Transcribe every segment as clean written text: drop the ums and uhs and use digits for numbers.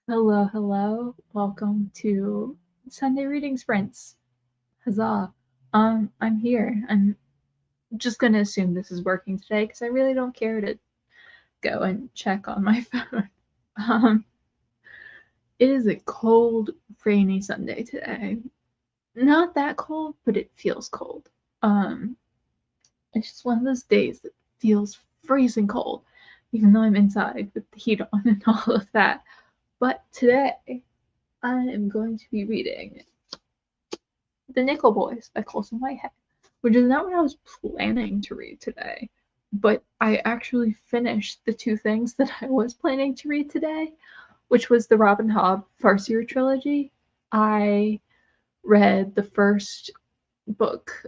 Hello, hello. Welcome to Sunday Reading Sprints. Huzzah. I'm here. I'm just gonna assume this is working today because I really don't care to go and check on my phone. Um, it is a cold, rainy Sunday today. Not that cold, but it feels cold. Um, it's just one of those days that feels freezing cold, even though I'm inside with the heat on and all of that. But today, I am going to be reading The Nickel Boys by Colson Whitehead, which is not what I was planning to read today, but I actually finished the two things that I was planning to read today, which was the Robin Hobb Farseer trilogy. I read the first book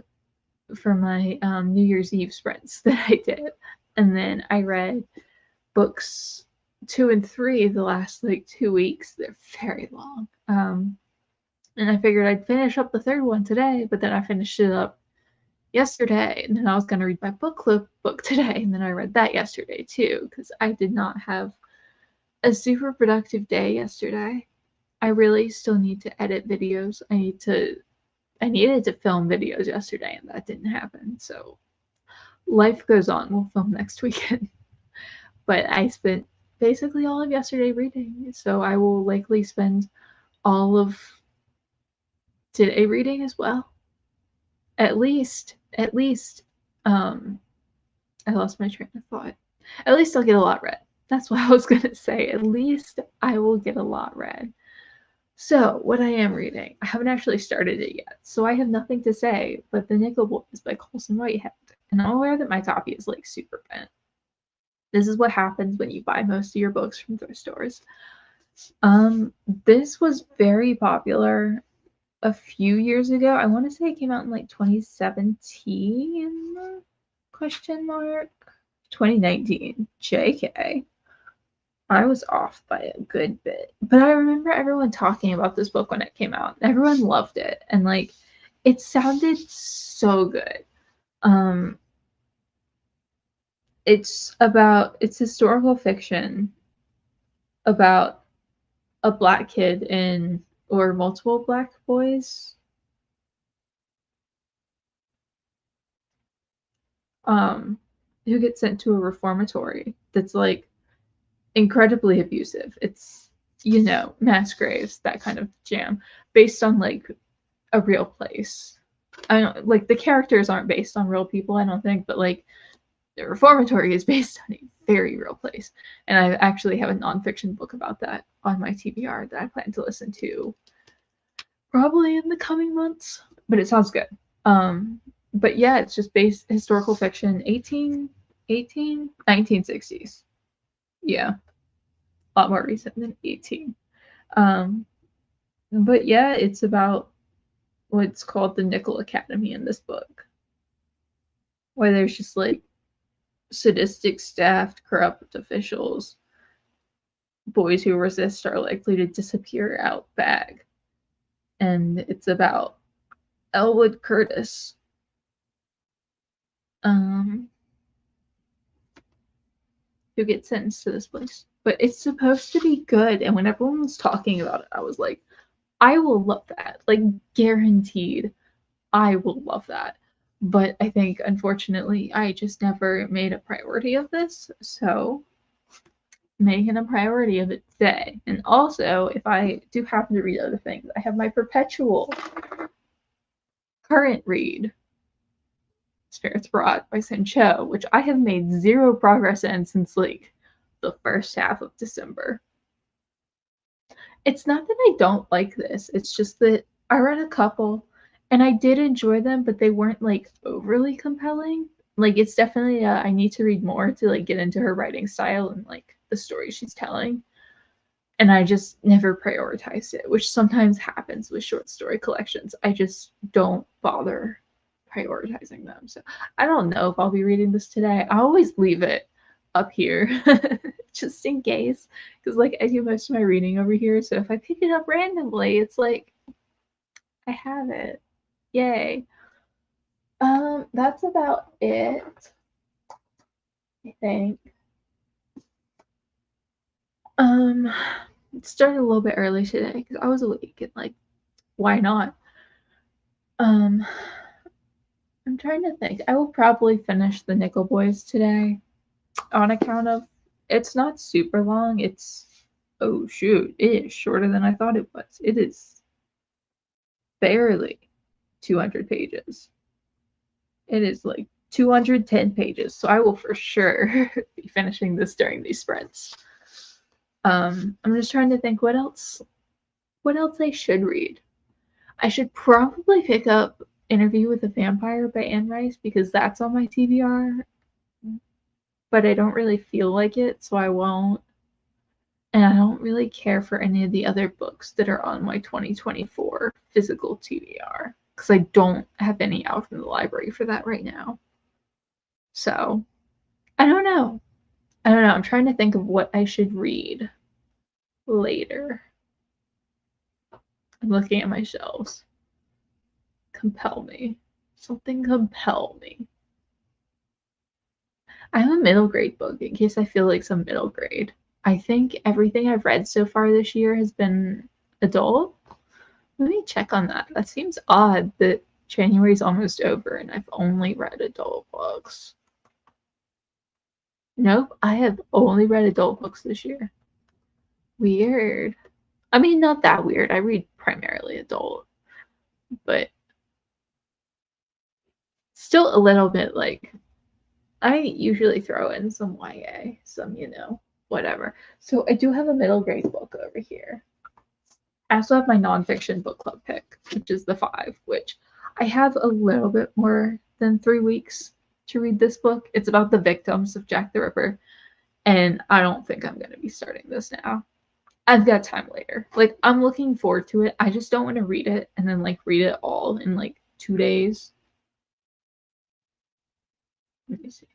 for my New Year's Eve sprints that I did, and then I read books 2 and 3 the last 2 weeks. They're very long. And I figured I'd finish up the third one today, but then I finished it up yesterday, and then I was going to read my book club book today, and then I read that yesterday too, because I did not have a super productive day yesterday. I really still need to edit videos. I needed to film videos yesterday, and that didn't happen. So life goes on. We'll film next weekend. But I spent basically all of yesterday reading, so I will likely spend all of today reading as well. At least, um, I lost my train of thought. At least I'll get a lot read. That's what I was gonna say. At least I will get a lot read. So, what I am reading, I haven't actually started it yet, so I have nothing to say, but The Nickel Boys by Colson Whitehead. And I'm aware that my copy is super bent. This is what happens when you buy most of your books from thrift stores. This was very popular a few years ago. I want to say it came out in 2017 question mark 2019. JK. I was off by a good bit. But I remember everyone talking about this book when it came out. Everyone loved it and it sounded so good. Um it's historical fiction about a black kid in or multiple black boys um who get sent to a reformatory that's incredibly abusive. It's mass graves, that kind of jam, based on a real place. I don't the characters aren't based on real people, I don't think, but the reformatory is based on a very real place. And I actually have a nonfiction book about that on my TBR that I plan to listen to probably in the coming months. But it sounds good. But yeah, it's just based historical fiction, 1960s. Yeah, a lot more recent than 18. Um, but yeah, it's about what's called the Nickel Academy in this book, where there's just sadistic staffed, corrupt officials. Boys who resist are likely to disappear out back. And it's about Elwood Curtis. Who gets sentenced to this place. But it's supposed to be good, and when everyone was talking about it, I was like, I will love that. Guaranteed, I will love that. But I think, unfortunately, I just never made a priority of this, so making a priority of it today. And also, if I do happen to read other things, I have my perpetual current read, Spirits Abroad by Sancho, which I have made zero progress in since the first half of December. It's not that I don't like this, it's just that I read a couple and I did enjoy them, but they weren't overly compelling. It's definitely I need to read more to get into her writing style and the story she's telling. And I just never prioritized it, which sometimes happens with short story collections. I just don't bother prioritizing them. So I don't know if I'll be reading this today. I always leave it up here just in case, because I do most of my reading over here. So if I pick it up randomly, it's I have it. Yay. That's about it, I think. Um, started a little bit early today because I was awake and like, why not? Um, I'm trying to think. I will probably finish the Nickel Boys today on account of it's not super long. It's oh shoot, it is shorter than I thought it was. It is barely 200 pages. It is like 210 pages. So I will for sure be finishing this during these sprints. I'm just trying to think what else I should read. I should probably pick up Interview with a Vampire by Anne Rice because that's on my TBR, but I don't really feel like it, so I won't. And I don't really care for any of the other books that are on my 2024 physical TBR because I don't have any out from the library for that right now. So, I don't know. I don't know. I'm trying to think of what I should read later. I'm looking at my shelves. Compel me. Something compel me. I have a middle grade book in case I feel like some middle grade. I think everything I've read so far this year has been adult. Let me check on that. That seems odd that January's almost over and I've only read adult books. Nope, I have only read adult books this year. Weird. I mean, not that weird. I read primarily adult, but still a little bit like I usually throw in some YA, some, whatever. So I do have a middle grade book over here. I also have my nonfiction book club pick, which is the 5, which I have a little bit more than 3 weeks to read this book. It's about the victims of Jack the Ripper, and I don't think I'm going to be starting this now. I've got time later. Like, I'm looking forward to it. I just don't want to read it and then, like, read it all in, like, 2 days. Let me see.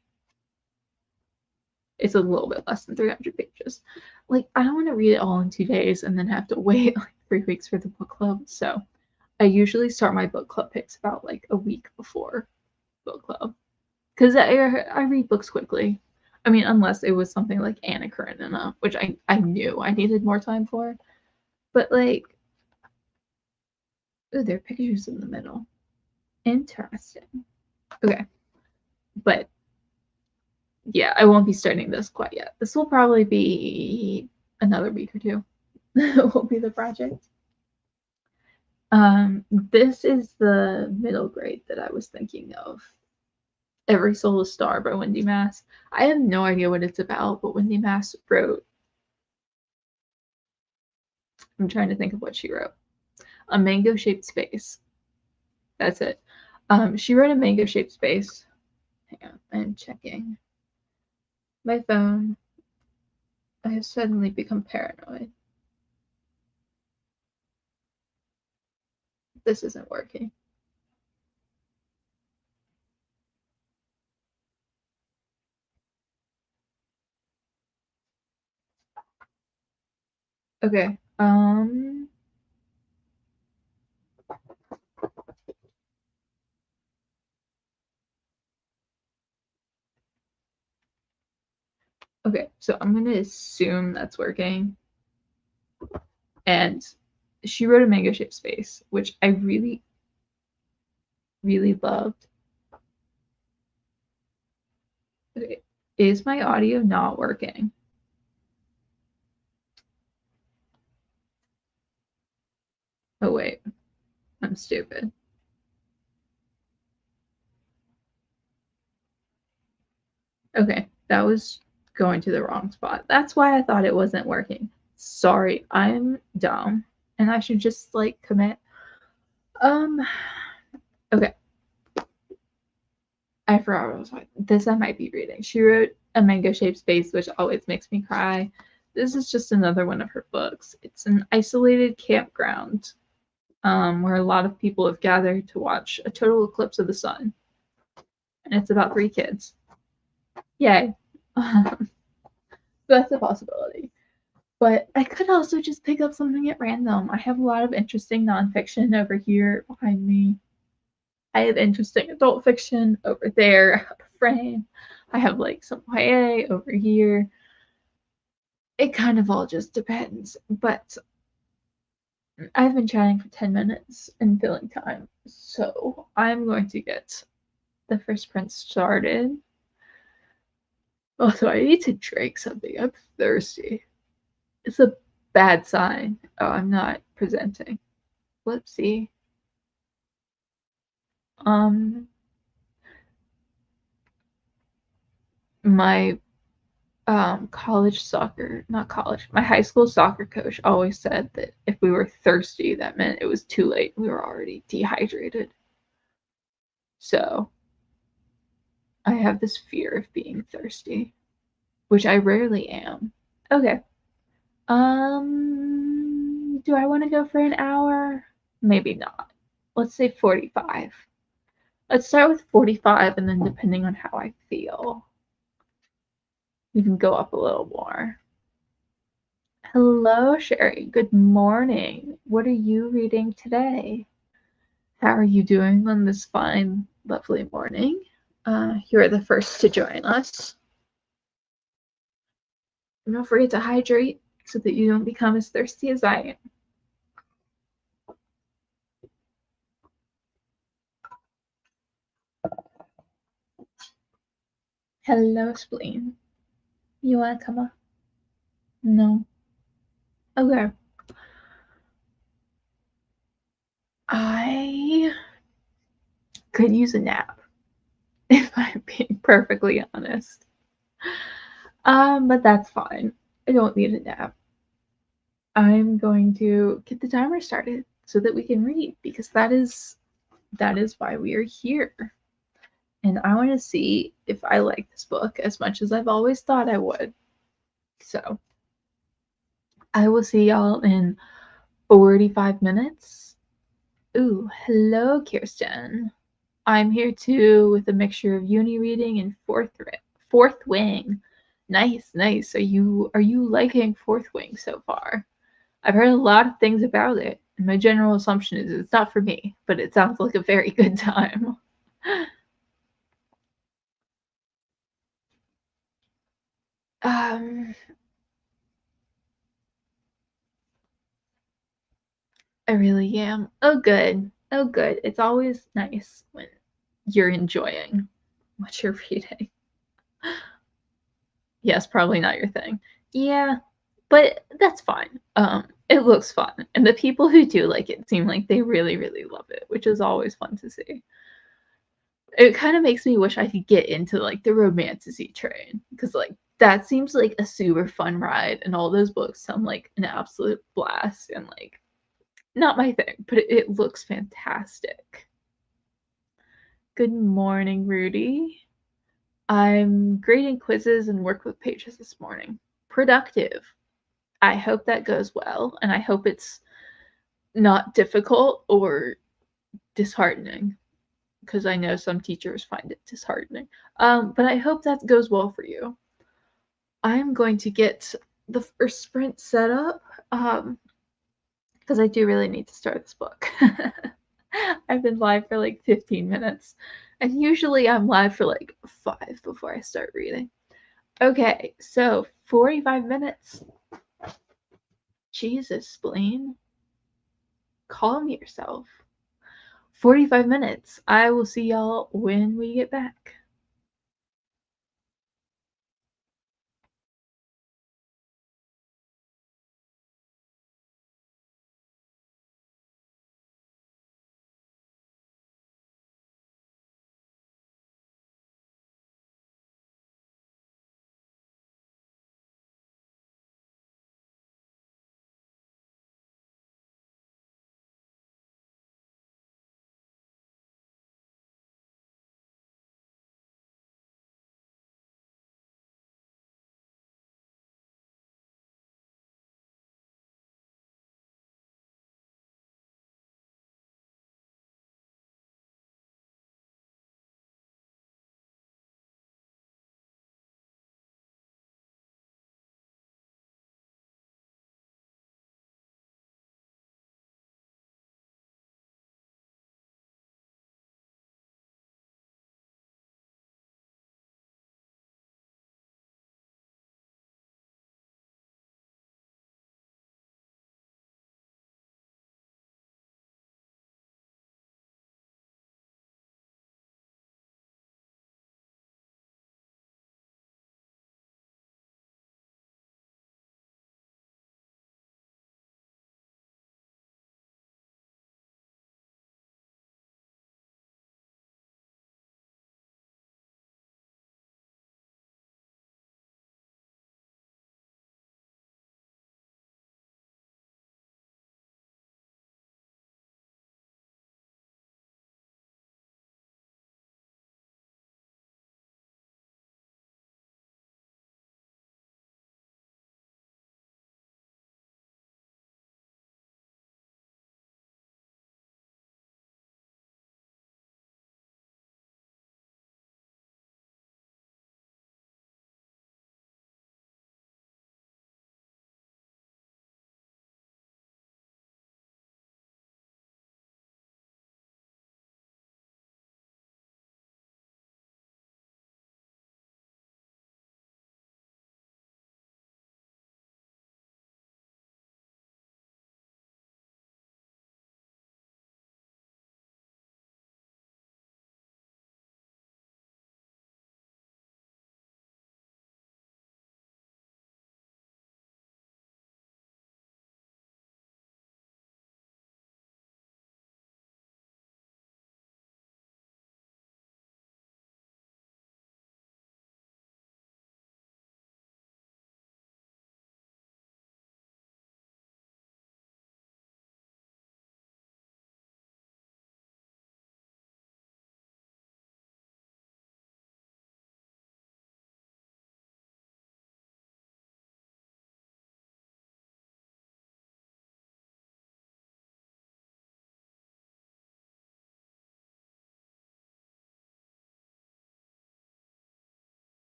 It's a little bit less than 300 pages. Like, I don't want to read it all in 2 days and then have to wait, like, 3 weeks for the book club. So I usually start my book club picks about, like, a week before book club. Because I read books quickly. I mean, unless it was something like Anna Karenina, which I knew I needed more time for. But, like, ooh, there are pictures in the middle. Interesting. Okay. But, yeah, I won't be starting this quite yet. This will probably be another week or 2. Will be the project. This is the middle grade that I was thinking of. Every Soul a Star by Wendy Mass. I have no idea what it's about, but Wendy Mass wrote. I'm trying to think of what she wrote. A mango-shaped space. That's it. She wrote a mango-shaped space. Hang on, I'm checking my phone. I have suddenly become paranoid. This isn't working. Okay. Okay, so I'm gonna assume that's working. And she wrote a mango shaped space, which I really, really loved. Okay, is my audio not working? Oh wait, I'm stupid. Okay, that was going to the wrong spot. That's why I thought it wasn't working. Sorry, I'm dumb. And I should just like commit. Okay. I forgot what I was talking. This I might be reading. She wrote A Mango Shaped Space, which always makes me cry. This is just another one of her books. It's an isolated campground where a lot of people have gathered to watch a total eclipse of the sun. And it's about 3 kids. Yay. That's a possibility. But I could also just pick up something at random. I have a lot of interesting nonfiction over here behind me. I have interesting adult fiction over there, out of frame. I have like some YA over here. It kind of all just depends, but I've been chatting for 10 minutes and filling time, so I'm going to get the first print started. Also, I need to drink something. I'm thirsty. It's a bad sign. Oh, I'm not presenting. Whoopsie. Um, my college soccer, not college, my high school soccer coach always said that if we were thirsty, that meant it was too late. We were already dehydrated. So I have this fear of being thirsty, which I rarely am. Okay. Do I want to go for an hour? Maybe not. Let's say 45. Let's start with 45, and then depending on how I feel, we can go up a little more. Hello, Sherry. Good morning. What are you reading today? How are you doing on this fine, lovely morning? You are the first to join us. And don't forget to hydrate so that you don't become as thirsty as I am. Hello, Spleen. You want to come up? No. Okay. I could use a nap, if I'm being perfectly honest. But that's fine. I don't need a nap. I'm going to get the timer started so that we can read because that is why we are here. And I want to see if I like this book as much as I've always thought I would. So, I will see y'all in 45 minutes. Ooh, hello, Kirsten. I'm here too with a mixture of uni reading and fourth wing. Nice, nice. Are you liking fourth wing so far? I've heard a lot of things about it, and my general assumption is it's not for me, but it sounds like a very good time. um, I really am. Oh, good. Oh, good. It's always nice when you're enjoying what you're reading. Yes, probably not your thing. Yeah, but that's fine. It looks fun, and the people who do like it seem like they really, really love it, which is always fun to see. It kind of makes me wish I could get into like the romantasy train because like that seems like a super fun ride, and all those books sound like an absolute blast, and like not my thing, but it looks fantastic. Good morning, Rudy. I'm grading quizzes and work with pages this morning. Productive. I hope that goes well, and I hope it's not difficult or disheartening because I know some teachers find it disheartening. But I hope that goes well for you. I'm going to get the first sprint set up because I do really need to start this book. I've been live for like 15 minutes, and usually I'm live for like 5 before I start reading. Okay, so 45 minutes. Jesus, Spleen. Calm yourself. 45 minutes. I will see y'all when we get back.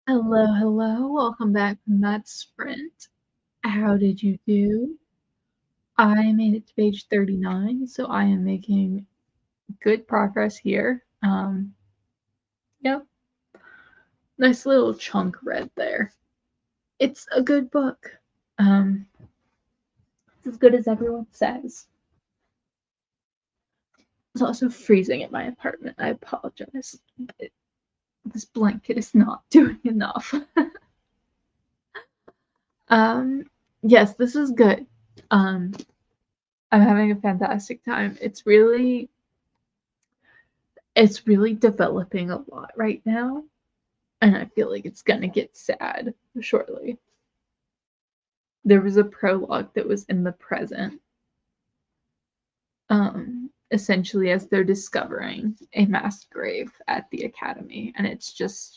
Hello, hello. Welcome back from that sprint. How did you do? I made it to page 39, so I am making good progress here. Yep, nice little chunk read there. It's a good book. Um, it's as good as everyone says. It's also freezing in my apartment. I apologize. This blanket is not doing enough. um, yes, this is good. Um, I'm having a fantastic time. It's really developing a lot right now, and I feel like it's gonna get sad shortly. There was a prologue that was in the present, essentially as they're discovering a mass grave at the academy, and it's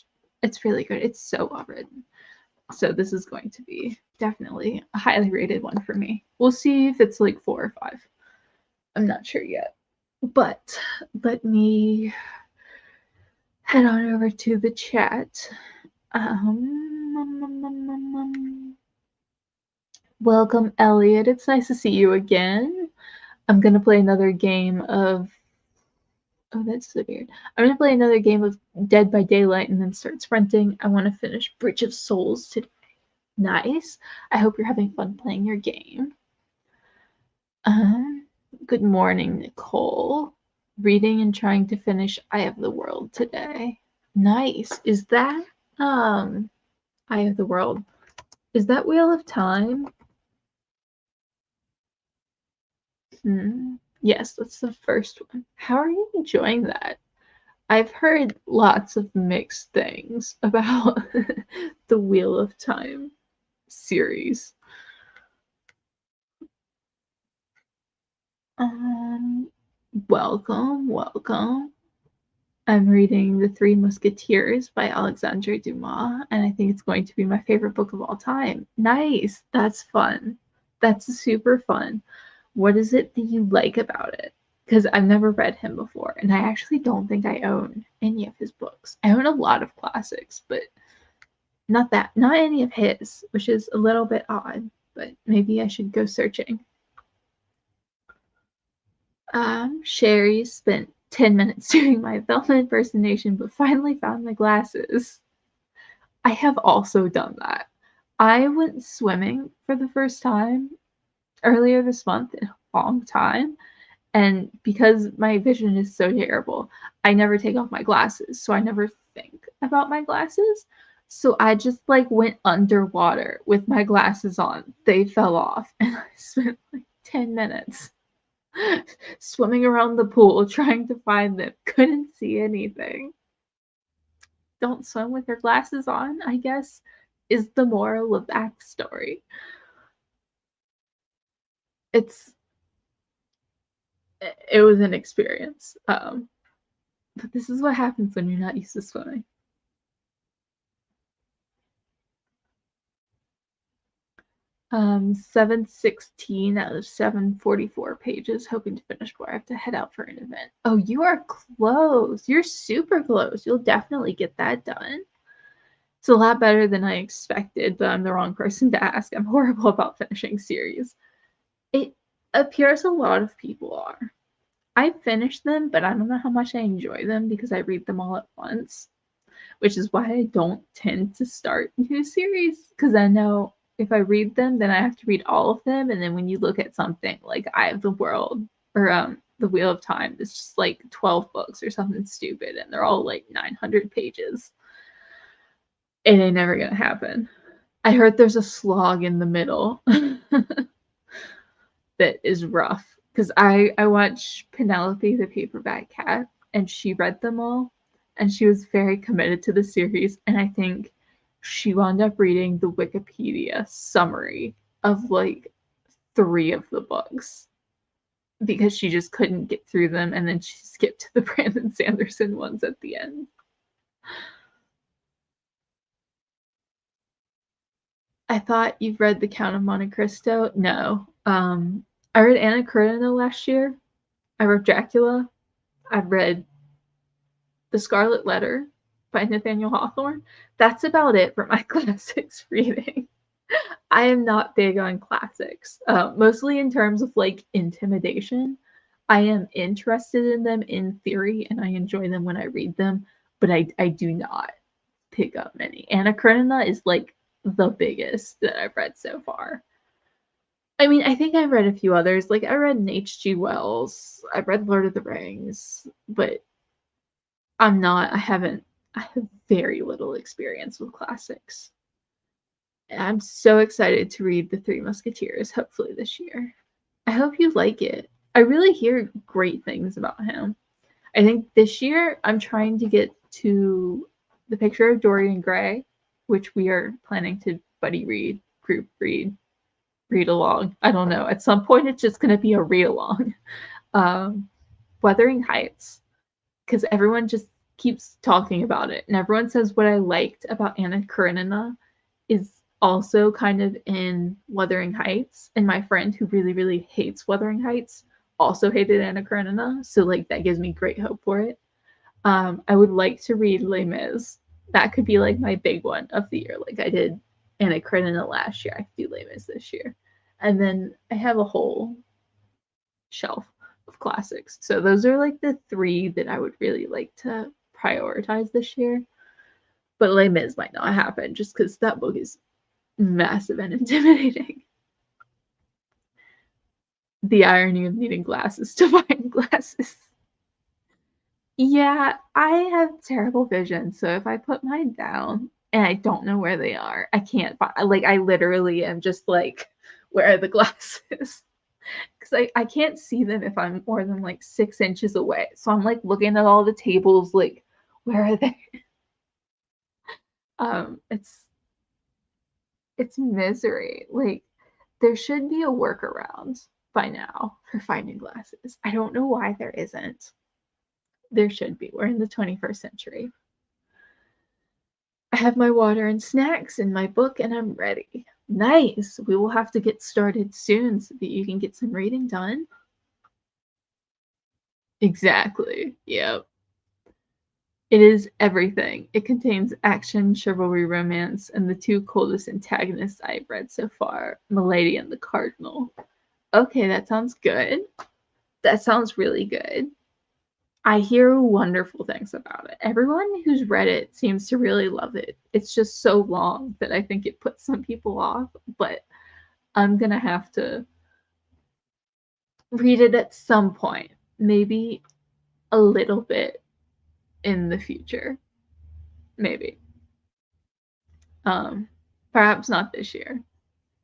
really good. It's so well written. So this is going to be definitely a highly rated one for me. We'll see if it's like 4 or 5. I'm not sure yet. But let me head on over to the chat. Welcome, Elliot. It's nice to see you again. I'm gonna play another game of. Oh, that's so weird. I'm gonna play another game of Dead by Daylight and then start sprinting. I want to finish Bridge of Souls today. Nice. I hope you're having fun playing your game. Um, Good morning, Nicole. Reading and trying to finish Eye of the World today. Nice. Is that Eye of the World? Is that Wheel of Time? Yes, that's the first one. How are you enjoying that? I've heard lots of mixed things about the Wheel of Time series. Um, welcome. I'm reading The Three Musketeers by Alexandre Dumas, and I think it's going to be my favorite book of all time. Nice. That's fun. That's super fun. What is it that you like about it? Because I've never read him before, and I actually don't think I own any of his books. I own a lot of classics, but not any of his, which is a little bit odd, but maybe I should go searching. Sherry spent 10 minutes doing my Velma impersonation, but finally found my glasses. I have also done that. I went swimming for the first time earlier this month in a long time, and because my vision is so terrible, I never take off my glasses, so I never think about my glasses. So I just like went underwater with my glasses on. They fell off, and I spent like 10 minutes swimming around the pool trying to find them. Couldn't see anything. Don't swim with your glasses on, I guess, is the moral of that story. It's it was an experience. But this is what happens when you're not used to swimming. 716 out of 744 pages, hoping to finish before I have to head out for an event. Oh, you are close. You're super close. You'll definitely get that done. It's a lot better than I expected, but I'm the wrong person to ask. I'm horrible about finishing series. It appears a lot of people are. I finished them, but I don't know how much I enjoy them because I read them all at once, which is why I don't tend to start new series because I know if I read them, then I have to read all of them. And then when you look at something like Eye of the World or The Wheel of Time, it's just like 12 books or something stupid, and they're all like 900 pages. It ain't never gonna happen. I heard there's a slog in the middle that is rough because I watched Penelope the Paperback Cat and she read them all and she was very committed to the series, and I think she wound up reading the Wikipedia summary of like 3 of the books because she just couldn't get through them, and then she skipped to the Brandon Sanderson ones at the end. I thought you've read The Count of Monte Cristo. No. I read Anna Karenina last year. I read Dracula. I've read The Scarlet Letter. by Nathaniel Hawthorne. That's about it for my classics reading. I am not big on classics, mostly in terms of like intimidation. I am interested in them in theory and I enjoy them when I read them, but I do not pick up many. Anna Karenina is like the biggest that I've read so far. I mean, I think I've read a few others. Like I read an H.G. Wells, I've read Lord of the Rings, but I have very little experience with classics. I'm so excited to read The Three Musketeers, hopefully this year. I hope you like it. I really hear great things about him. I think this year I'm trying to get to The Picture of Dorian Gray, which we are planning to buddy read, group read, read along. I don't know. At some point, it's just going to be a read along. Um, Wuthering Heights, because everyone just keeps talking about it, and everyone says what I liked about Anna Karenina is also kind of in Wuthering Heights, and my friend who really, really hates Wuthering Heights also hated Anna Karenina, so like that gives me great hope for it. I would like to read Les Mis. That could be like my big one of the year. Like I did Anna Karenina last year, I could do Les Mis this year, and then I have a whole shelf of classics. So those are like the three that I would really like to prioritize this year. But Les Mis might not happen just because that book is massive and intimidating. The irony of needing glasses to find glasses. Yeah, I have terrible vision, so if I put mine down and I don't know where they are, I can't find. Like I literally am just like, where are the glasses? Because I can't see them if I'm more than like 6 inches away. So I'm like looking at all the tables, like, where are they? It's misery. Like there should be a workaround by now for finding glasses. I don't know why there isn't. There should be. We're in the 21st century. I have my water and snacks and my book and I'm ready. Nice. We will have to get started soon so that you can get some reading done. Exactly. Yep. It is everything. It contains action, chivalry, romance, and the two coldest antagonists I've read so far, Milady and the Cardinal. Okay, that sounds good. That sounds really good. I hear wonderful things about it. Everyone who's read it seems to really love it. It's just so long that I think it puts some people off, but I'm gonna have to read it at some point. Maybe a little bit in the future. Maybe. Um, Perhaps not this year.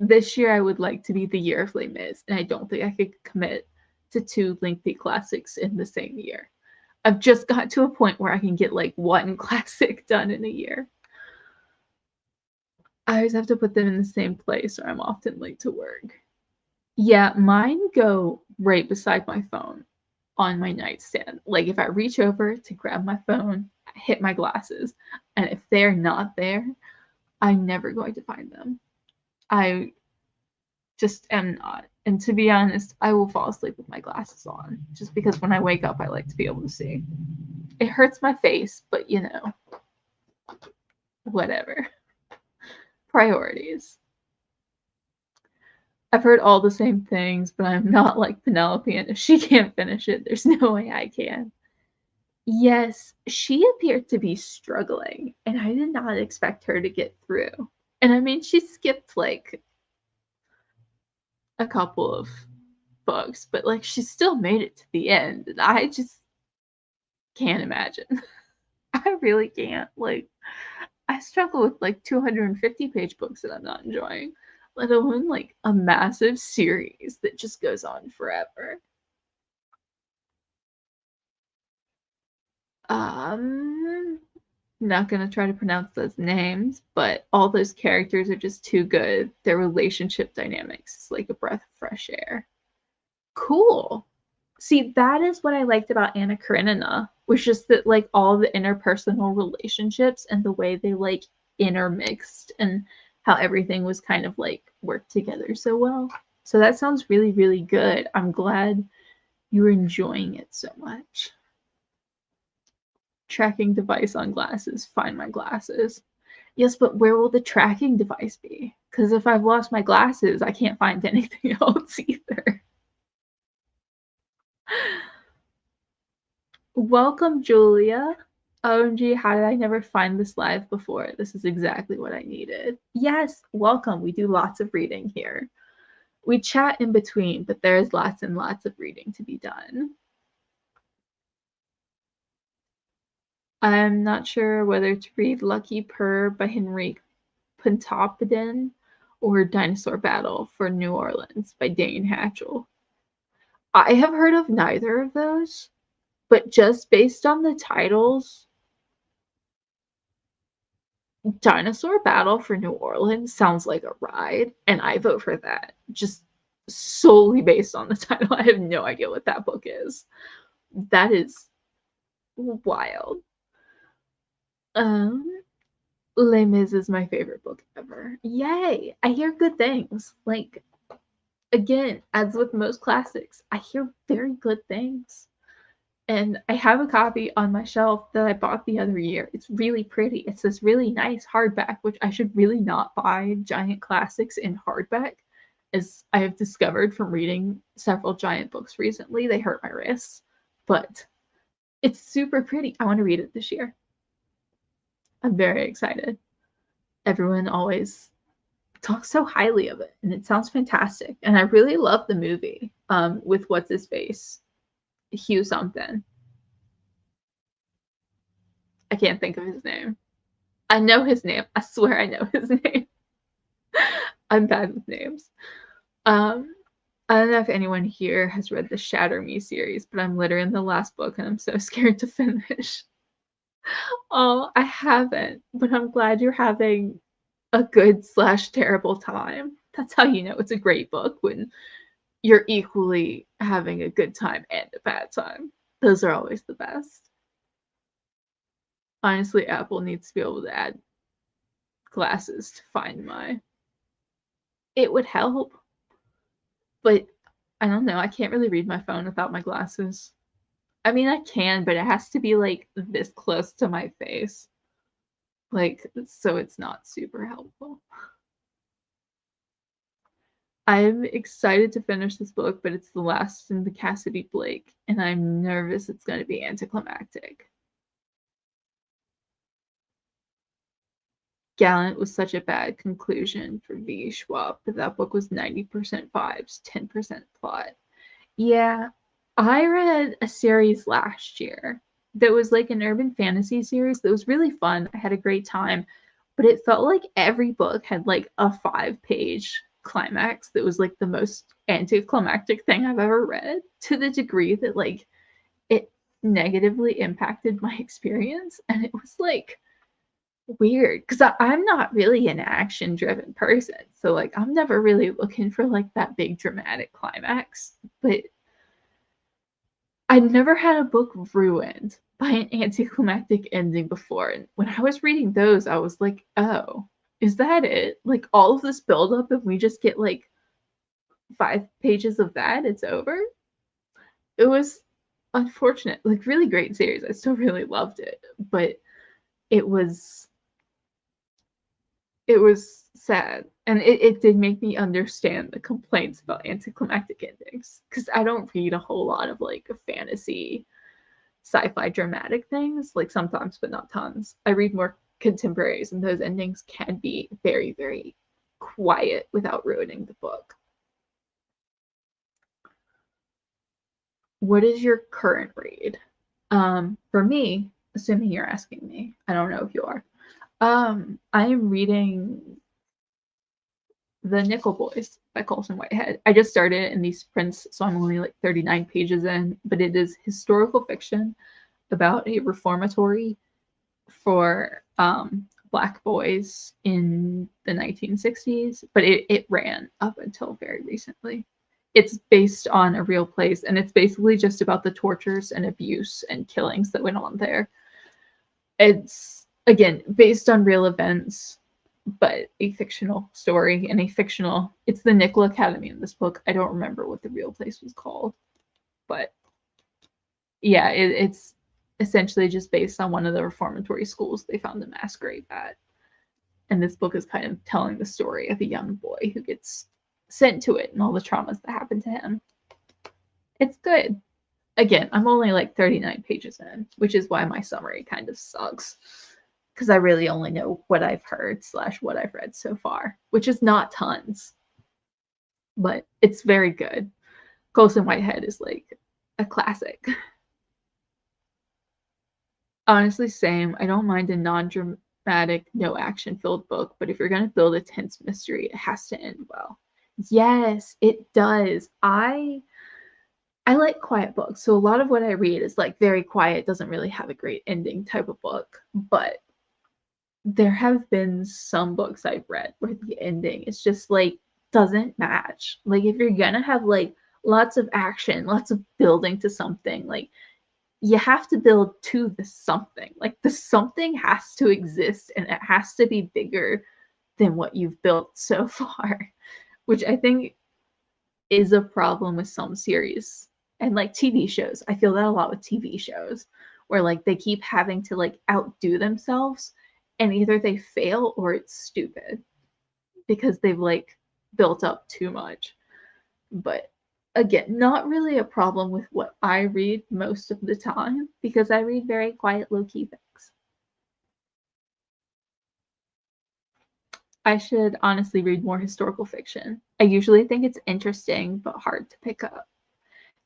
This year I would like to be the year of Les Mis, and I don't think I could commit to two lengthy classics in the same year. I've just got to a point where I can get like one classic done in a year. I always have to put them in the same place or I'm often late to work. Yeah, mine go right beside my phone on my nightstand. Like if I reach over to grab my phone, I hit my glasses, and if they're not there, I'm never going to find them. I just am not. And to be honest, I will fall asleep with my glasses on just because when I wake up, I like to be able to see. It hurts my face, but you know, whatever. Priorities. I've heard all the same things, but I'm not like Penelope, and if she can't finish it, there's no way I can. Yes, she appeared to be struggling, and I did not expect her to get through. And I mean, she skipped like a couple of books, but like she still made it to the end, and I just can't imagine. I really can't. Like, I struggle with like 250-page books that I'm not enjoying, let alone like a massive series that just goes on forever. Um, Not gonna try to pronounce those names, but all those characters are just too good. Their relationship dynamics is like a breath of fresh air. Cool. See, that is what I liked about Anna Karenina, was just that like all the interpersonal relationships and the way they like intermixed and how everything was kind of like worked together so well. So that sounds really, really good. I'm glad you were enjoying it so much. Tracking device on glasses. Find my glasses. Yes, but where will the tracking device be? Because if I've lost my glasses, I can't find anything else either. Welcome, Julia. OMG, how did I never find this live before? This is exactly what I needed. Yes, welcome. We do lots of reading here. We chat in between, but there's lots and lots of reading to be done. I'm not sure whether to read Lucky Purr by Henrique Pontoppidan or Dinosaur Battle for New Orleans by Dane Hatchell. I have heard of neither of those, but just based on the titles, Dinosaur Battle for New Orleans sounds like a ride, and I vote for that. Just solely based on the title. I have no idea what that book is. That is wild. Les Mis is my favorite book ever. Yay! I hear good things. Like, again, as with most classics, I hear very good things. And I have a copy on my shelf that I bought the other year. It's really pretty. It's this really nice hardback, which I should really not buy giant classics in hardback, as I have discovered from reading several giant books recently. They hurt my wrists, but it's super pretty. I want to read it this year. I'm very excited. Everyone always talks so highly of it, and it sounds fantastic. And I really love the movie with what's his face, Hugh something. I can't think of his name. I know his name. I swear I know his name. I'm bad with names. I don't know if anyone here has read the Shatter Me series, but I'm literally in the last book and I'm so scared to finish. Oh, I haven't, but I'm glad you're having a good slash terrible time. That's how you know it's a great book, when you're equally having a good time and a bad time. Those are always the best. Honestly, Apple needs to be able to add glasses to Find My. It would help, but I don't know. I can't really read my phone without my glasses. I mean, I can, but it has to be like this close to my face. Like, so it's not super helpful. I'm excited to finish this book, but it's the last in the Cassidy Blake, and I'm nervous it's going to be anticlimactic. Gallant was such a bad conclusion for V. Schwab, but that book was 90% vibes, 10% plot. Yeah, I read a series last year that was like an urban fantasy series that was really fun. I had a great time, but it felt like every book had like a 5-page climax that was like the most anticlimactic thing I've ever read, to the degree that like it negatively impacted my experience. And it was like weird because I'm not really an action driven person. So like I'm never really looking for like that big dramatic climax. But I'd never had a book ruined by an anticlimactic ending before. And when I was reading those, I was like, oh, is that it? Like all of this buildup and we just get like 5 pages of that, it's over? It was unfortunate. Like really great series. I still really loved it. But it was it was sad. And it did make me understand the complaints about anticlimactic endings. Because I don't read a whole lot of like fantasy sci-fi dramatic things, like sometimes, but not tons. I read more contemporaries, and those endings can be very, very quiet without ruining the book. What is your current read? For me, assuming you're asking me, I don't know if you are. I am reading The Nickel Boys by Colson Whitehead. I just started it in these sprints, so I'm only like 39 pages in, but it is historical fiction about a reformatory for Black boys in the 1960s, but it ran up until very recently. It's based on a real place, and it's basically just about the tortures and abuse and killings that went on there. It's, again, based on real events, but a fictional story and a fictional. It's the Nickel Academy in this book. I don't remember what the real place was called, but yeah, it's essentially just based on one of the reformatory schools they found a mass grave at. And this book is kind of telling the story of a young boy who gets sent to it and all the traumas that happen to him. It's good. Again, I'm only like 39 pages in, which is why my summary kind of sucks. Because I really only know what I've heard / what I've read so far, which is not tons, but it's very good. Colson Whitehead is like a classic. Honestly, same. I don't mind a non-dramatic, no action-filled book, but if you're gonna build a tense mystery, it has to end well. Yes, it does. I like quiet books, so a lot of what I read is like very quiet, doesn't really have a great ending type of book. But there have been some books I've read where the ending is just like doesn't match. Like if you're gonna have like lots of action, lots of building to something, like you have to build to the something. Like the something has to exist and it has to be bigger than what you've built so far, which I think is a problem with some series and like TV shows. I feel that a lot with TV shows where like they keep having to like outdo themselves and either they fail or it's stupid because they've like built up too much. But again, not really a problem with what I read most of the time because I read very quiet, low key things. I should honestly read more historical fiction. I usually think it's interesting but hard to pick up.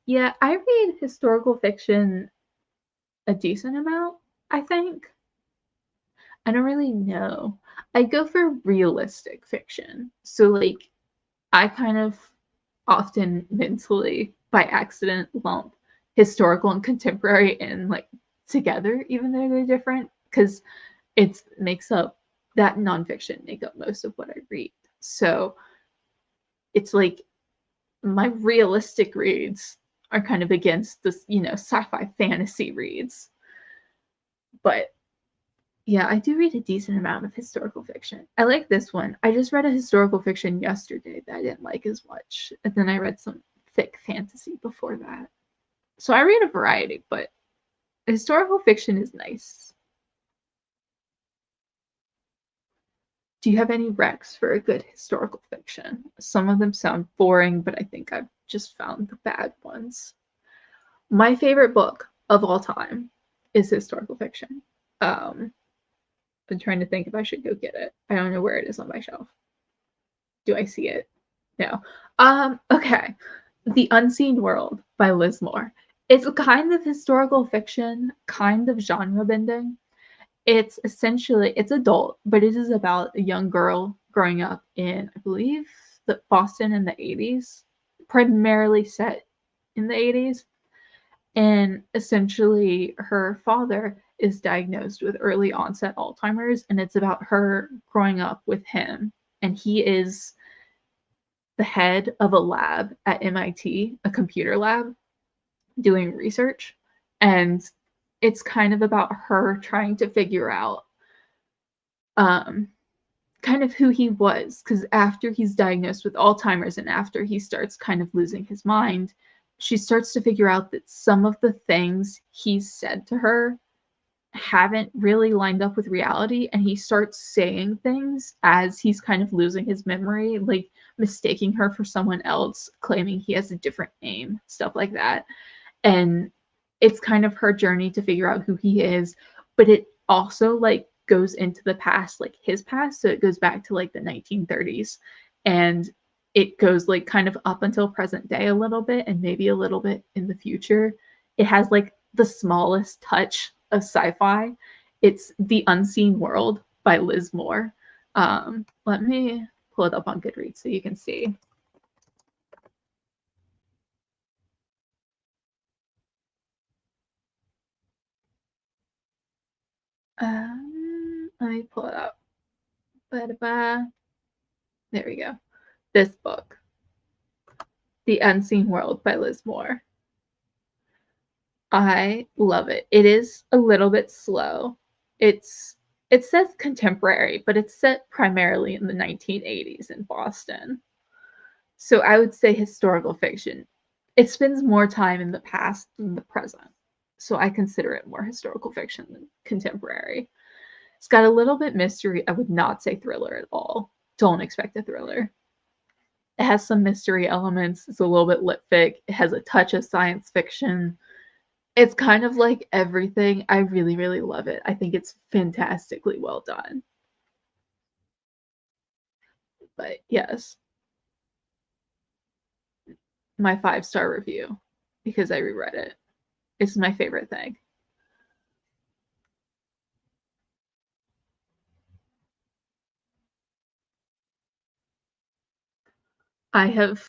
Yeah, I read historical fiction a decent amount, I think. I don't really know. I go for realistic fiction. So, like, I kind of often mentally, by accident, lump historical and contemporary in, like, together, even though they're different, because it makes up that nonfiction make up most of what I read. So, it's like my realistic reads are kind of against this, sci-fi fantasy reads. But yeah, I do read a decent amount of historical fiction. I like this one. I just read a historical fiction yesterday that I didn't like as much. And then I read some thick fantasy before that. So I read a variety, but historical fiction is nice. Do you have any recs for a good historical fiction? Some of them sound boring, but I think I've just found the bad ones. My favorite book of all time is historical fiction. I'm trying to think if I should go get it. I don't know where it is on my shelf. Do I see it? No. Okay. The Unseen World by Liz Moore. It's a kind of historical fiction, kind of genre bending. It's adult, but it is about a young girl growing up in, I believe, the Boston in the 80s, primarily set in the 80s. And essentially, her father is diagnosed with early onset Alzheimer's, and it's about her growing up with him. And he is the head of a lab at MIT, a computer lab, doing research. And it's kind of about her trying to figure out um, kind of who he was. Because after he's diagnosed with Alzheimer's and after he starts kind of losing his mind, she starts to figure out that some of the things he said to her haven't really lined up with reality, and he starts saying things as he's kind of losing his memory, like mistaking her for someone else, claiming he has a different name, stuff like that. And it's kind of her journey to figure out who he is, but it also like goes into the past, like his past, so it goes back to like the 1930s, and it goes like kind of up until present day a little bit and maybe a little bit in the future. It has like the smallest touch of sci-fi. It's The Unseen World by Liz Moore. Let me pull it up on Goodreads so you can see. Let me pull it up. Ba-da-ba. There we go. This book, The Unseen World by Liz Moore. I love it. It is a little bit slow. It's it says contemporary, but it's set primarily in the 1980s in Boston. So I would say historical fiction. It spends more time in the past than the present. so I consider it more historical fiction than contemporary. It's got a little bit mystery. I would not say thriller at all. Don't expect a thriller. It has some mystery elements. It's a little bit lit fic. It has a touch of science fiction. It's kind of like everything. I really, really love it. I think it's fantastically well done. But yes, my 5-star review because I reread it. It's my favorite thing. I have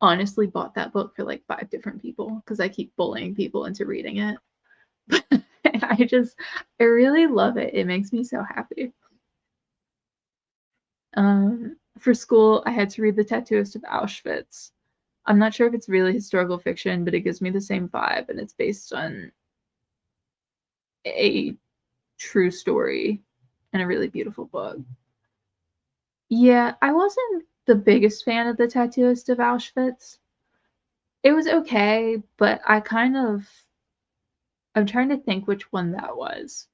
honestly bought that book for like 5 different people because I keep bullying people into reading it. I really love it. It makes me so happy. For school, I had to read The Tattooist of Auschwitz. I'm not sure if it's really historical fiction, but it gives me the same vibe, and it's based on a true story and a really beautiful book. Yeah, I wasn't the biggest fan of The Tattooist of Auschwitz. It was okay, but I'm trying to think which one that was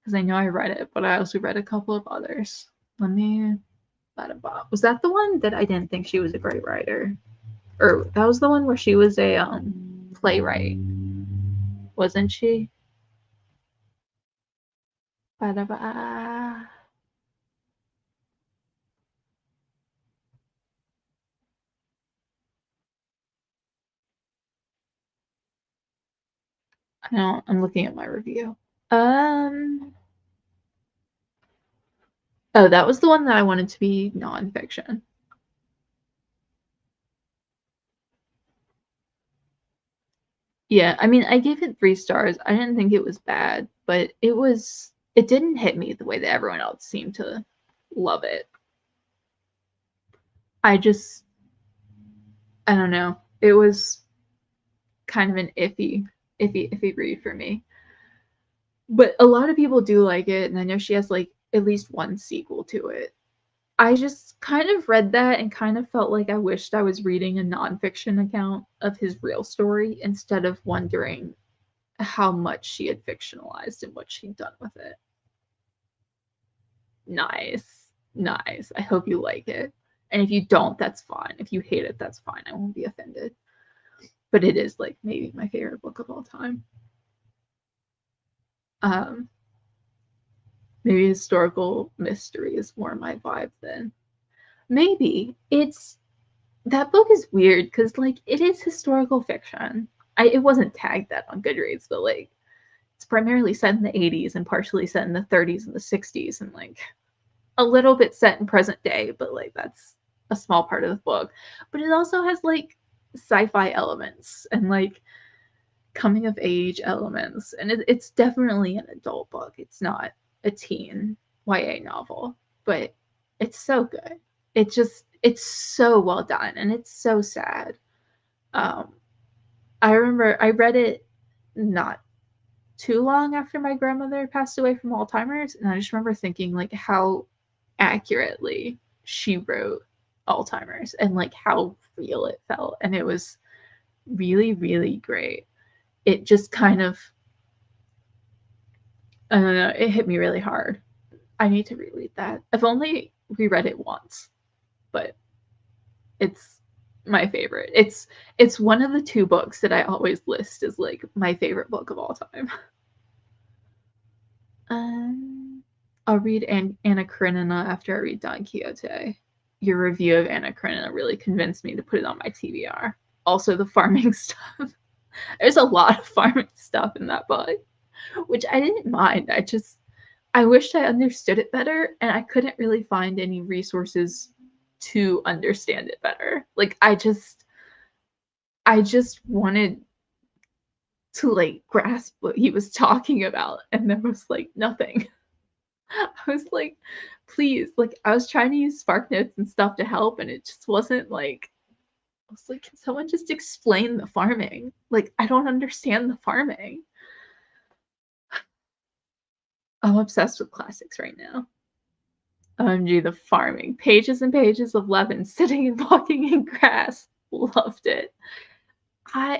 because I know I read it, but I also read a couple of others. Let me. Was that the one that I didn't think she was a great writer? Or that was the one where she was a playwright, wasn't she? Ba-da-ba. I know, I'm looking at my review. Um. Oh, that was the one that I wanted to be nonfiction. Yeah, I mean, I gave it 3 stars. I didn't think it was bad, but it didn't hit me the way that everyone else seemed to love it. I just, I don't know. It was kind of an iffy read for me. But a lot of people do like it, and I know she has like at least one sequel to it. I just kind of read that and kind of felt like I wished I was reading a nonfiction account of his real story instead of wondering how much she had fictionalized and what she'd done with it. Nice. Nice. I hope you like it. And if you don't, that's fine. If you hate it, that's fine. I won't be offended. But it is like maybe my favorite book of all time. Um, Maybe historical mystery is more my vibe then. Maybe it's that book is weird because like it is historical fiction. It wasn't tagged that on Goodreads, but like it's primarily set in the 80s and partially set in the 30s and the 60s and like a little bit set in present day, but like that's a small part of the book. But it also has like sci-fi elements and like coming of age elements, and it's definitely an adult book. It's not a teen YA novel, but it's so good. It's so well done, and it's so sad. Um, I remember I read it not too long after my grandmother passed away from Alzheimer's, and I just remember thinking like how accurately she wrote Alzheimer's and like how real it felt, and it was really really great. It just kind of I don't know, it hit me really hard. I need to reread that. I've only reread it once, but it's my favorite. It's one of the 2 books that I always list as like my favorite book of all time. Um, I'll read Anna Karenina after I read Don Quixote. Your review of Anna Karenina really convinced me to put it on my TBR. Also, the farming stuff. There's a lot of farming stuff in that book, which I didn't mind. I wished I understood it better, and I couldn't really find any resources to understand it better. Like I just wanted to like grasp what he was talking about, and there was like nothing. I was like, please, like I was trying to use Spark Notes and stuff to help, and it just wasn't like I was like, can someone just explain the farming? Like I don't understand the farming. I'm obsessed with classics right now. OMG, the farming. Pages and pages of Levin sitting and walking in grass. Loved it.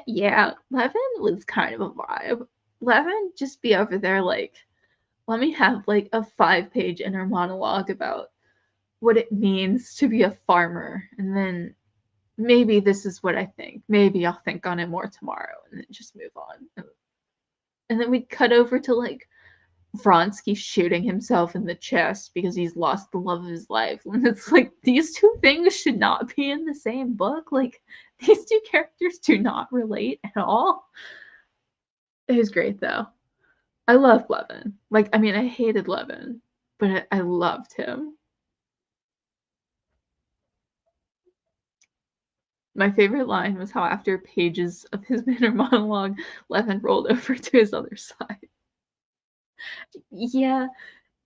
Yeah, Levin was kind of a vibe. Levin just be over there like, let me have like a 5-page inner monologue about what it means to be a farmer, and then maybe this is what I think. Maybe I'll think on it more tomorrow, and then just move on. And then we'd cut over to like Vronsky shooting himself in the chest because he's lost the love of his life. And it's like these two things should not be in the same book. Like these two characters do not relate at all. It was great though. I loved Levin. Like I mean I hated Levin, but I loved him. My favorite line was how after pages of his inner monologue, Levin rolled over to his other side. Yeah,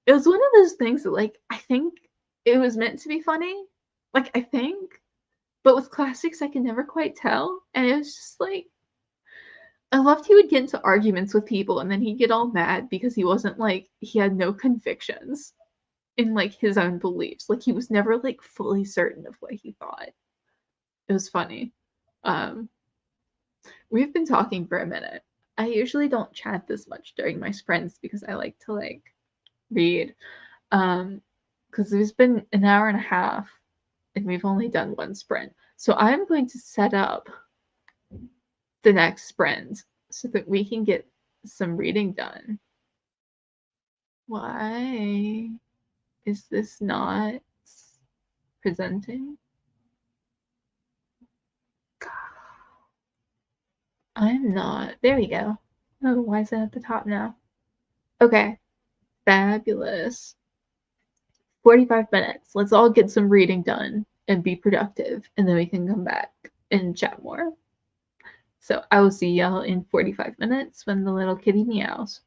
it was one of those things that, like, I think it was meant to be funny. Like, I think, but with classics, I can never quite tell. And it was just like, I loved he would get into arguments with people and then he'd get all mad because he wasn't like, he had no convictions in like his own beliefs. Like, he was never like fully certain of what he thought. It was funny. Um, we've been talking for a minute. I usually don't chat this much during my sprints because I like to like read. Because it's been an hour and a half and we've only done one sprint. So I'm going to set up the next sprint so that we can get some reading done. Why is this not presenting? I'm not. There we go. Oh, why is it at the top now? Okay, fabulous. 45 minutes. Let's all get some reading done and be productive, and then we can come back and chat more. So I will see y'all in 45 minutes when the little kitty meows.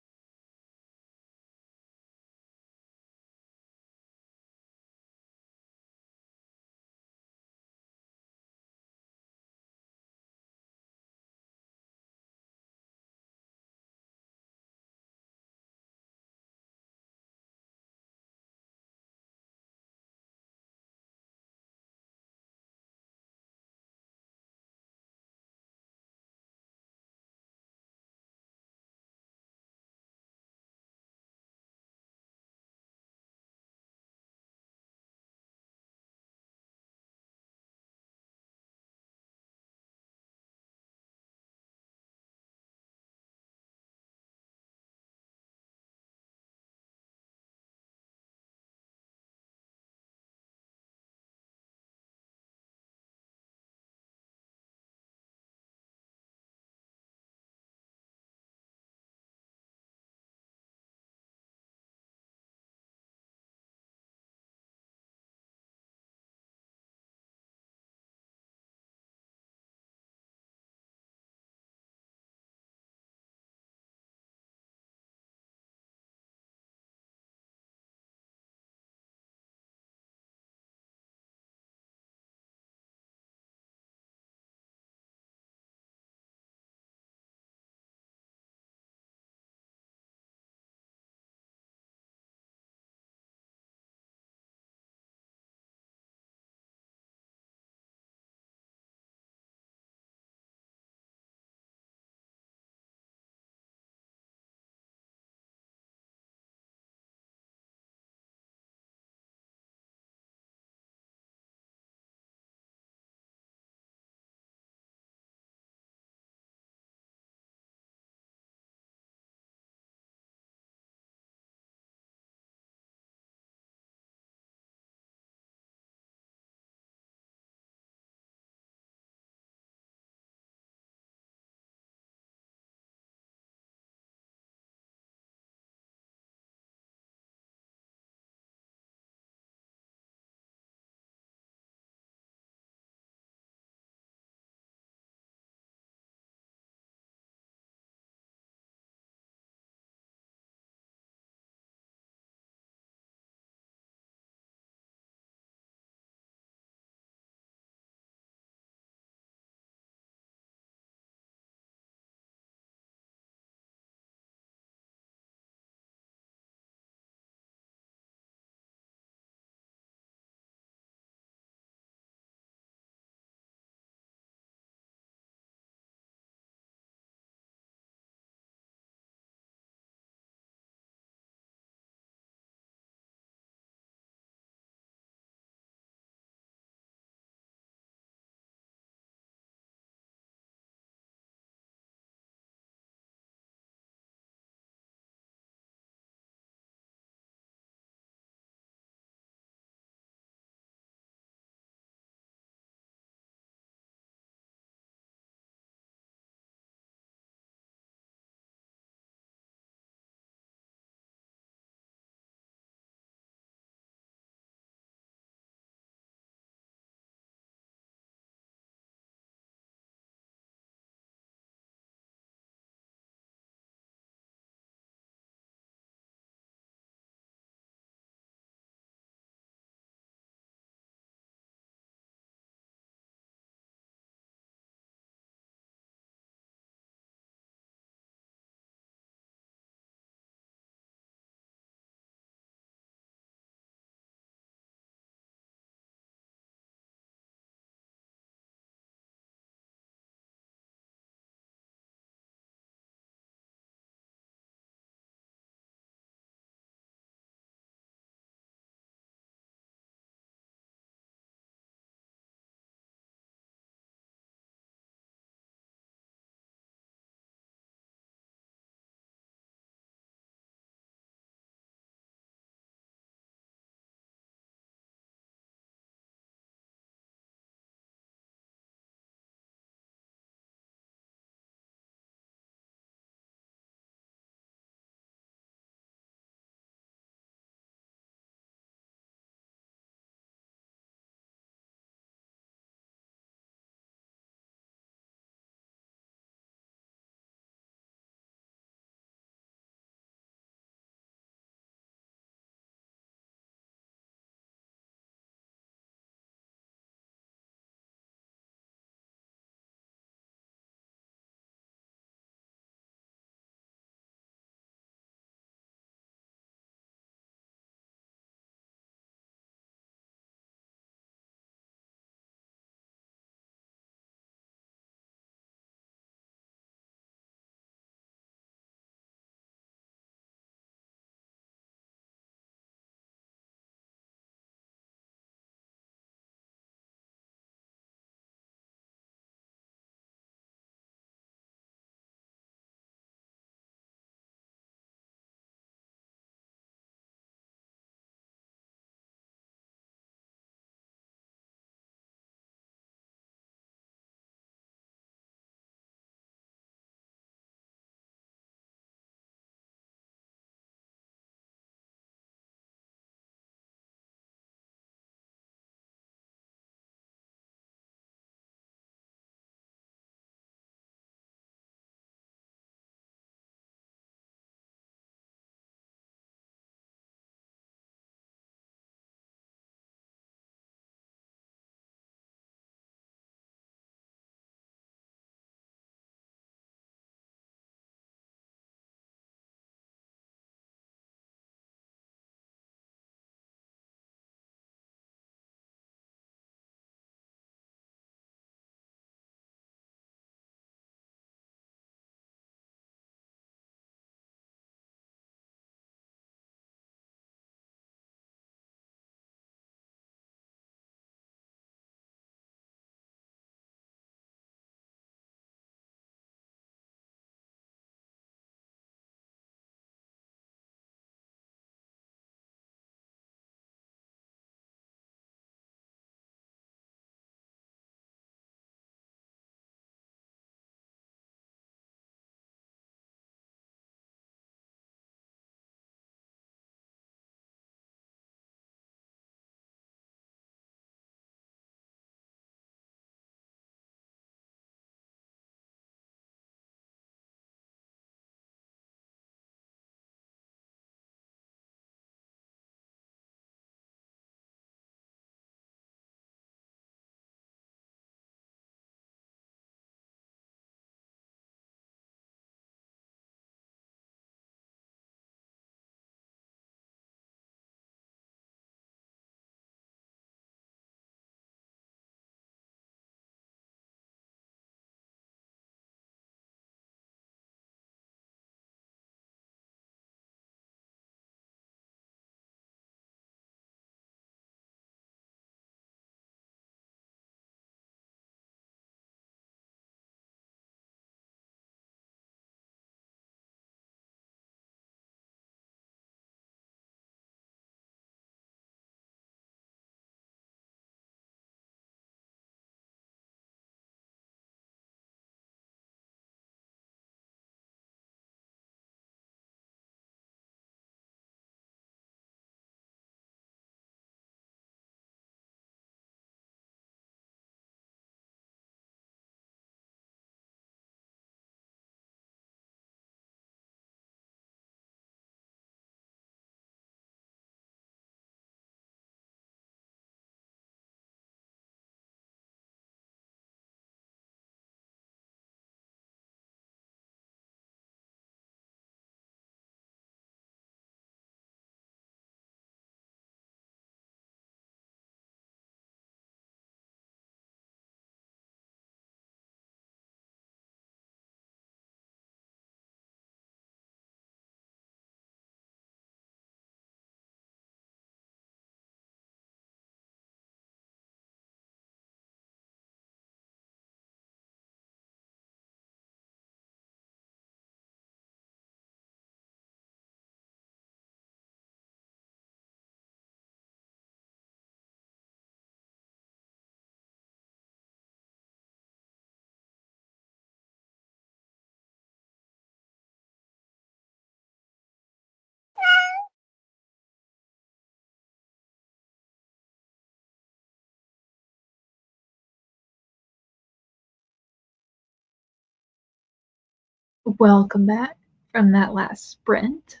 Welcome back from that last sprint.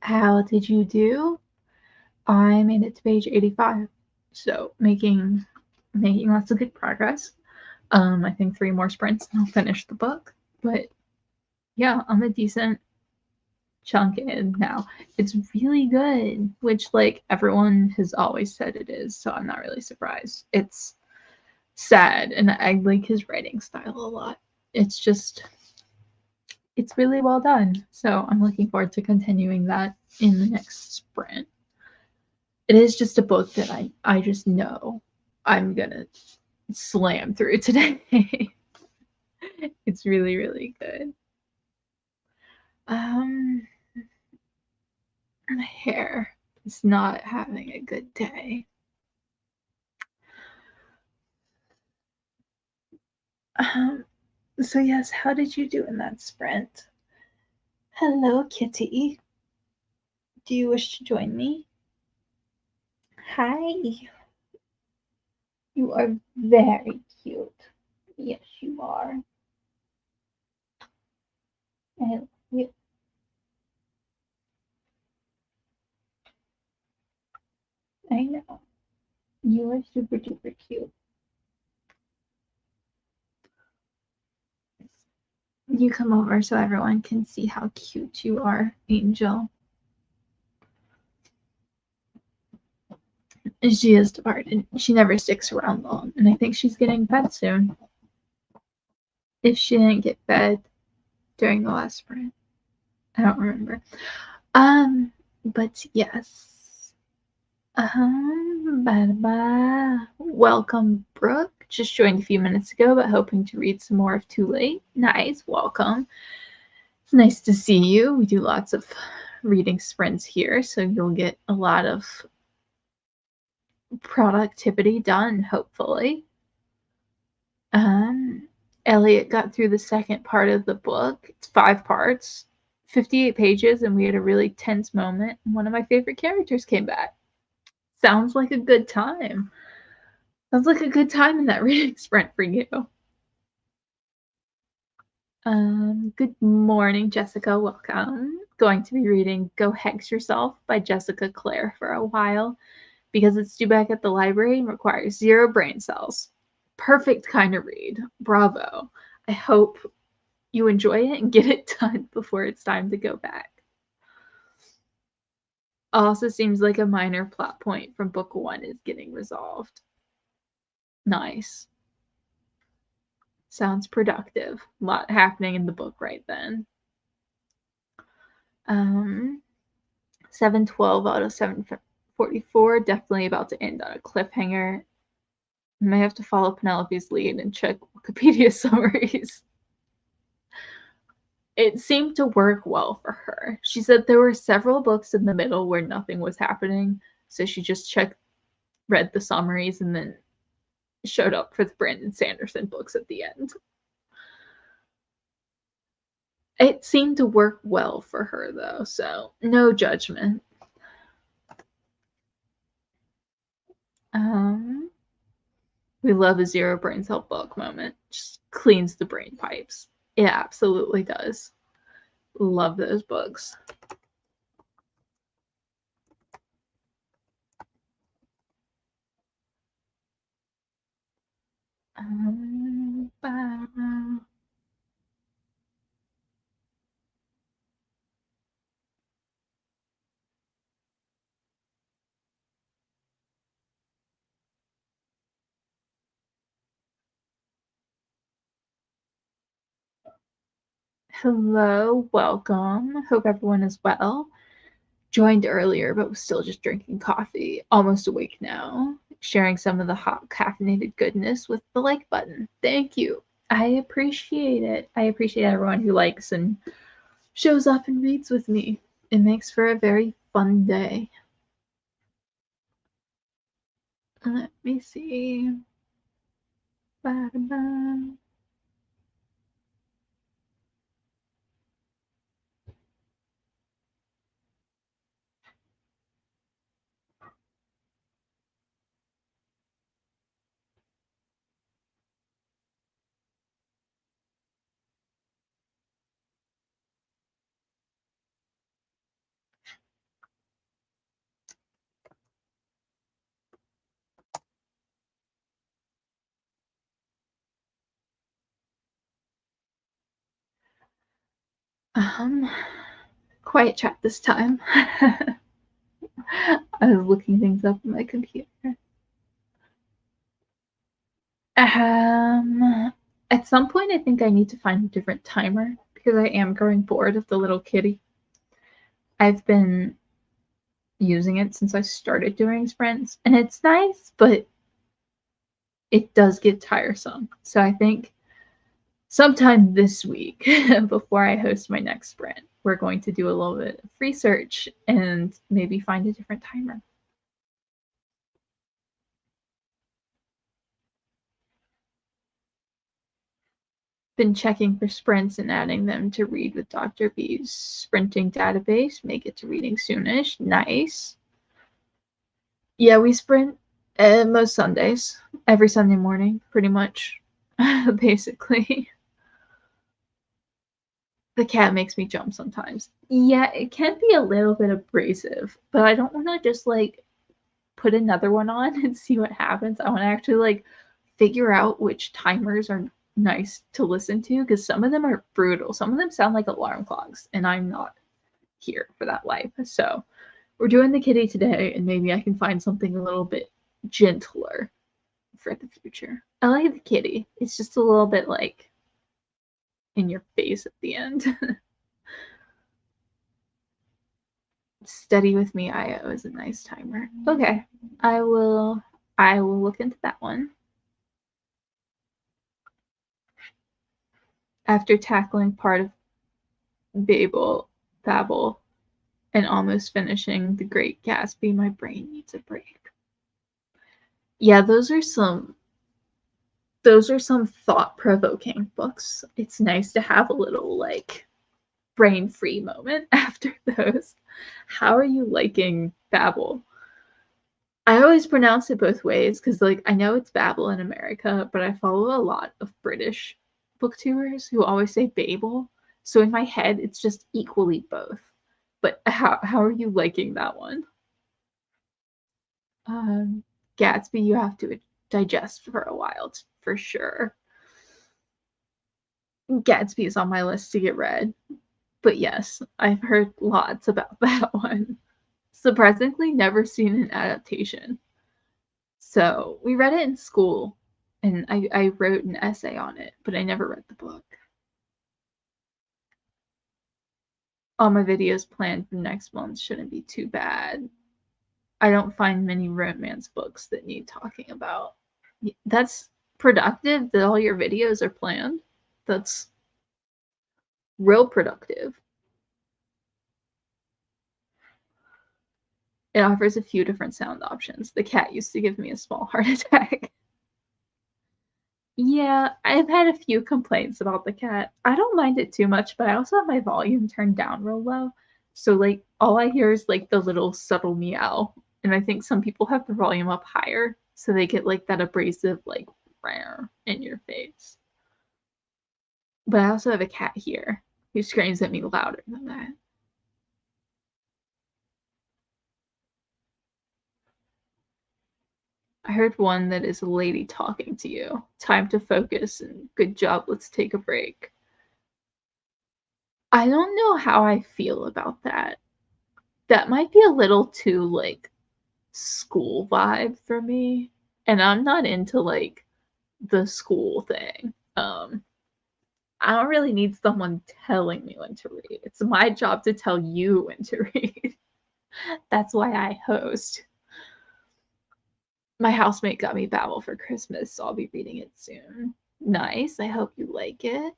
How did you do? I made it to page 85, so making lots of good progress. I think 3 more sprints and I'll finish the book. But yeah, I'm a decent chunk in now. It's really good, which like everyone has always said it is, so I'm not really surprised. It's sad and I like his writing style a lot. It's just it's really well done. So I'm looking forward to continuing that in the next sprint. It is just a book that I just know I'm gonna slam through today. It's really, really good. Um, my hair is not having a good day. Um, so yes, how did you do in that sprint? Hello, Kitty. Do you wish to join me? Hi. You are very cute. Yes, you are. I love you. I know. You are super duper cute. You come over so everyone can see how cute you are, Angel. She is departed. She never sticks around long, and I think she's getting fed soon. If she didn't get fed during the last sprint, I don't remember. But yes. Welcome, Brooke. Just joined a few minutes ago, but hoping to read some more of Too Late. Nice, welcome. It's nice to see you. We do lots of reading sprints here, so you'll get a lot of productivity done, hopefully. Um, Elliot got through the second part of the book. It's 5 parts, 58 pages, and we had a really tense moment. One of my favorite characters came back. Sounds like a good time. Sounds like a good time in that reading sprint for you. Good morning, Jessica. Welcome. Going to be reading Go Hex Yourself by Jessica Clare for a while because it's due back at the library and requires 0 brain cells. Perfect kind of read. Bravo. I hope you enjoy it and get it done before it's time to go back. Also seems like a minor plot point from book 1 is getting resolved. Nice. Sounds productive. A lot happening in the book right then. 712 out of 744, definitely about to end on a cliffhanger. I may have to follow Penelope's lead and check Wikipedia summaries. It seemed to work well for her. She said there were several books in the middle where nothing was happening, so she just read the summaries, and then showed up for the Brandon Sanderson books at the end. It seemed to work well for her, though, so no judgment. Um, we love a 0 brain cell book moment. Just cleans the brain pipes. It absolutely does. Love those books. Hello, welcome. Hope everyone is well. Joined earlier, but was still just drinking coffee. Almost awake now. Sharing some of the hot caffeinated goodness with the like button. Thank you. I appreciate it. I appreciate everyone who likes and shows up and reads with me. It makes for a very fun day. Let me see. Ba-da-ba. Um, quiet chat this time. I was looking things up on my computer. At some point, I think I need to find a different timer because I am growing bored of the little kitty. I've been using it since I started doing sprints, and it's nice, but it does get tiresome. So I think sometime this week, before I host my next sprint, we're going to do a little bit of research and maybe find a different timer. Been checking for sprints and adding them to Read with Dr. B's sprinting database. Make it to reading soonish. Nice. Yeah, we sprint most Sundays, every Sunday morning, pretty much, basically. The cat makes me jump sometimes. Yeah, it can be a little bit abrasive, but I don't want to just like put another one on and see what happens. I want to actually like figure out which timers are nice to listen to because some of them are brutal. Some of them sound like alarm clocks, and I'm not here for that life. So we're doing the kitty today, and maybe I can find something a little bit gentler for the future. I like the kitty. It's just a little bit like in your face at the end. Study with me IO is a nice timer. Okay. I will look into that one. After tackling part of Babel and almost finishing The Great Gatsby, my brain needs a break. Yeah, those are some thought-provoking books. It's nice to have a little like brain-free moment after those. How are you liking Babel? I always pronounce it both ways because, like, I know it's Babel in America, but I follow a lot of British booktubers who always say Babel. So in my head, it's just equally both. But how are you liking that one? Um, Gatsby, you have to digest for a while, for sure. Gatsby is on my list to get read. But yes, I've heard lots about that one. Surprisingly, never seen an adaptation. So we read it in school, and I wrote an essay on it, but I never read the book. All my videos planned for next month shouldn't be too bad. I don't find many romance books that need talking about. That's productive that all your videos are planned. That's real productive. It offers a few different sound options. The cat used to give me a small heart attack. Yeah, I've had a few complaints about the cat. I don't mind it too much, but I also have my volume turned down real low. So like all I hear is like the little subtle meow. And I think some people have the volume up higher, so they get like that abrasive like rare in your face. But I also have a cat here who screams at me louder than that. I heard one that is a lady talking to you. Time to focus and good job, let's take a break. I don't know how I feel about that. That might be a little too like school vibe for me. And I'm not into like the school thing. I don't really need someone telling me when to read. It's my job to tell you when to read. That's why I host. My housemate got me Babel for Christmas, so I'll be reading it soon. Nice. I hope you like it.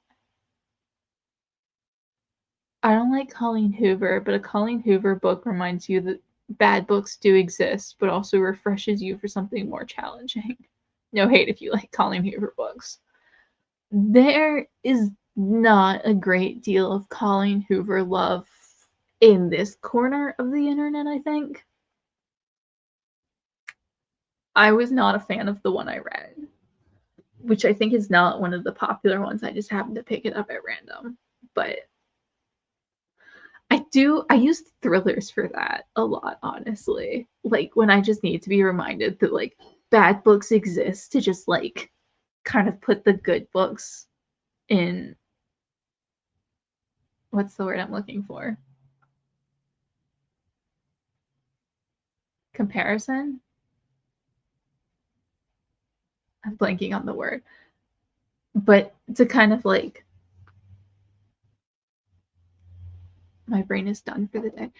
I don't like Colleen Hoover, but a Colleen Hoover book reminds you that bad books do exist, but also refreshes you for something more challenging. No hate if you like Colleen Hoover books. There is not a great deal of Colleen Hoover love in this corner of the internet, I think. I was not a fan of the one I read, which I think is not one of the popular ones. I just happened to pick it up at random. But I use thrillers for that a lot, honestly. Like when I just need to be reminded that like bad books exist to just like kind of put the good books in What's the word I'm looking for? Comparison? I'm blanking on the word. But to kind of like, my brain is done for the day.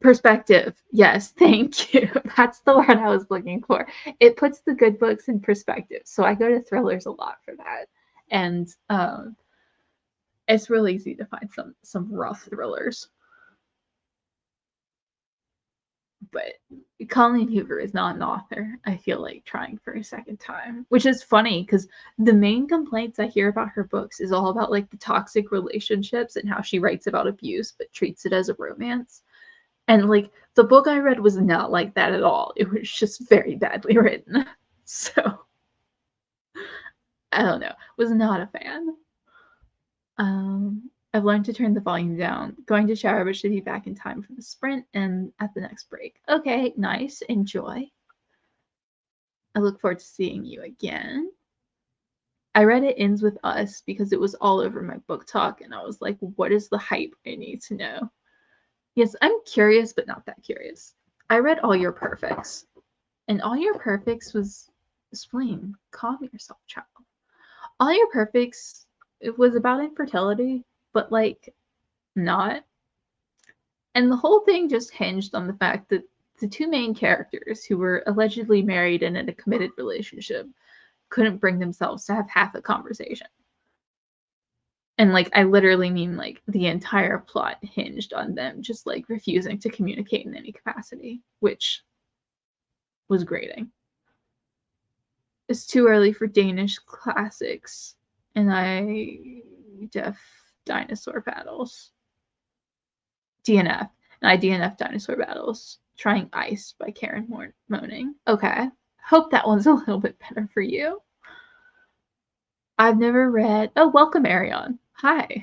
Perspective. Yes, thank you. That's the word I was looking for. It puts the good books in perspective. So I go to thrillers a lot for that. And it's really easy to find some rough thrillers. But Colleen Hoover is not an author, I feel like, trying for a second time, which is funny because the main complaints I hear about her books is all about like the toxic relationships and how she writes about abuse but treats it as a romance. And like the book I read was not like that at all. It was just very badly written. So I don't know. Was not a fan. I've learned to turn the volume down. Going to shower, but should be back in time for the sprint and at the next break. Okay, nice. Enjoy. I look forward to seeing you again. I read It Ends With Us because it was all over my book talk, and I was like, what is the hype I need to know? Yes, I'm curious, but not that curious. I read All Your Perfects, and All Your Perfects was Spleen. Calm yourself, child. All Your Perfects, it was about infertility, but like not. And the whole thing just hinged on the fact that the two main characters, who were allegedly married and in a committed relationship, couldn't bring themselves to have half a conversation. And like I literally mean like the entire plot hinged on them just like refusing to communicate in any capacity, which was grating. It's too early for Danish classics, and I def dinosaur battles. DNF. And I DNF dinosaur battles. Trying Ice by Karen Moaning. Okay. Hope that one's a little bit better for you. I've never read. Oh, welcome, Arion. Hi.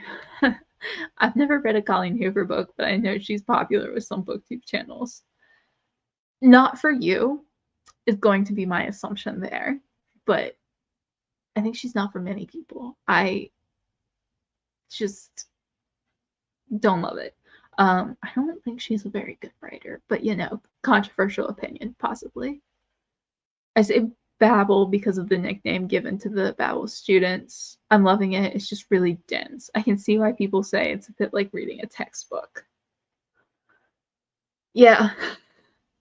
I've never read a Colleen Hoover book, but I know she's popular with some booktube channels. Not for you is going to be my assumption there, but I think she's not for many people. I just don't love it. I don't think she's a very good writer, but you know, controversial opinion, possibly. I say Babel because of the nickname given to the Babel students. I'm loving it. It's just really dense. I can see why people say it's a bit like reading a textbook. Yeah,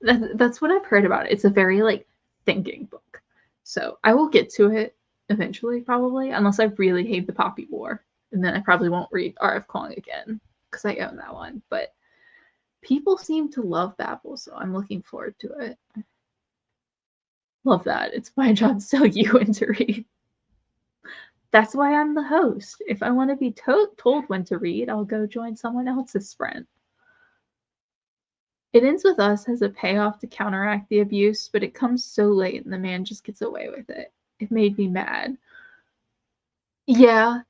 that's what I've heard about it. It's a very like thinking book. So I will get to it eventually, probably, unless I really hate the Poppy War. And then I probably won't read R.F. Kuang again because I own that one. But people seem to love Babel, so I'm looking forward to it. Love that. It's my job to tell you when to read. That's why I'm the host. If I want to be told when to read, I'll go join someone else's sprint. It Ends With Us has a payoff to counteract the abuse, but it comes so late and the man just gets away with it. It made me mad. Yeah,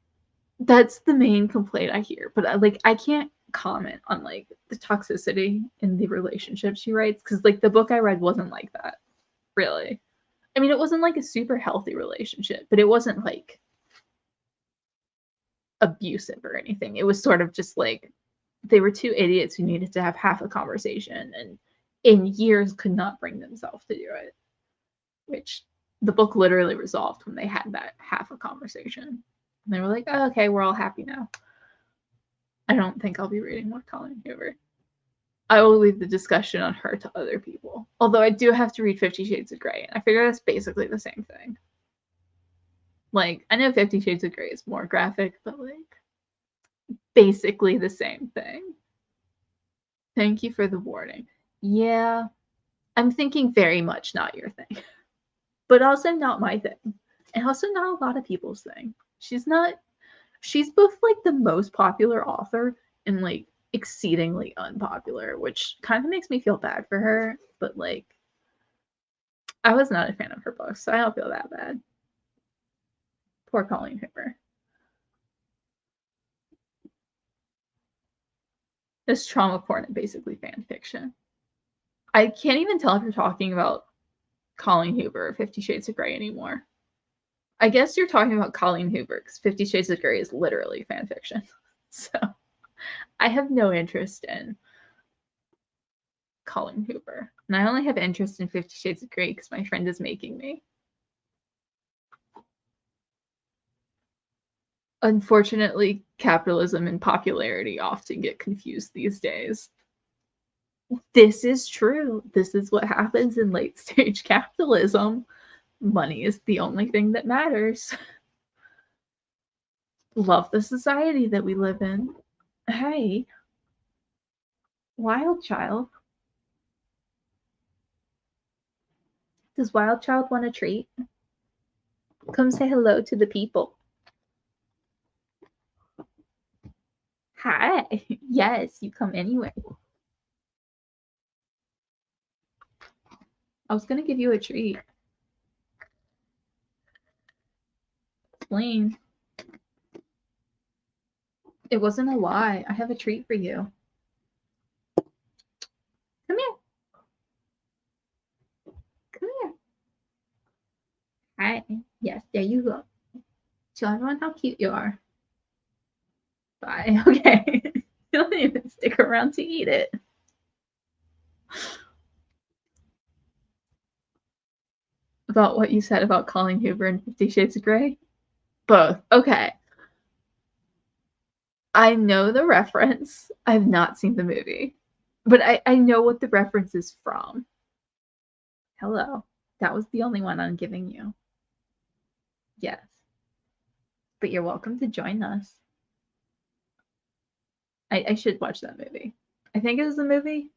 that's the main complaint I hear, but like I can't comment on like the toxicity in the relationship she writes because like the book I read wasn't like that, really. I mean, it wasn't like a super healthy relationship, but it wasn't like abusive or anything. It was sort of just like they were two idiots who needed to have half a conversation and in years could not bring themselves to do it, which the book literally resolved when they had that half a conversation. And they were like, oh, okay, we're all happy now. I don't think I'll be reading more Colleen Hoover. I will leave the discussion on her to other people. Although I do have to read 50 Shades of Grey, and I figure that's basically the same thing. Like, I know 50 Shades of Grey is more graphic, but like, basically the same thing. Thank you for the warning. Yeah, I'm thinking very much not your thing, but also not my thing, and also not a lot of people's thing. She's both like the most popular author and like exceedingly unpopular, which kind of makes me feel bad for her, but like I was not a fan of her books, so I don't feel that bad. Poor Colleen Hoover. This trauma porn is basically fan fiction. I can't even tell if you're talking about Colleen Hoover or 50 Shades of Grey anymore. I guess you're talking about Colleen Hoover, because 50 Shades of Grey is literally fan fiction. So I have no interest in Colleen Hoover. And I only have interest in 50 Shades of Grey because my friend is making me. Unfortunately, capitalism and popularity often get confused these days. This is true. This is what happens in late stage capitalism. Money is the only thing that matters. Love the society that we live in. Hey, Wild Child. Does Wild Child want a treat? Come say hello to the people. Hi. Yes, you come anyway. I was gonna give you a treat. Blaine. It wasn't a lie. I have a treat for you. Come here. Come here. Hi. Yes, there you go. Tell everyone how cute you are. Bye. Okay. You don't even stick around to eat it. About what you said about Colleen Hoover and 50 Shades of Grey? Both. Okay. I know the reference. I've not seen the movie. But I know what the reference is from. Hello. That was the only one I'm giving you. Yes. But you're welcome to join us. I should watch that movie. I think it was a movie.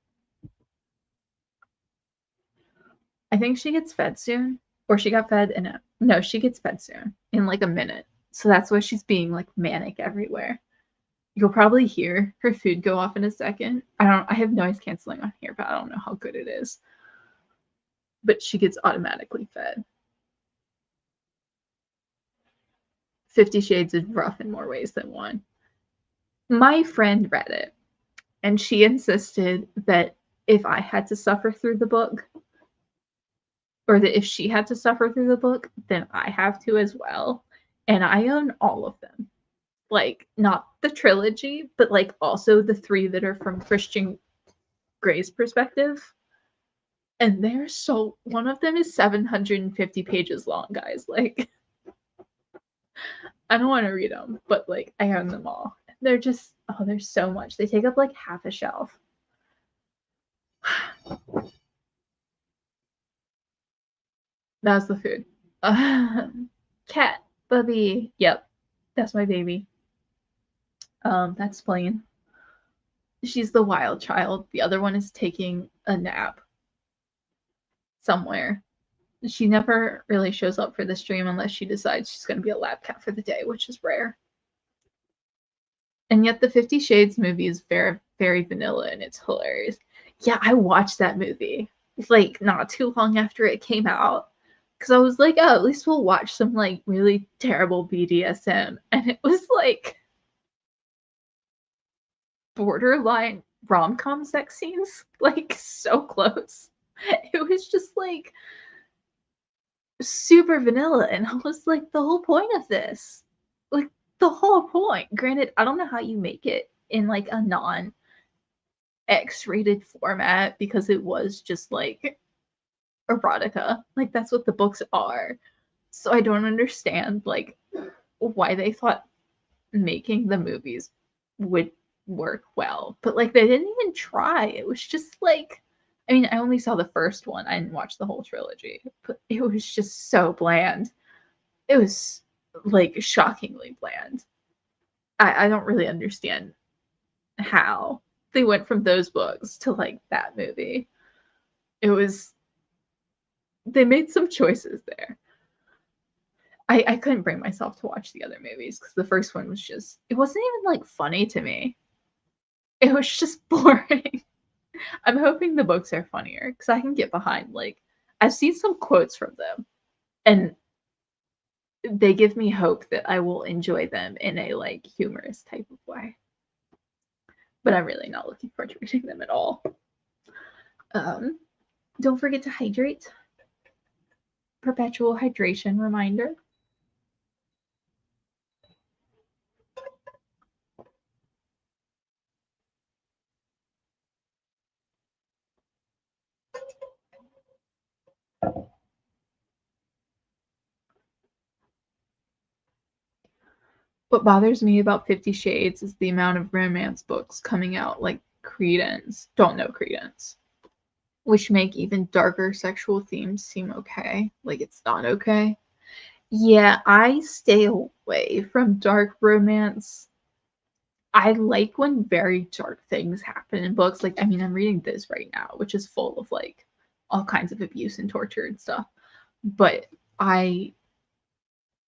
I think she gets fed soon. Or she got fed in a no, she gets fed soon. In like a minute. So that's why she's being like manic everywhere. You'll probably hear her food go off in a second. I have noise canceling on here, but I don't know how good it is. But she gets automatically fed. 50 Shades is rough in more ways than one. My friend read it, and she insisted that if I had to suffer through the book, or that if she had to suffer through the book, then I have to as well. And I own all of them. Like, not the trilogy, but like also the three that are from Christian Grey's perspective. And they're so, one of them is 750 pages long, guys. Like, I don't want to read them, but like, I own them all. They're just, oh, there's so much. They take up like half a shelf. That's the food. Cat, Bubby. Yep, that's my baby. That's plain. She's the wild child. The other one is taking a nap somewhere. She never really shows up for the stream unless she decides she's going to be a lab cat for the day, which is rare. And yet the 50 Shades movie is very, very vanilla and it's hilarious. Yeah, I watched that movie like not too long after it came out because I was like, oh, at least we'll watch some like really terrible BDSM. And it was like borderline rom-com sex scenes, like so close. It was just like super vanilla. And I was like, the whole point of this, like the whole point. Granted, I don't know how you make it in like a non X-rated format because it was just like erotica. Like that's what the books are. So I don't understand like why they thought making the movies would work well. But like they didn't even try. It was just like I mean, I only saw the first one. I didn't watch the whole trilogy. But it was just so bland. It was like shockingly bland. I don't really understand how they went from those books to like that movie. It was they made some choices there. I couldn't bring myself to watch the other movies because the first one was just it wasn't even like funny to me. It was just boring. I'm hoping the books are funnier because I can get behind like I've seen some quotes from them and they give me hope that I will enjoy them in a like humorous type of way. But I'm really not looking forward to reading them at all. Um, don't forget to hydrate. Perpetual hydration reminder. What bothers me about 50 Shades is the amount of romance books coming out, like Credence, don't know Credence, which make even darker sexual themes seem okay. Like it's not okay. Yeah, I stay away from dark romance. I like when very dark things happen in books. Like, I mean, I'm reading this right now, which is full of like all kinds of abuse and torture and stuff. But I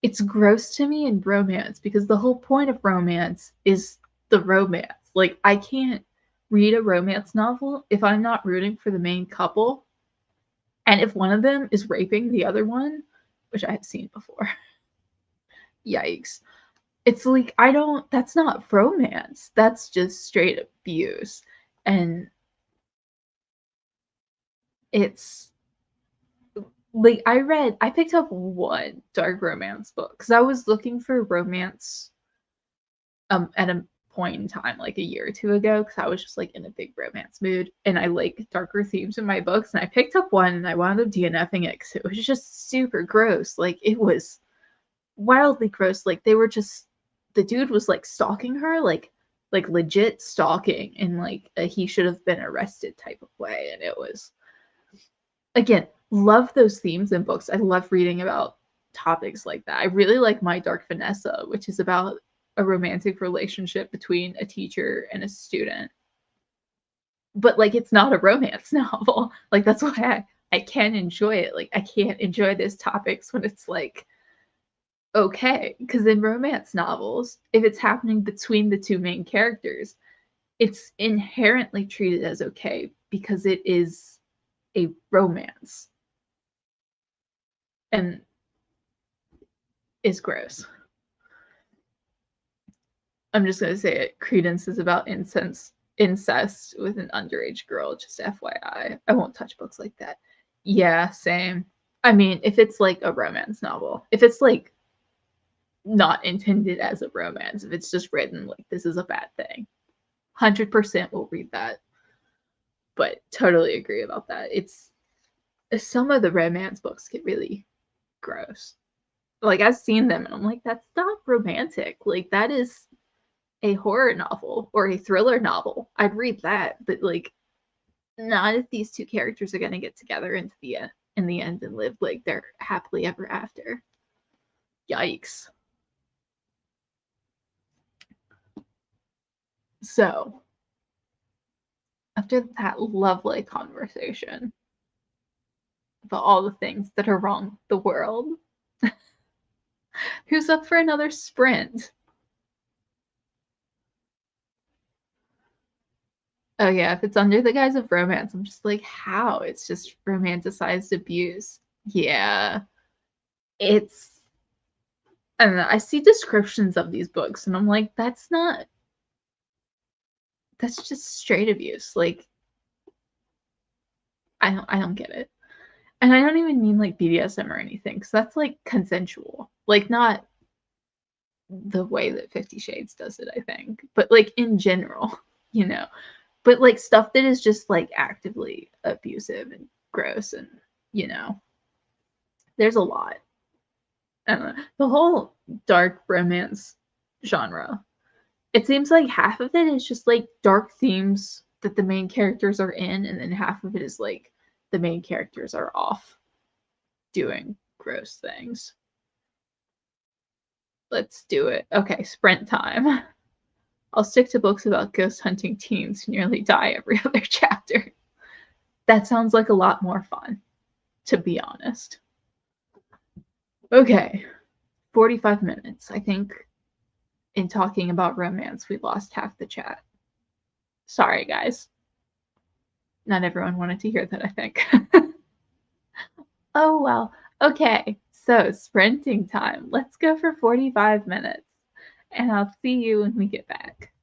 it's gross to me in romance because the whole point of romance is the romance. Like, I can't read a romance novel if I'm not rooting for the main couple and if one of them is raping the other one, which I have seen before. Yikes. It's like I don't that's not romance. That's just straight abuse. And it's like I picked up one dark romance book because I was looking for romance at a point in time like a year or two ago because I was just like in a big romance mood and I like darker themes in my books and I picked up one and I wound up DNFing it because it was just super gross. Like it was wildly gross. Like they were just the dude was like stalking her, like legit stalking in like a he should have been arrested type of way. And it was again, love those themes in books. I love reading about topics like that. I really like My Dark Vanessa, which is about a romantic relationship between a teacher and a student. But like it's not a romance novel. Like that's why I can enjoy it. Like I can't enjoy those topics when it's like okay, because in romance novels, if it's happening between the two main characters, it's inherently treated as okay because it is a romance and is gross. I'm just gonna say it. Credence is about incest with an underage girl, just FYI. I won't touch books like that. Yeah, same. I mean, if it's like a romance novel, if it's like not intended as a romance, if it's just written like this is a bad thing, 100% will read that. But totally agree about that. It's some of the romance books get really gross. Like I've seen them and I'm like, that's not romantic. Like that is a horror novel or a thriller novel. I'd read that, but like not if these two characters are gonna get together into the in the end and live like they're happily ever after. Yikes. So after that lovely conversation about all the things that are wrong with the world, who's up for another sprint? Oh yeah, if it's under the guise of romance, I'm just like, how? It's just romanticized abuse. Yeah. It's I don't know. I see descriptions of these books and I'm like, that's just straight abuse. Like I don't get it. And I don't even mean like BDSM or anything, because that's like consensual. Like not the way that 50 Shades does it, I think. But like in general, you know. But like stuff that is just like actively abusive and gross and you know, there's a lot. I don't know. The whole dark romance genre, it seems like half of it is just like dark themes that the main characters are in, and then half of it is like the main characters are off doing gross things. Let's do it. Okay, sprint time. I'll stick to books about ghost hunting teens who nearly die every other chapter. That sounds like a lot more fun, to be honest. Okay, 45 minutes. I think in talking about romance, we lost half the chat. Sorry, guys. Not everyone wanted to hear that, I think. Oh, well. Okay, so sprinting time. Let's go for 45 minutes, and I'll see you when we get back.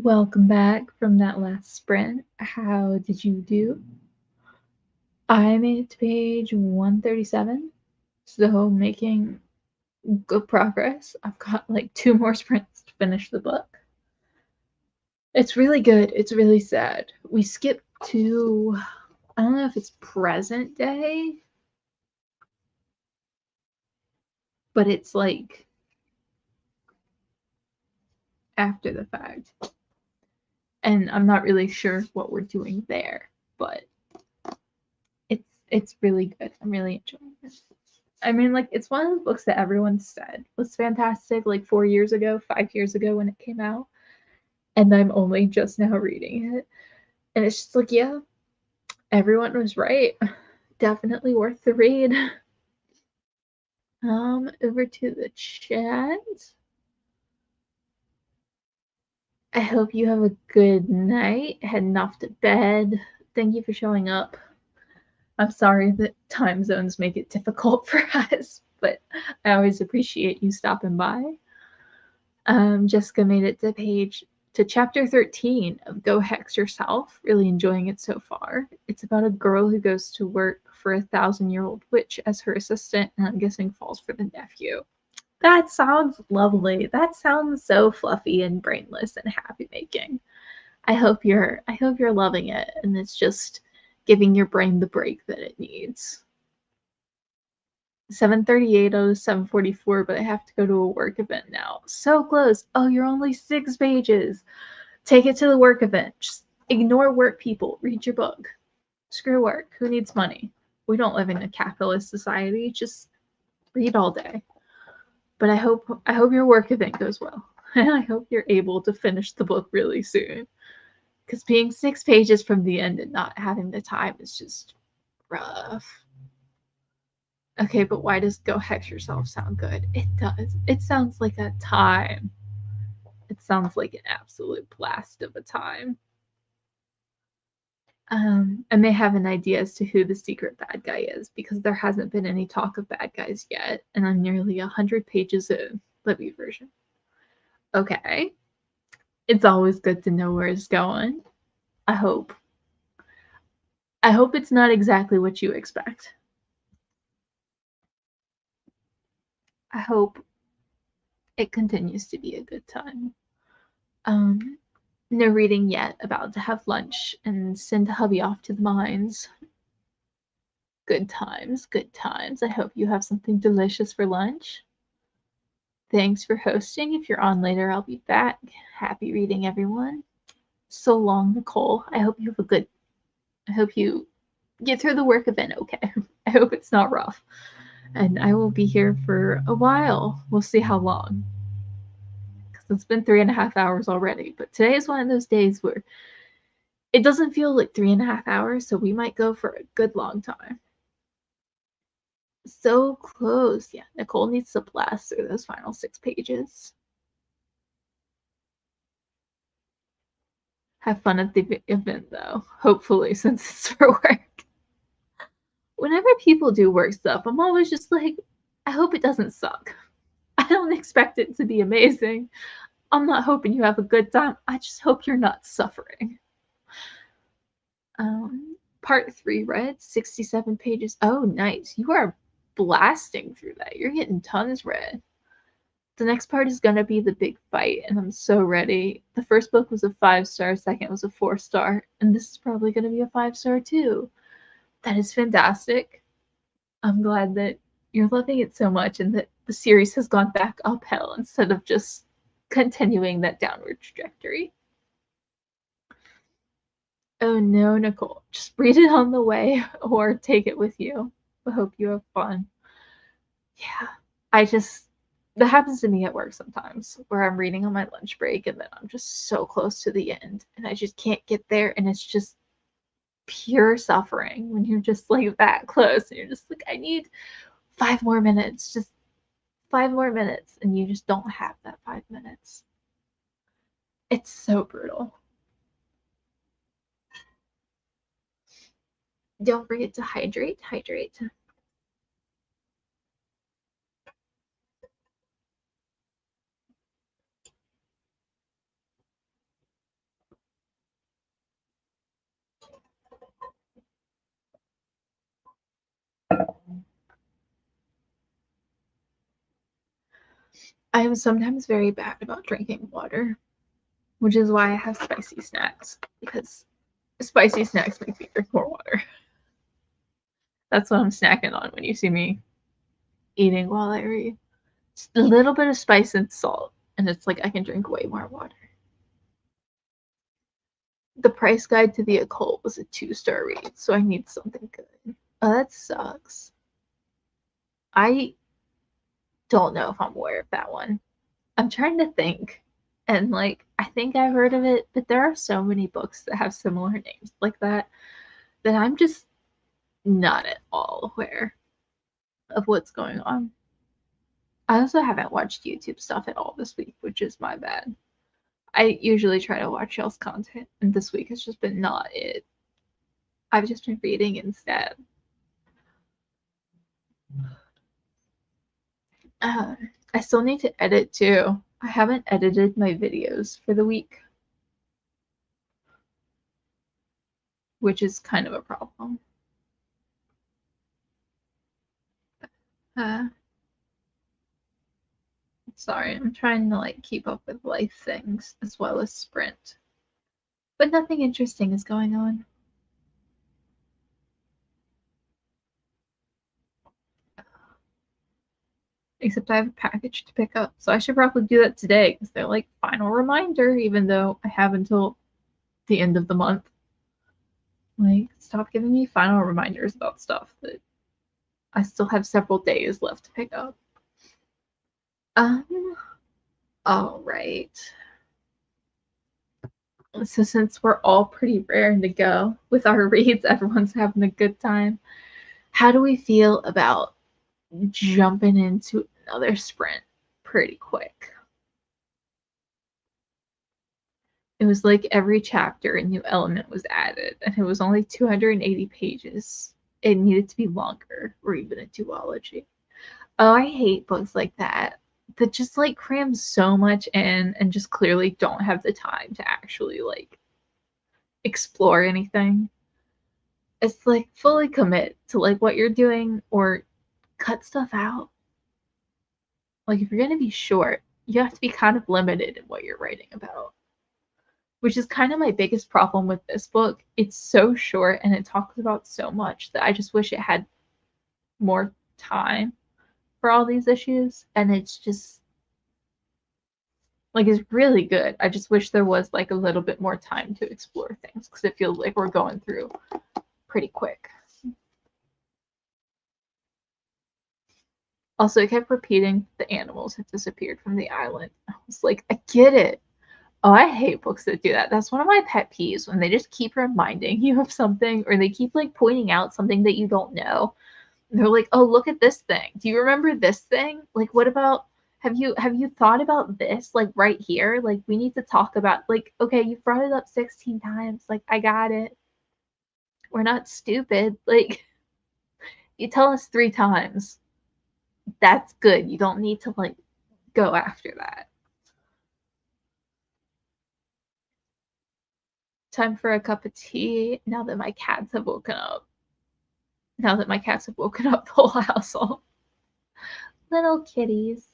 Welcome back from that last sprint. How did you do? I made it to page 137, so making good progress. I've got like 2 more sprints to finish the book. It's really good. It's really sad. We skipped to, I don't know if it's present day, but it's like after the fact. And I'm not really sure what we're doing there, but it's really good. I'm really enjoying it. I mean, like, it's one of the books that everyone said was fantastic, like 4 years ago, 5 years ago when it came out, and I'm only just now reading it. And it's just like, yeah, everyone was right. Definitely worth the read. Over to the chat. I hope you have a good night, heading off to bed. Thank you for showing up. I'm sorry that time zones make it difficult for us, but I always appreciate you stopping by. Jessica made it to chapter 13 of Go Hex Yourself. Really enjoying it so far. It's about a girl who goes to work for a 1,000-year-old witch as her assistant, and I'm guessing falls for the nephew. That sounds lovely. That sounds so fluffy and brainless and happy making. I hope you're loving it, and it's just giving your brain the break that it needs. 7:38 out of 7:44, but I have to go to a work event now. So close. Oh, you're only 6 pages. Take it to the work event. Just ignore work people. Read your book. Screw work. Who needs money? We don't live in a capitalist society. Just read all day. But I hope your work event goes well. And I hope you're able to finish the book really soon. Because being 6 pages from the end and not having the time is just rough. Okay, but why does Go Hex Yourself sound good? It does. It sounds like a time. It sounds like an absolute blast of a time. I may have an idea as to who the secret bad guy is because there hasn't been any talk of bad guys yet, and I'm nearly 100 pages in. Libby version. Okay. It's always good to know where it's going. I hope. I hope it's not exactly what you expect. I hope it continues to be a good time. Um, no reading yet, about to have lunch and send hubby off to the mines. Good times, good times. I hope you have something delicious for lunch. Thanks for hosting. If you're on later, I'll be back. Happy reading, everyone. So long, Nicole. I hope you get through the work event okay. I hope it's not rough. And I will be here for a while. We'll see how long. Because it's been 3.5 hours already. But today is one of those days where it doesn't feel like 3.5 hours, so we might go for a good long time. So close. Yeah, Nicole needs to blast through those final 6 pages. Have fun at the event, though. Hopefully, since it's for work. Whenever people do work stuff, I'm always just like, I hope it doesn't suck. I don't expect it to be amazing. I'm not hoping you have a good time. I just hope you're not suffering. Part 3 read, 67 pages. Oh, nice. You are blasting through that. You're getting tons read. The next part is going to be the big fight, and I'm so ready. The first book was a 5-star, second was a 4-star, and this is probably going to be a 5-star too. That is fantastic. I'm glad that you're loving it so much and that the series has gone back uphill instead of just continuing that downward trajectory. Oh no, Nicole. Just read it on the way or take it with you. I hope you have fun. Yeah. That happens to me at work sometimes where I'm reading on my lunch break and then I'm just so close to the end and I just can't get there and it's just pure suffering when you're just like that close and you're just like, I need 5 more minutes, just 5 more minutes, and you just don't have that 5 minutes. It's so brutal. Don't forget to hydrate. I am sometimes very bad about drinking water, which is why I have spicy snacks, because spicy snacks make me drink more water. That's what I'm snacking on when you see me eating while I read. Just a little bit of spice and salt, and it's like I can drink way more water. The price guide to the occult was a 2-star read, so I need something good. Oh, that sucks. I don't know if I'm aware of that one. I'm trying to think. And like I think I've heard of it, but there are so many books that have similar names like that I'm just not at all aware of what's going on. I also haven't watched YouTube stuff at all this week, which is my bad. I usually try to watch y'all's content, and this week has just been not it. I've just been reading instead. Uh, I still need to edit too. I haven't edited my videos for the week, which is kind of a problem. Uh, Sorry, I'm trying to like keep up with life things as well as sprint. But nothing interesting is going on. Except I have a package to pick up. So I should probably do that today because they're like final reminder, even though I have until the end of the month. Like, stop giving me final reminders about stuff that I still have several days left to pick up. All right. So since we're all pretty raring to go with our reads, everyone's having a good time. How do we feel about jumping into another sprint pretty quick? It was like every chapter a new element was added, and it was only 280 pages. It needed to be longer, or even a duology. Oh, I hate books like that just like cram so much in and just clearly don't have the time to actually like explore anything. It's like fully commit to like what you're doing or cut stuff out. Like if you're going to be short, you have to be kind of limited in what you're writing about, which is kind of my biggest problem with this book. It's so short and it talks about so much that I just wish it had more time for all these issues, and it's just like it's really good. I just wish there was like a little bit more time to explore things because it feels like we're going through pretty quick. Also, it kept repeating the animals had disappeared from the island. I was like, I get it. Oh, I hate books that do that. That's one of my pet peeves when they just keep reminding you of something or they keep like pointing out something that you don't know. And they're like, "Oh, look at this thing. Do you remember this thing? Like what about have you thought about this like right here? Like we need to talk about like okay, you brought it up 16 times. Like I got it. We're not stupid. Like you tell us 3 times. That's good. You don't need to like go after that." Time for a cup of tea now that my cats have woken up. Now that my cats have woken up the whole household. Little kitties.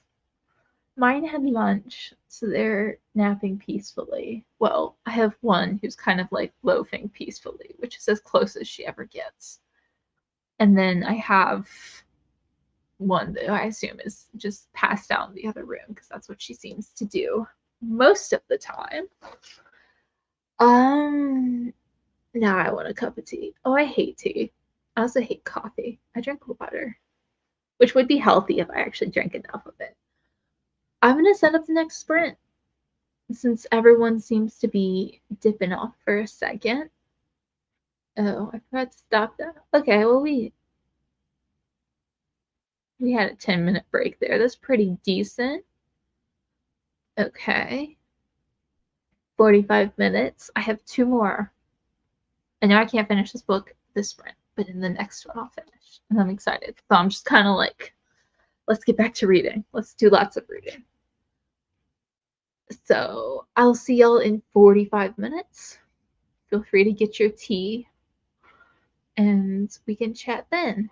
Mine had lunch, so they're napping peacefully. Well, I have one who's kind of like loafing peacefully, which is as close as she ever gets. And then I have one that I assume is just passed out in the other room because that's what she seems to do most of the time. Um, Now I want a cup of tea. Oh, I hate tea. I also hate coffee. I drink water, which would be healthy if I actually drank enough of it. I'm gonna set up the next sprint since everyone seems to be dipping off for a second. Oh, I forgot to stop that. Okay, well we had a 10-minute break there. That's pretty decent. Okay. 45 minutes. I have 2 more. I know I can't finish this book this sprint, but in the next one I'll finish. And I'm excited. So I'm just kind of like, let's get back to reading. Let's do lots of reading. So I'll see y'all in 45 minutes. Feel free to get your tea and we can chat then.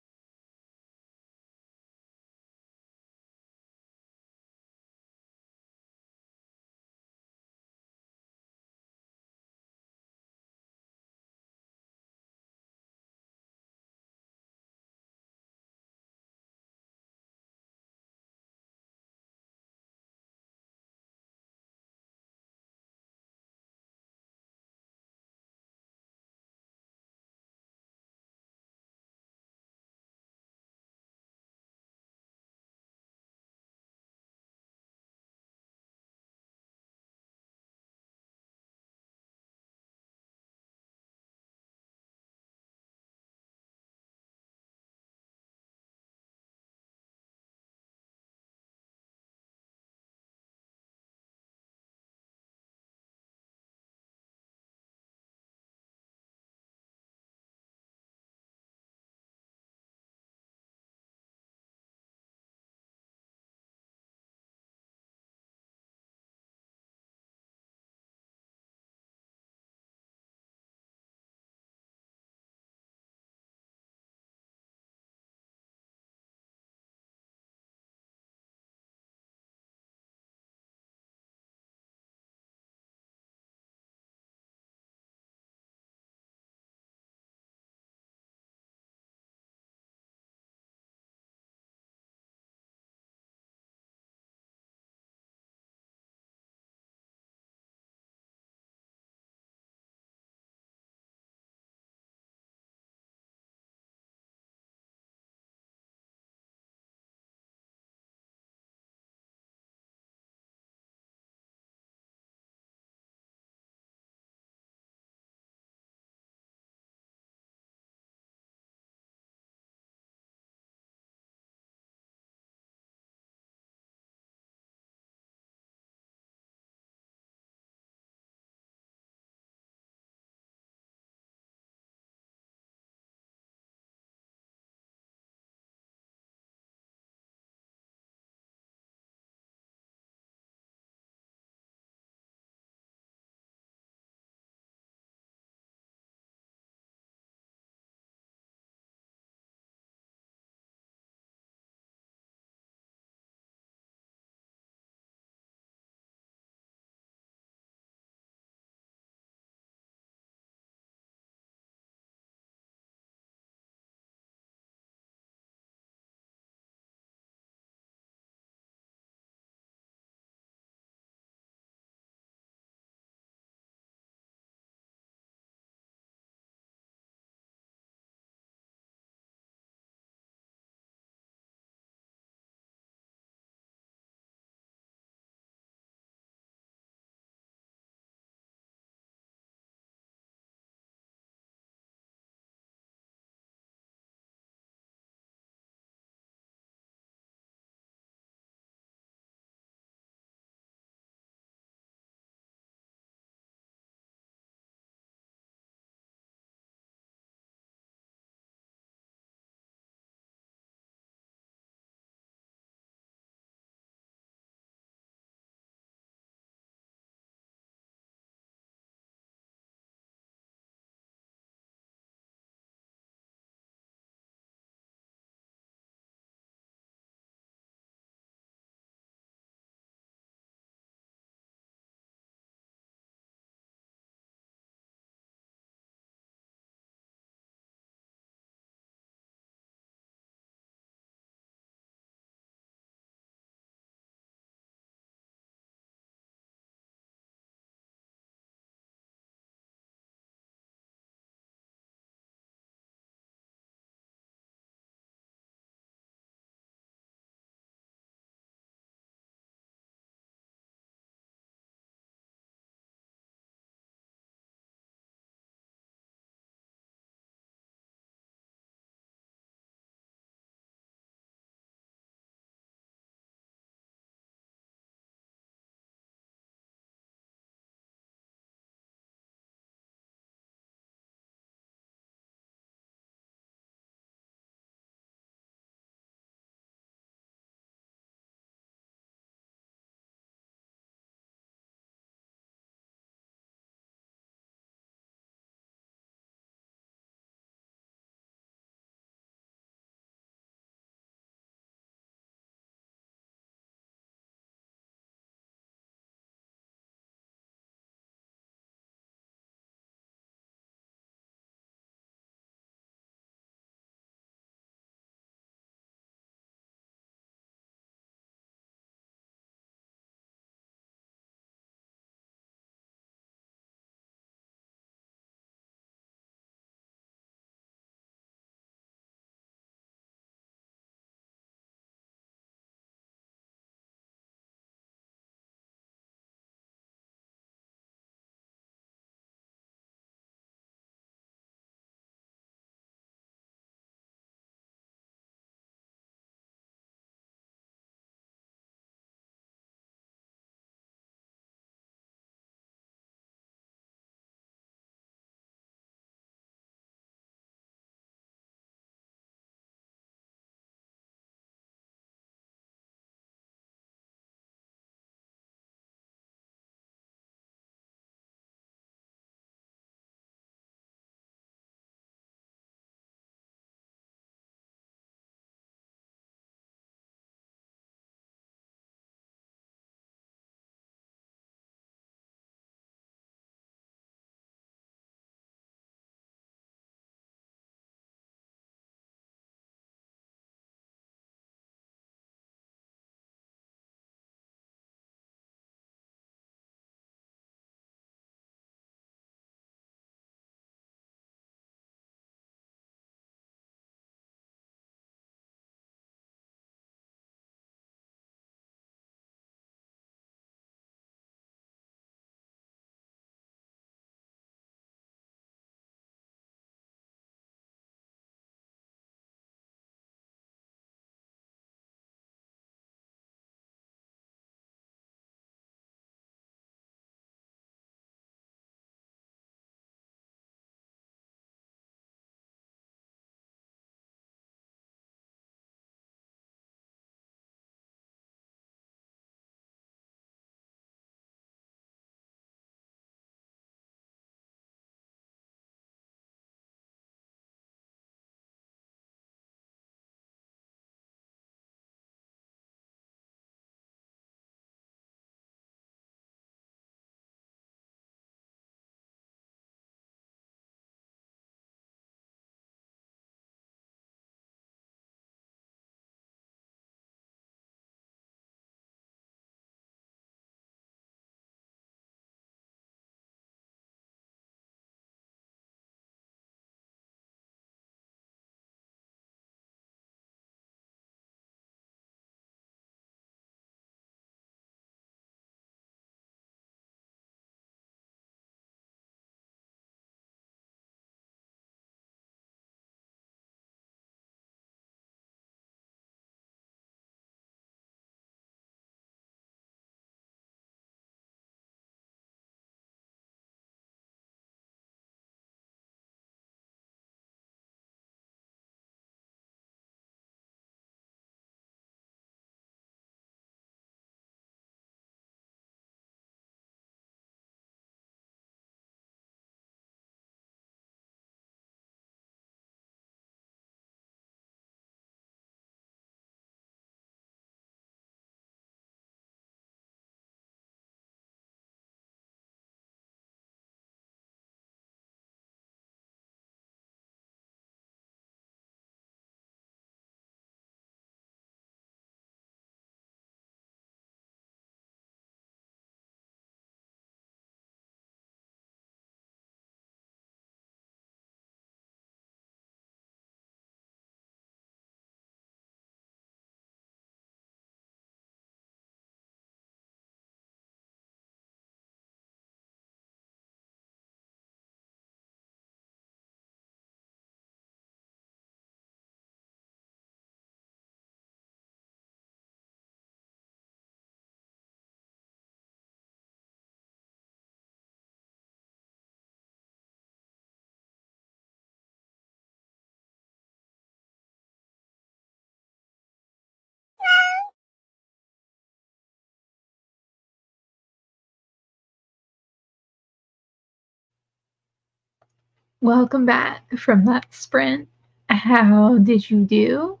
Welcome back from that sprint. How did you do?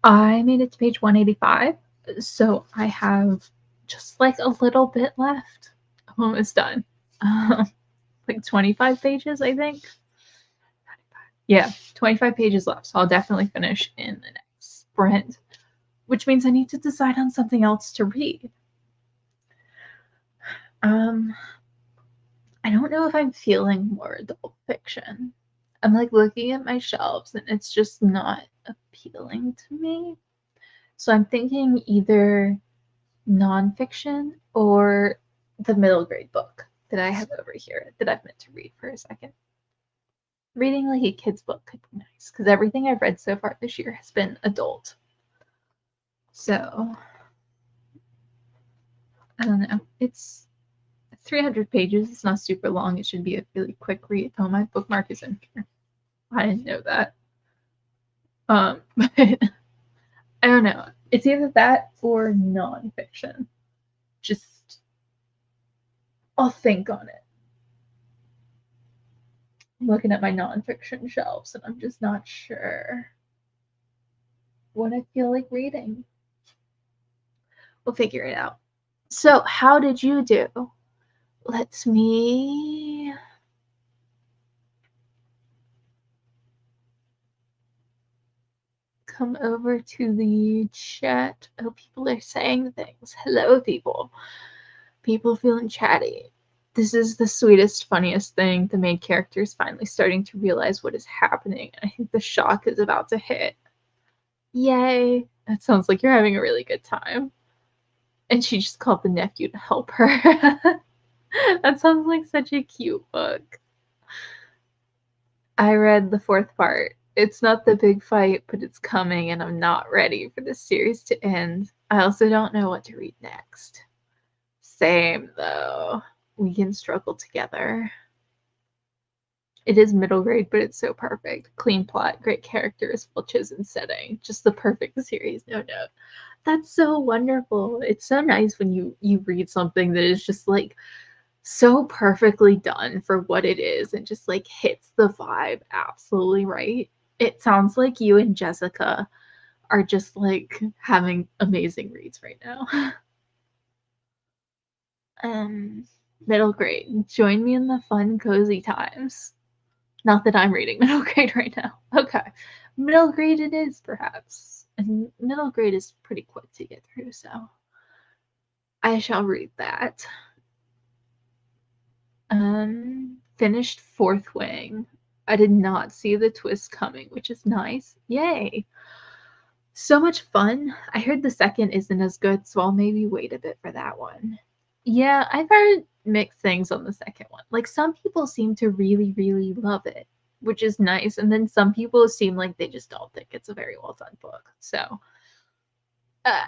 I made it to page 185, so I have just like a little bit left. I'm almost done. Like 25 pages, I think. Yeah, 25 pages left, so I'll definitely finish in the next sprint, which means I need to decide on something else to read. I don't know if I'm feeling more adult fiction. I'm like looking at my shelves and it's just not appealing to me. So I'm thinking either nonfiction or the middle grade book that I have over here that I've meant to read for a second. Reading like a kid's book could be nice because everything I've read so far this year has been adult. So I don't know. It's 300 pages. It's not super long. It should be a really quick read. Oh, my bookmark is in here. I didn't know that. But I don't know. It's either that or nonfiction. Just, I'll think on it. I'm looking at my nonfiction shelves and I'm just not sure what I feel like reading. We'll figure it out. So, how did you do? Let me come over to the chat. Oh, people are saying things. Hello, people. People feeling chatty. This is the sweetest, funniest thing. The main character is finally starting to realize what is happening. I think the shock is about to hit. Yay! That sounds like you're having a really good time. And she just called the nephew to help her. That sounds like such a cute book. I read the fourth part. It's not the big fight, but it's coming, and I'm not ready for this series to end. I also don't know what to read next. Same, though. We can struggle together. It is middle grade, but it's so perfect. Clean plot, great characters, well chosen setting. Just the perfect series, no doubt. That's so wonderful. It's so nice when you read something that is just like so perfectly done for what it is and just like hits the vibe absolutely right. It sounds like you and Jessica are just like having amazing reads right now. um Middle grade. Join me in the fun cozy times. Not that I'm reading middle grade right now. Okay. Middle grade it is perhaps. And middle grade is pretty quick to get through, so I shall read that. Finished Fourth Wing. I did not see the twist coming, which is nice. Yay! So much fun. I heard the second isn't as good, so I'll maybe wait a bit for that one. Yeah, I've heard mixed things on the second one. Like, some people seem to really, really love it, which is nice, and then some people seem like they just don't think it's a very well done book. So,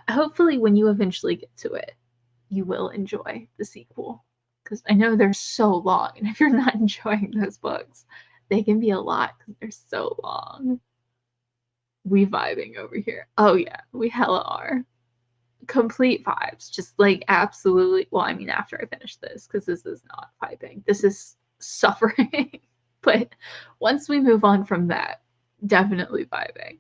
hopefully, when you eventually get to it, you will enjoy the sequel. Because I know they're so long, and if you're not enjoying those books, they can be a lot because they're so long. We vibing over here. Oh yeah, we hella are. Complete vibes. Just like absolutely. Well, I mean, after I finish this, because this is not vibing. This is suffering. But once we move on from that, definitely vibing.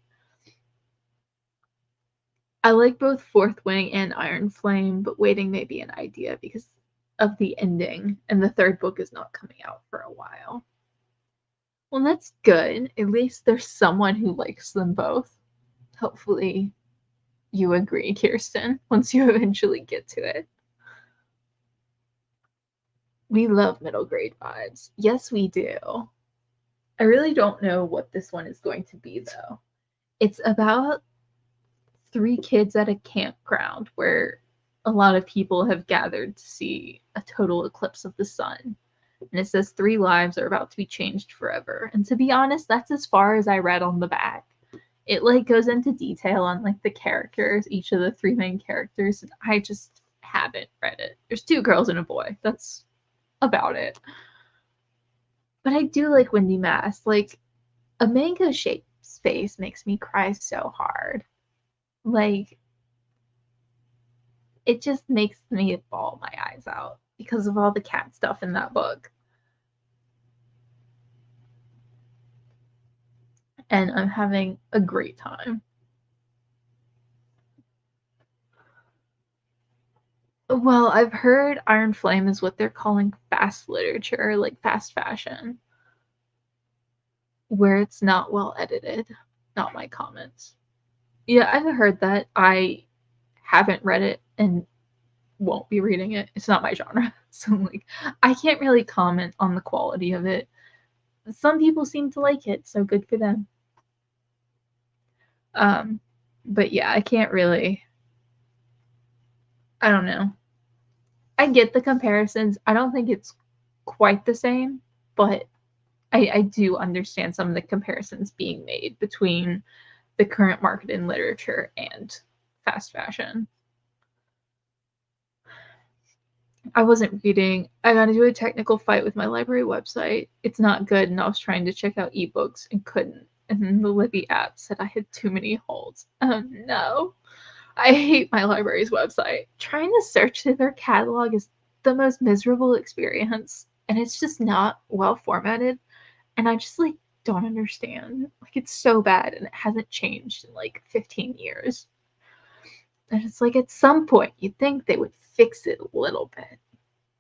I like both Fourth Wing and Iron Flame, but waiting may be an idea because of the ending, and the third book is not coming out for a while. Well, that's good. At least there's someone who likes them both. Hopefully, you agree, Kirsten, once you eventually get to it. We love middle grade vibes. Yes, we do. I really don't know what this one is going to be, though. It's about three kids at a campground where a lot of people have gathered to see a total eclipse of the sun. And it says 3 lives are about to be changed forever. And to be honest, that's as far as I read on the back. It like goes into detail on like the characters, each of the 3 main characters, and I just haven't read it. There's 2 girls and a boy. That's about it. But I do like Windy Mass. Like, a mango shaped space makes me cry so hard. Like, it just makes me bawl my eyes out because of all the cat stuff in that book. and I'm having a great time. Well, I've heard Iron Flame is what they're calling fast literature, like fast fashion, where it's not well edited. Not my comments. Yeah, I've heard that. I haven't read it and won't be reading it. It's not my genre. So, like, I can't really comment on the quality of it. Some people seem to like it, so good for them. Um, but yeah, I can't really. I don't know. I get the comparisons. I don't think it's quite the same, but I do understand some of the comparisons being made between the current market in literature and fast fashion. I wasn't reading. I got into a technical fight with my library website. It's not good, and I was trying to check out ebooks and couldn't. And then the Libby app said I had too many holds. Oh no. I hate my library's website. Trying to search through their catalog is the most miserable experience, and it's just not well formatted. And I just like don't understand. Like it's so bad, and it hasn't changed in like 15 years. And it's like at some point you'd think they would fix it a little bit.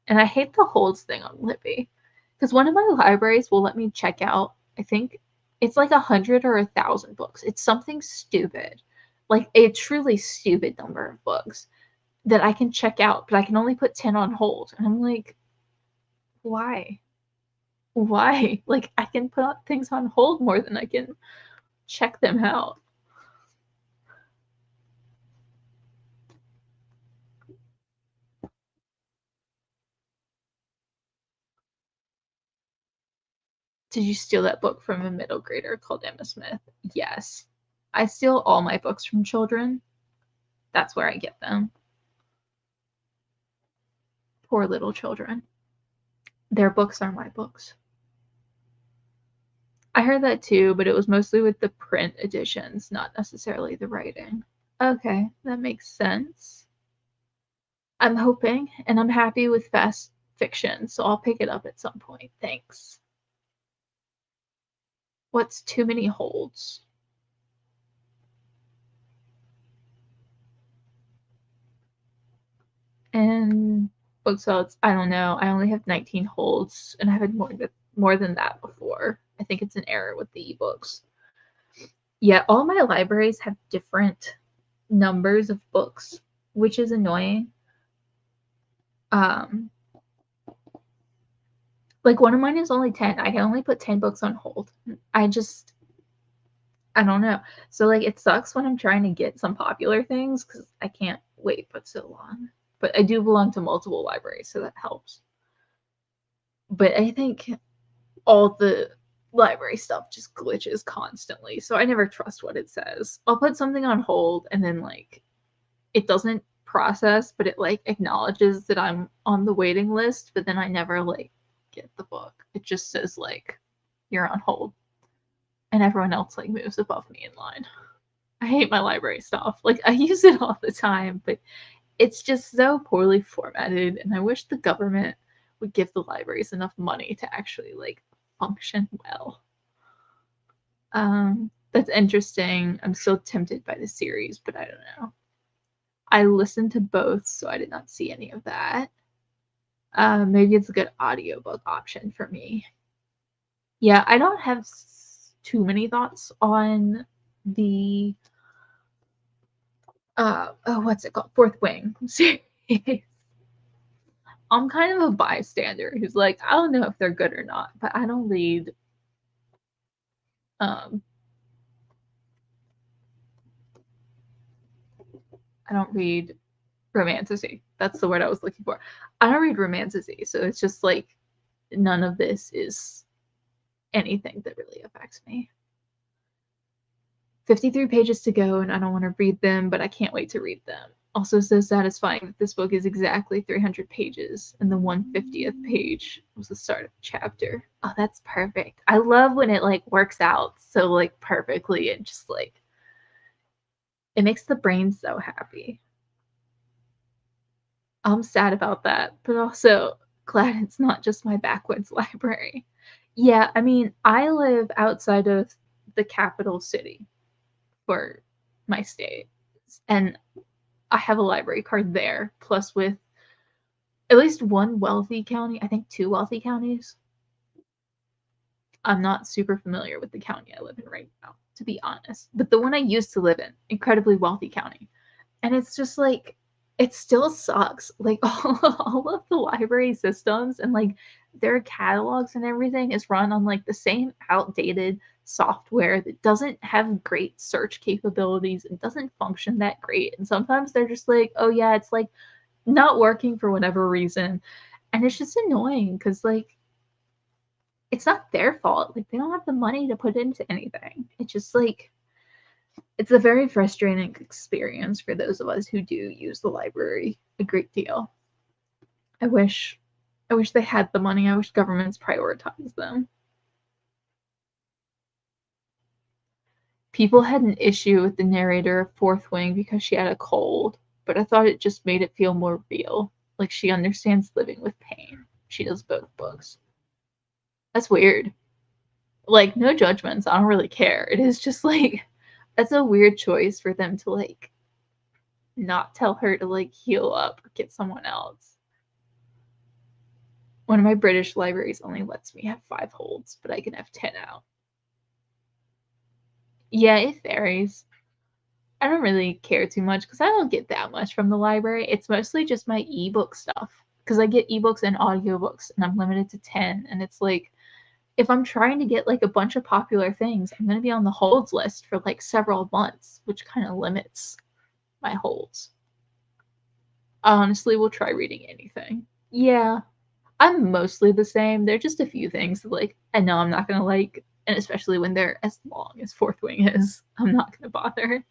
And I hate the holds thing on Libby because one of my libraries will let me check out. I think it's like 100 or 1,000 books. It's something stupid, like a truly stupid number of books that I can check out, but I can only put 10 on hold. And I'm like, why? Why? Like I can put things on hold more than I can check them out. Did you steal that book from a middle grader called Emma Smith? Yes. I steal all my books from children. That's where I get them. Poor little children. Their books are my books. I heard that too, but it was mostly with the print editions, not necessarily the writing. Okay, that makes sense. I'm hoping, and I'm happy with fast fiction, so I'll pick it up at some point. Thanks. What's too many holds? And bookshelves, I don't know. I only have 19 holds, and I've had more than that before. I think it's an error with the ebooks. Yeah, all my libraries have different numbers of books, which is annoying. Um, like one of mine is only 10. I can only put 10 books on hold. I don't know. So like it sucks when I'm trying to get some popular things because I can't wait but so long. But I do belong to multiple libraries, so that helps. But I think all the library stuff just glitches constantly, so I never trust what it says. I'll put something on hold and then like it doesn't process, but it like acknowledges that I'm on the waiting list, but then I never like get the book. It just says like you're on hold, and everyone else like moves above me in line. I hate my library stuff. Like I use it all the time, but it's just so poorly formatted, and I wish the government would give the libraries enough money to actually like function well. That's interesting. I'm still tempted by the series, but I don't know. I listened to both, so I did not see any of that. Maybe it's a good audiobook option for me. Yeah, I don't have too many thoughts on the what's it called? Fourth Wing series. I'm kind of a bystander who's like, I don't know if they're good or not, but um I don't read romantasy. That's the word I was looking for. I don't read romantasy, so it's just like none of this is anything that really affects me. 53 pages to go, and I don't want to read them, but I can't wait to read them. Also, so satisfying that this book is exactly 300 pages, and the 150th page was the start of the chapter. Oh, that's perfect. I love when it like works out so like perfectly and just like it makes the brain so happy. I'm sad about that, but also glad it's not just my backwoods library. Yeah, I mean, I live outside of the capital city for my state. And I have a library card there, plus with at least one wealthy county, I think two wealthy counties. I'm not super familiar with the county I live in right now, to be honest. But the one I used to live in, incredibly wealthy county. And it's just like, it still sucks. Like all of the library systems and like their catalogs and everything is run on like the same outdated software that doesn't have great search capabilities and doesn't function that great. And sometimes they're just like, oh yeah, it's like not working for whatever reason. And it's just annoying because like it's not their fault. Like they don't have the money to put into anything. It's just like it's a very frustrating experience for those of us who do use the library a great deal. I wish they had the money. I wish governments prioritize them. People had an issue with the narrator of Fourth Wing because she had a cold, but I thought it just made it feel more real. Like she understands living with pain. She does both books. That's weird. Like, no judgments. I don't really care. It is just like that's a weird choice for them to like not tell her to like heal up or get someone else. One of my British libraries only lets me have 5 holds, but I can have 10 out. Yeah, it varies. I don't really care too much because I don't get that much from the library. It's mostly just my ebook stuff because I get ebooks and audiobooks and I'm limited to 10. And it's like, if I'm trying to get like a bunch of popular things, I'm going to be on the holds list for like several months, which kind of limits my holds. I honestly will try reading anything. Yeah, I'm mostly the same. There are just a few things that, like, I know I'm not gonna like, and especially when they're as long as Fourth Wing is, I'm not gonna bother.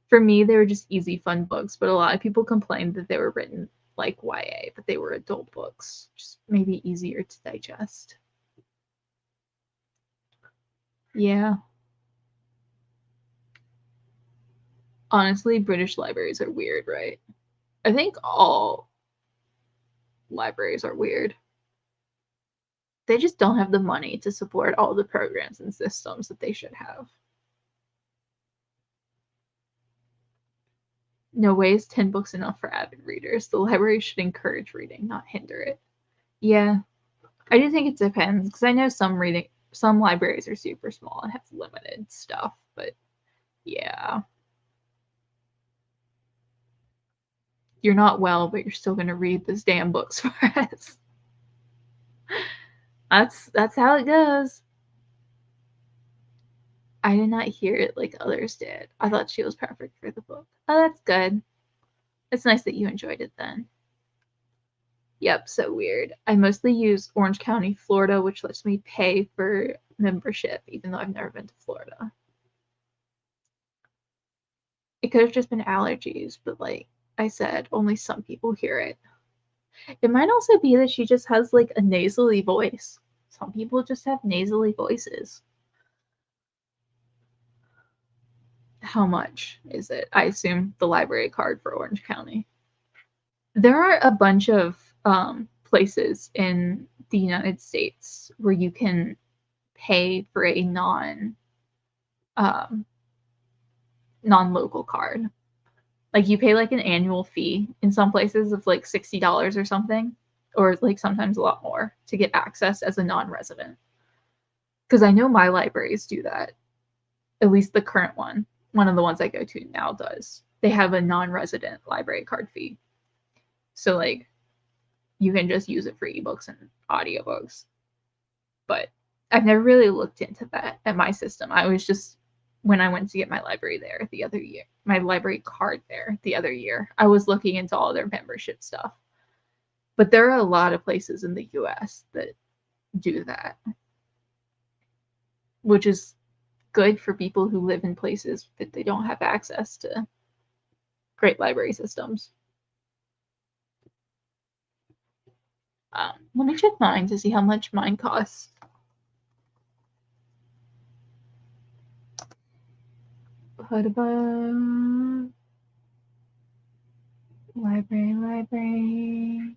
For me, they were just easy, fun books, but a lot of people complained that they were written like YA, but they were adult books, just maybe easier to digest. Yeah. Honestly, British libraries are weird, right? I think all libraries are weird. They just don't have the money to support all the programs and systems that they should have. No way is 10 books enough for avid readers. The library should encourage reading, not hinder it. Yeah, I do think it depends because I know some libraries are super small and have limited stuff, but yeah. You're not well, but you're still gonna read those damn books for us. That's how it goes. I did not hear it like others did. I thought she was perfect for the book. Oh, that's good. It's nice that you enjoyed it then. Yep, so weird. I mostly use Orange County, Florida, which lets me pay for membership, even though I've never been to Florida. It could have just been allergies, but like I said, only some people hear it. It might also be that she just has like a nasally voice. Some people just have nasally voices. How much is it? I assume the library card for Orange County. There are a bunch of places in the United States where you can pay for a um, non-local card. Like you pay like an annual fee in some places of like $60 or something, or like sometimes a lot more to get access as a non-resident. Because I know my libraries do that. At least the current one of the ones I go to now does. They have a non-resident library card fee. So like you can just use it for ebooks and audiobooks. But I've never really looked into that at my system. I was just when I went to get my library there the other year, my library card there the other year, I was looking into all their membership stuff. But there are a lot of places in the US that do that, which is good for people who live in places that they don't have access to great library systems. Let me check mine to see how much mine costs. Library.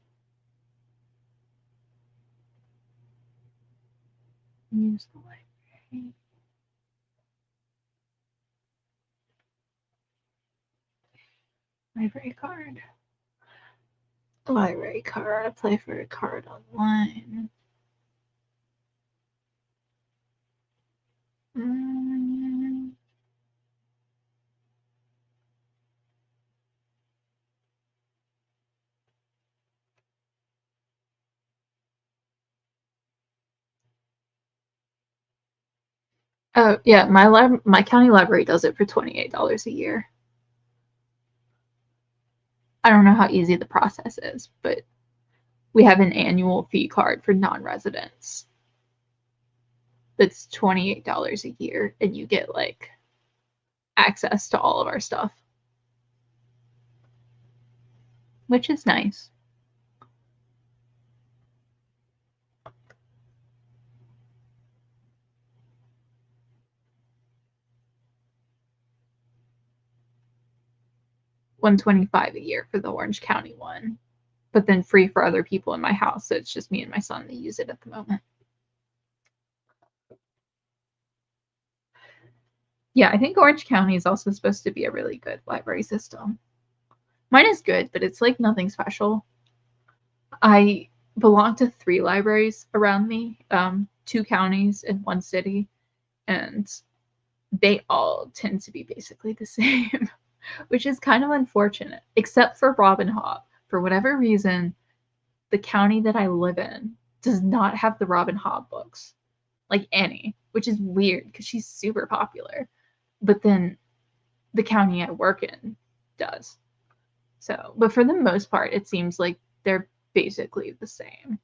Use the library. Library card. Library card. Apply for a card online. Oh yeah, my county library does it for $28 a year. I don't know how easy the process is, but we have an annual fee card for non-residents. That's $28 a year, and you get like access to all of our stuff, which is nice. $125 a year for the Orange County one, but then free for other people in my house. So it's just me and my son that use it at the moment. Yeah, I think Orange County is also supposed to be a really good library system. Mine is good, but it's like nothing special. I belong to 3 libraries around me, 2 counties and 1 city, and they all tend to be basically the same, which is kind of unfortunate, except for Robin Hobb. For whatever reason, the county that I live in does not have the Robin Hobb books, like any, which is weird because she's super popular. But then the county I work in does. So, but for the most part, it seems like they're basically the same.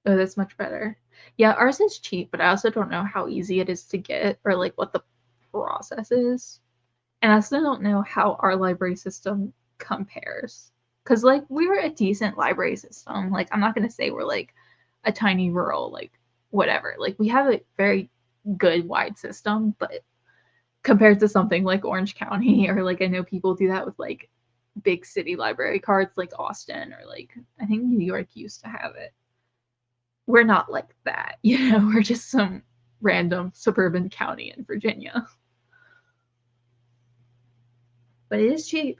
Oh, that's much better. Yeah, ours is cheap, but I also don't know how easy it is to get or like what the process is. And I still don't know how our library system compares. Cause like we're a decent library system. Like I'm not gonna say we're like a tiny rural, like whatever. Like we have a very good wide system, but compared to something like Orange County or like I know people do that with like big city library cards like Austin or like I think New York used to have it. We're not like that, you know, we're just some random suburban county in Virginia. But it is cheap.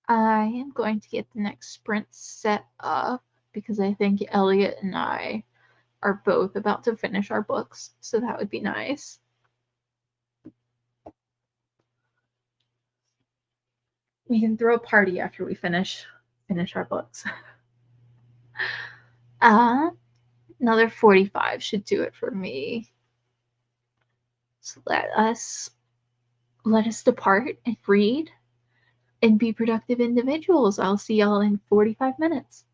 I am going to get the next sprint set up because I think Elliot and I are both about to finish our books, so that would be nice. We can throw a party after we finish our books. Uh, Another 45 should do it for me. So let us depart and read and be productive individuals. I'll see y'all in 45 minutes.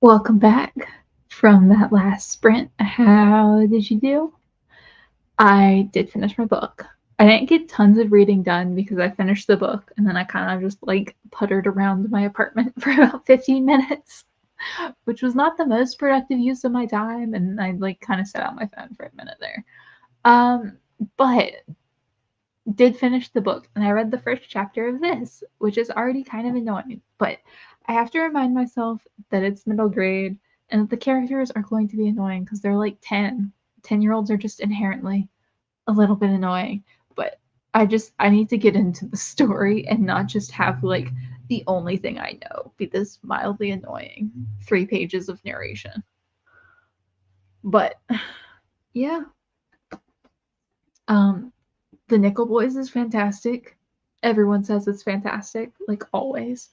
Welcome back from that last sprint. How did you do? I did finish my book. I didn't get tons of reading done because I finished the book and then I kind of just like puttered around my apartment for about 15 minutes, which was not the most productive use of my time. And I like kind of set out my phone for a minute there. But did finish the book and I read the first chapter of this, which is already kind of annoying. But I have to remind myself that it's middle grade and that the characters are going to be annoying because they're like 10. 10-year-olds are just inherently a little bit annoying. But I need to get into the story and not just have like the only thing I know be this mildly annoying 3 pages of narration. But yeah. Um The Nickel Boys is fantastic. Everyone says it's fantastic, like always.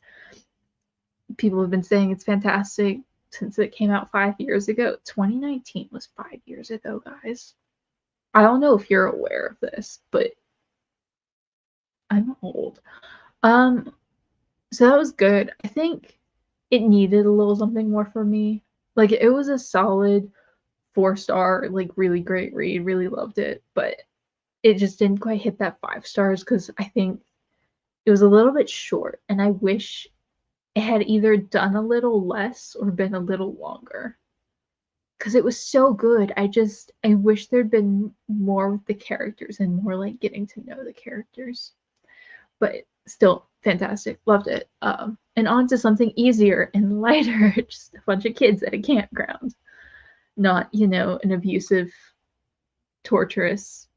People have been saying it's fantastic since it came out 5 years ago. 2019 was 5 years ago, guys. I don't know if you're aware of this, but I'm old. Um, so that was good. I think it needed a little something more for me. Like it was a solid 4 star, like really great read. Really loved it, but it just didn't quite hit that 5 stars because I think it was a little bit short, and I wish it had either done a little less or been a little longer. Because it was so good. I wish there'd been more with the characters and more like getting to know the characters. But still fantastic. Loved it. And on to something easier and lighter, just a bunch of kids at a campground. Not, an abusive, torturous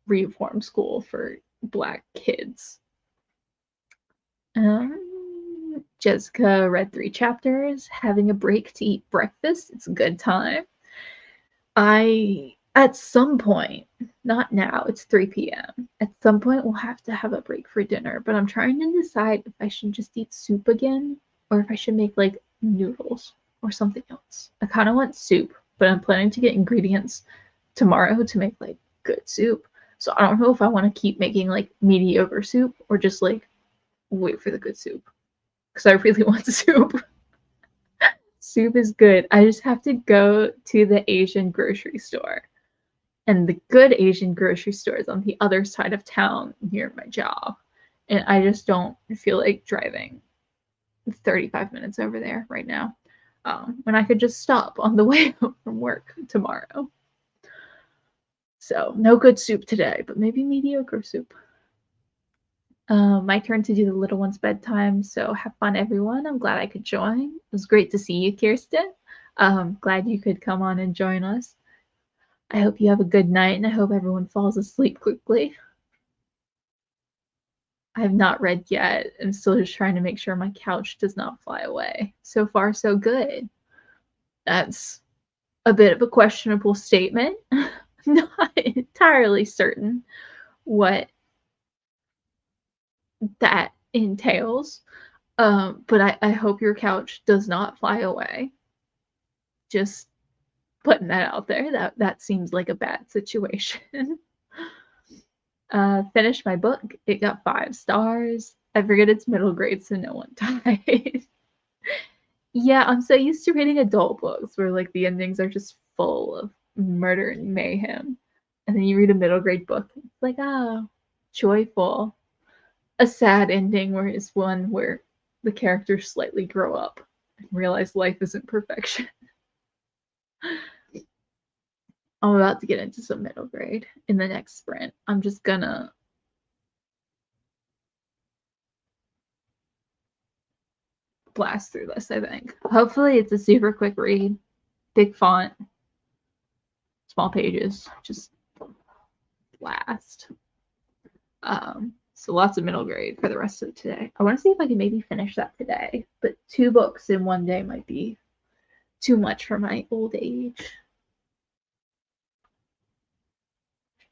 reform school for black kids. Jessica read 3 chapters, having a break to eat breakfast. It's a good time. At some point, not now, it's 3 p.m. At some point, we'll have to have a break for dinner, but I'm trying to decide if I should just eat soup again or if I should make like noodles or something else. I kind of want soup, but I'm planning to get ingredients tomorrow to make like good soup. So I don't know if I want to keep making like mediocre soup or just like wait for the good soup because I really want soup. Soup is good. I just have to go to the Asian grocery store. And the good Asian grocery store is on the other side of town near my job. And I just don't feel like driving 35 minutes over there right now. When I could just stop on the way home from work tomorrow. So, no good soup today, but maybe mediocre soup. My turn to do the little one's bedtime. So have fun, everyone. I'm glad I could join. It was great to see you, Kirsten. Glad you could come on and join us. I hope you have a good night, and I hope everyone falls asleep quickly. I have not read yet. I'm still just trying to make sure my couch does not fly away. So far, so good. That's a bit of a questionable statement. Not entirely certain what that entails. But I hope your couch does not fly away. Just putting that out there. That seems like a bad situation. Finished my book. It got 5 stars. I forget it's middle grade, so no one died. Yeah, I'm so used to reading adult books where like the endings are just full of murder and mayhem. And then you read a middle grade book, it's like, oh, joyful. A sad ending where it's one where the characters slightly grow up and realize life isn't perfection. I'm about to get into some middle grade in the next sprint. I'm just gonna blast through this, I think. Hopefully it's a super quick read. Big font, small pages, just blast. So lots of middle grade for the rest of today. I want to see if I can maybe finish that today, but 2 books in one day might be too much for my old age.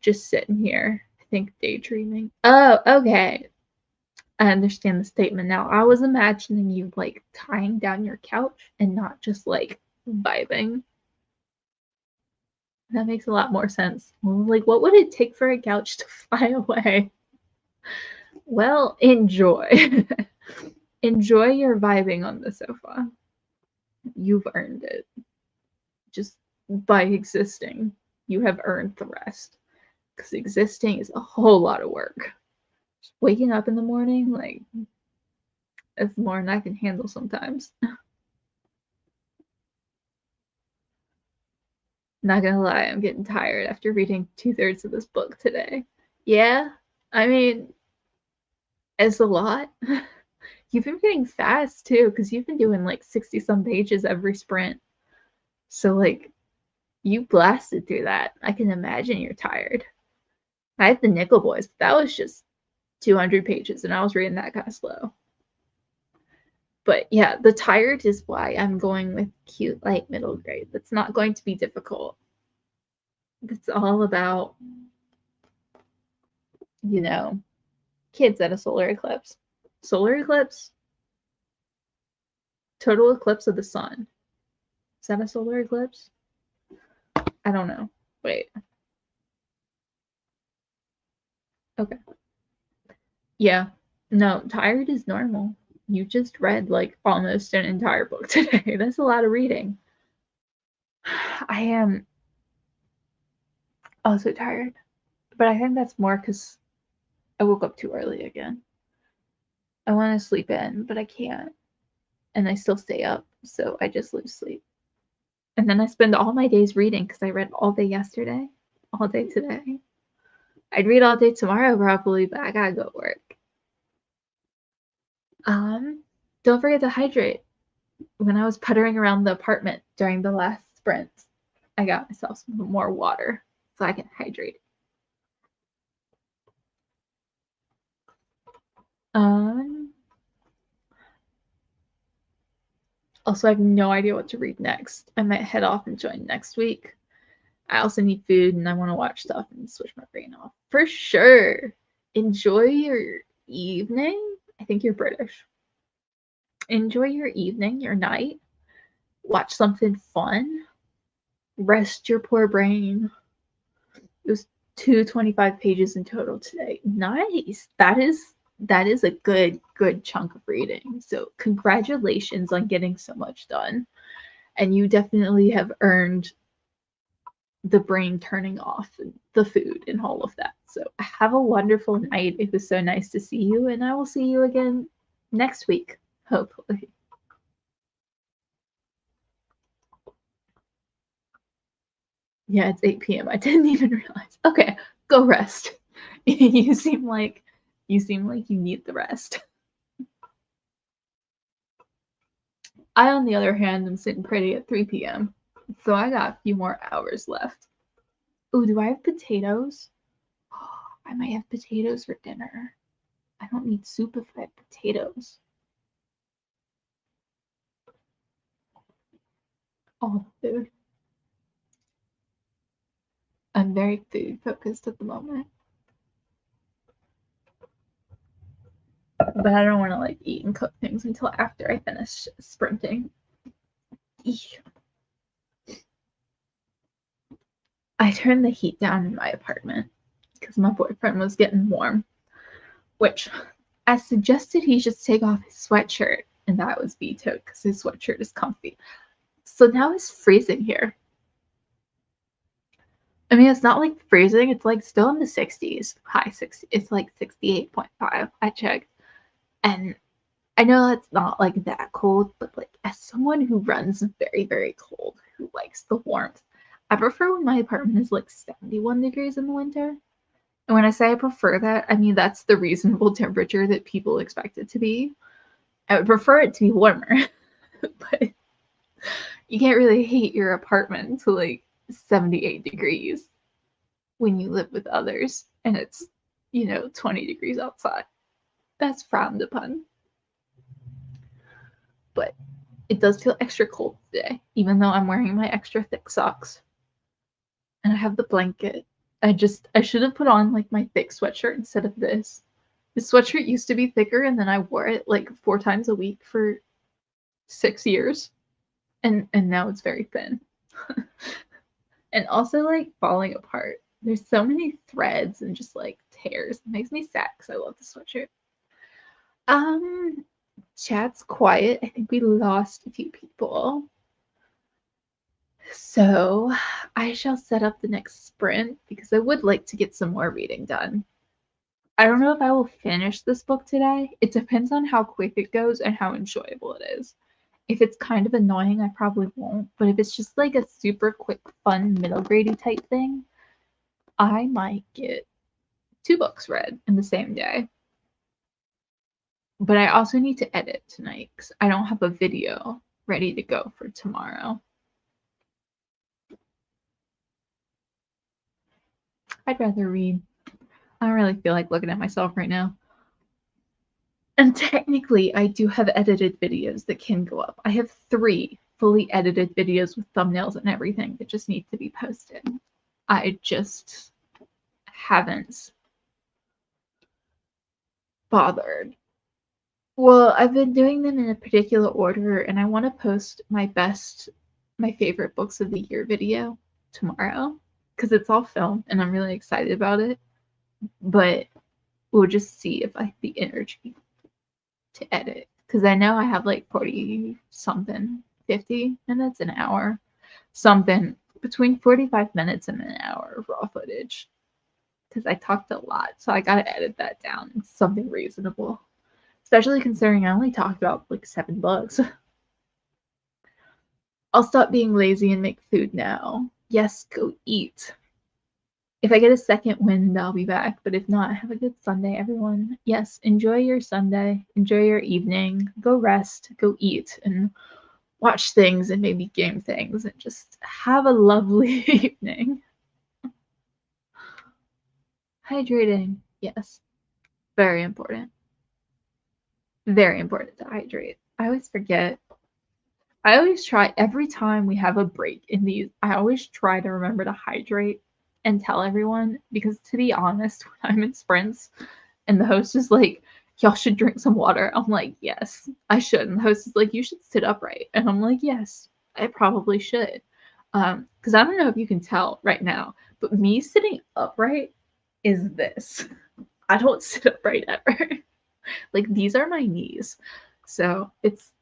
Just sitting here, I think daydreaming. Oh, okay. I understand the statement now. I was imagining you like tying down your couch and not just like vibing. That makes a lot more sense. Like, what would it take for a couch to fly away? Well, enjoy. Enjoy your vibing on the sofa. You've earned it. Just by existing, you have earned the rest. Because existing is a whole lot of work. Just waking up in the morning, like, it's more than I can handle sometimes. Not gonna lie, I'm getting tired after reading 2/3 of this book today. Yeah, I mean, it's a lot. You've been reading fast too, because you've been doing like 60 some pages every sprint. So, like, you blasted through that. I can imagine you're tired. I had the Nickel Boys, but that was just 200 pages, and I was reading that kind of slow. But yeah, the tired is why I'm going with cute, light, middle grade. That's not going to be difficult. It's all about, you know, kids at a solar eclipse. Solar eclipse? Total eclipse of the sun. Is that a solar eclipse? I don't know. Wait. Okay. Yeah. No, tired is normal. You just read like almost an entire book today. That's a lot of reading. I am also tired, but I think that's more because I woke up too early again. I want to sleep in, but I can't. And I still stay up, so I just lose sleep. And then I spend all my days reading because I read all day yesterday, all day today. I'd read all day tomorrow probably, but I gotta go to work. Don't forget to hydrate. When I was puttering around the apartment during the last sprint, I got myself some more water so I can hydrate. Um, Also, I have no idea what to read next. I might head off and join next week. I also need food and I want to watch stuff and switch my brain off. For sure. Enjoy your evening. I think you're British. Enjoy your evening, your night. Watch something fun. Rest your poor brain. It was 225 pages in total today. Nice. That is a good chunk of reading. So congratulations on getting so much done. And you definitely have earned the brain turning off, the food, and all of that. So have a wonderful night. It was so nice to see you, and I will see you again next week, hopefully. Yeah, it's 8 p.m. I didn't even realize. Okay, go rest. You seem like you need the rest. I, on the other hand, am sitting pretty at 3 p.m. So I got a few more hours left. Ooh, do I have potatoes? I might have potatoes for dinner. I don't need soup if I have potatoes. All the food. I'm very food focused at the moment. But I don't want to like eat and cook things until after I finish sprinting. Eesh. I turned the heat down in my apartment because my boyfriend was getting warm, which I suggested he just take off his sweatshirt, and that was vetoed because his sweatshirt is comfy. So now it's freezing here. I mean, it's not like freezing, it's like still in the 60s, high 60s. It's like 68.5. I checked. And I know that's not like that cold, but like as someone who runs very, very cold, who likes the warmth, I prefer when my apartment is like 71 degrees in the winter. And when I say I prefer that, I mean that's the reasonable temperature that people expect it to be. I would prefer it to be warmer, but you can't really hate your apartment to like 78 degrees when you live with others and it's, 20 degrees outside. That's frowned upon. But it does feel extra cold today, even though I'm wearing my extra thick socks. And I have the blanket. I should have put on like my thick sweatshirt instead of this. The sweatshirt used to be thicker and then I wore it like 4 times a week for 6 years. And now it's very thin. And also like falling apart. There's so many threads and just like tears. It makes me sad because I love the sweatshirt. Um, Chat's quiet. I think we lost a few people. So I shall set up the next sprint because I would like to get some more reading done. I don't know if I will finish this book today. It depends on how quick it goes and how enjoyable it is. If it's kind of annoying, I probably won't. But if it's just like a super quick, fun, middle grade type thing, I might get 2 books read in the same day. But I also need to edit tonight because I don't have a video ready to go for tomorrow. I'd rather read. I don't really feel like looking at myself right now. And technically, I do have edited videos that can go up. I have 3 fully edited videos with thumbnails and everything that just need to be posted. I just haven't bothered. Well, I've been doing them in a particular order, and I want to post my favorite books of the year video tomorrow because it's all filmed and I'm really excited about it. But we'll just see if I have the energy to edit because I know I have like 40 something, 50 minutes, an hour, something between 45 minutes and an hour of raw footage because I talked a lot. So I got to edit that down into something reasonable, especially considering I only talked about like 7 books. I'll stop being lazy and make food now. Yes, go eat. If I get a second wind, I'll be back. But if not, have a good Sunday, everyone. Yes, enjoy your Sunday. Enjoy your evening. Go rest. Go eat. And watch things and maybe game things. And just have a lovely evening. Hydrating. Yes. Very important. Very important to hydrate. I always forget. I always try every time we have a break in these, I always try to remember to hydrate and tell everyone because to be honest, when I'm in sprints and the host is like, y'all should drink some water, I'm like, yes, I should. And the host is like, you should sit upright. And I'm like, yes, I probably should. Because I don't know if you can tell right now, but me sitting upright is this. I don't sit upright ever. Like these are my knees. So it's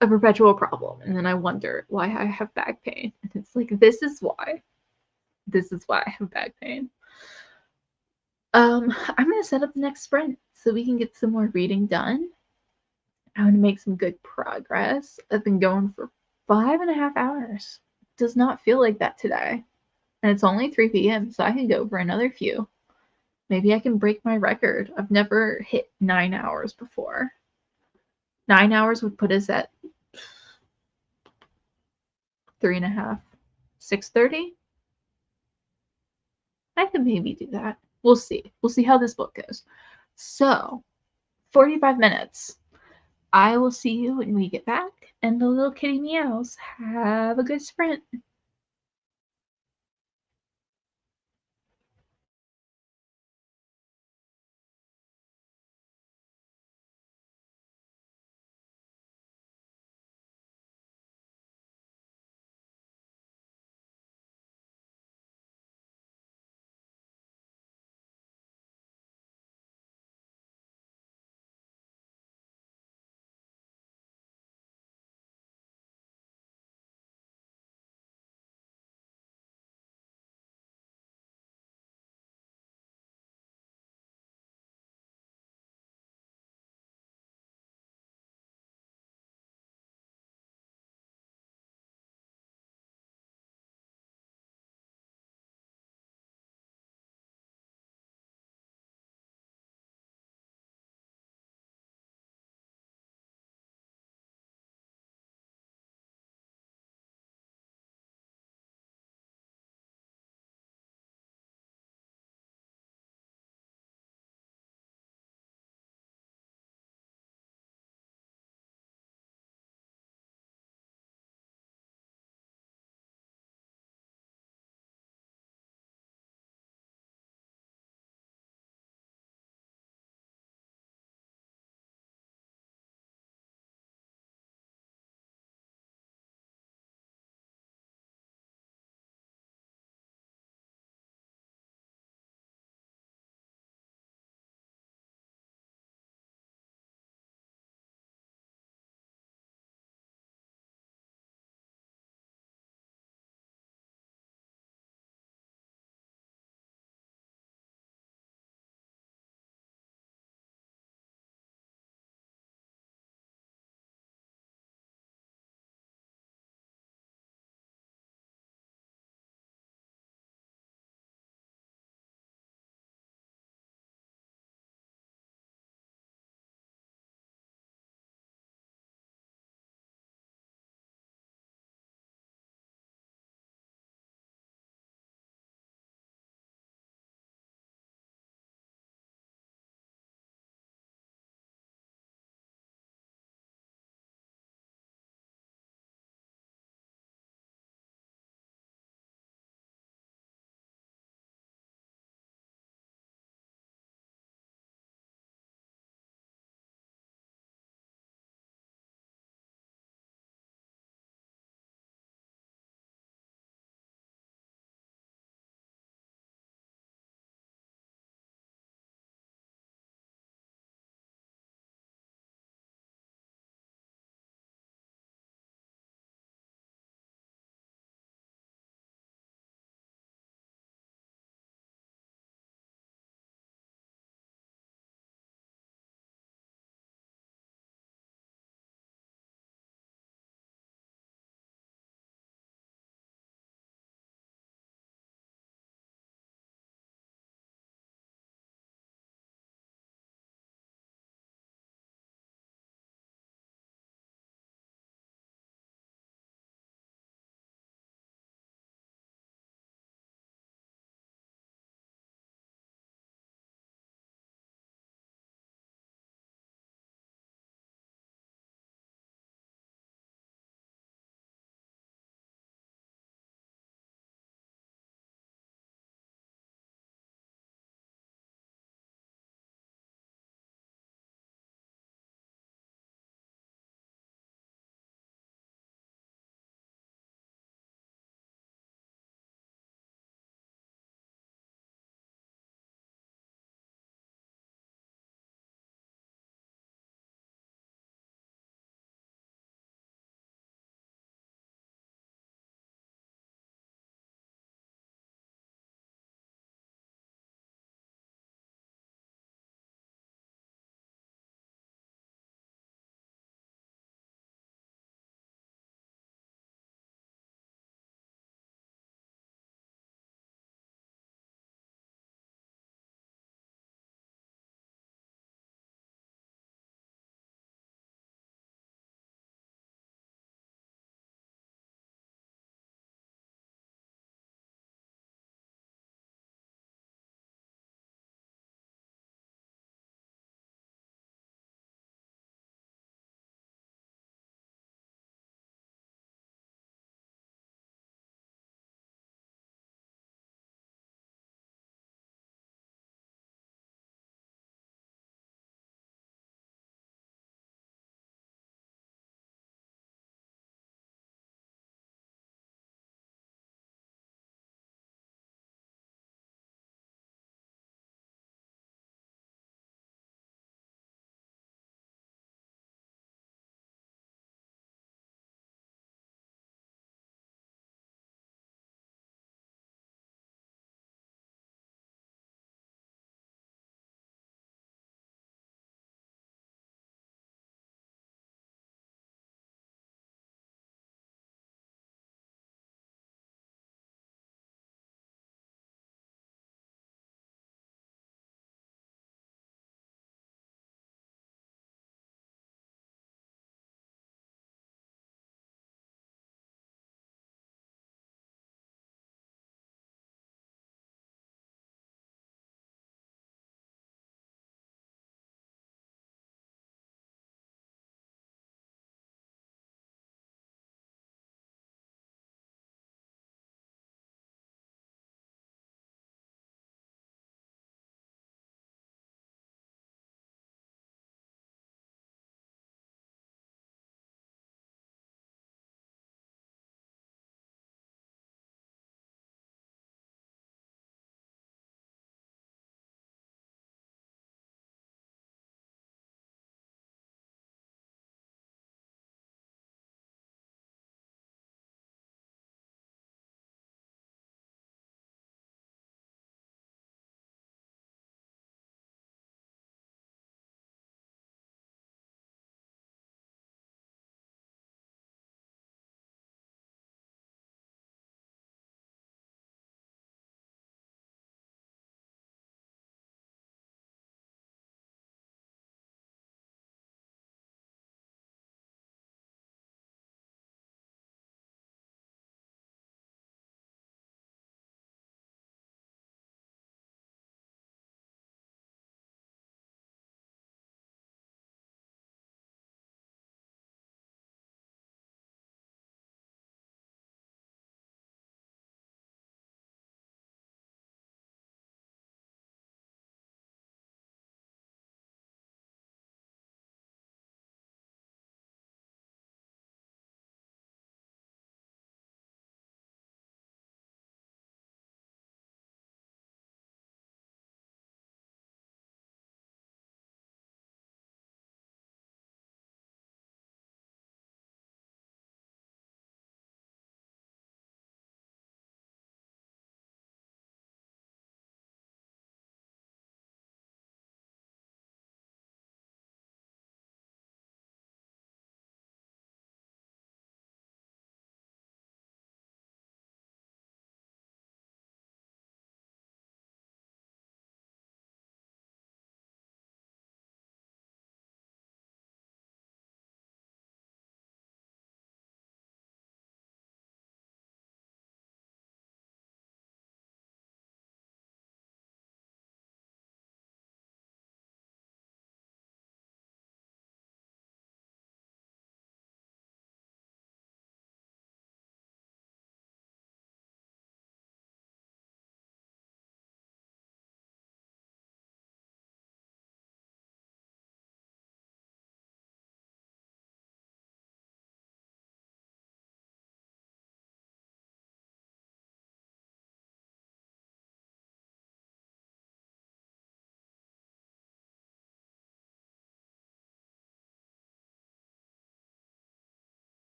a perpetual problem. And then I wonder why I have back pain. And it's like, this is why. This is why I have back pain. I'm gonna set up the next sprint so we can get some more reading done. I want to make some good progress. I've been going for 5.5 hours. Does not feel like that today. And it's only 3 p.m., so I can go for another few. Maybe I can break my record. I've never hit 9 hours before. 9 hours would put us at 3.5, 6:30. I could maybe do that. We'll see. We'll see how this book goes. So, 45 minutes. I will see you when we get back. And the little kitty meows, have a good sprint.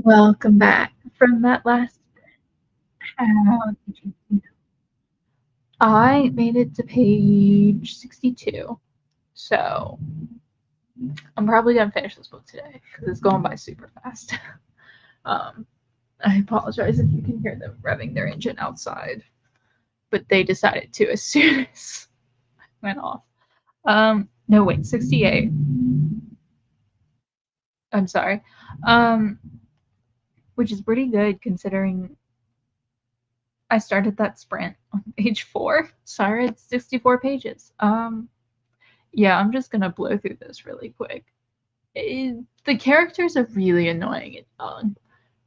Welcome back from that last. How did you do? I made it to page 62, so I'm probably gonna finish this book today because it's going by super fast. um, I apologize if you can hear them revving their engine outside, but they decided to as soon as I went off. No, wait, 68. I'm sorry. Um, which is pretty good considering I started that sprint on page 4. Sorry, it's 64 pages. Yeah, I'm just gonna blow through this really quick. The characters are really annoying and young,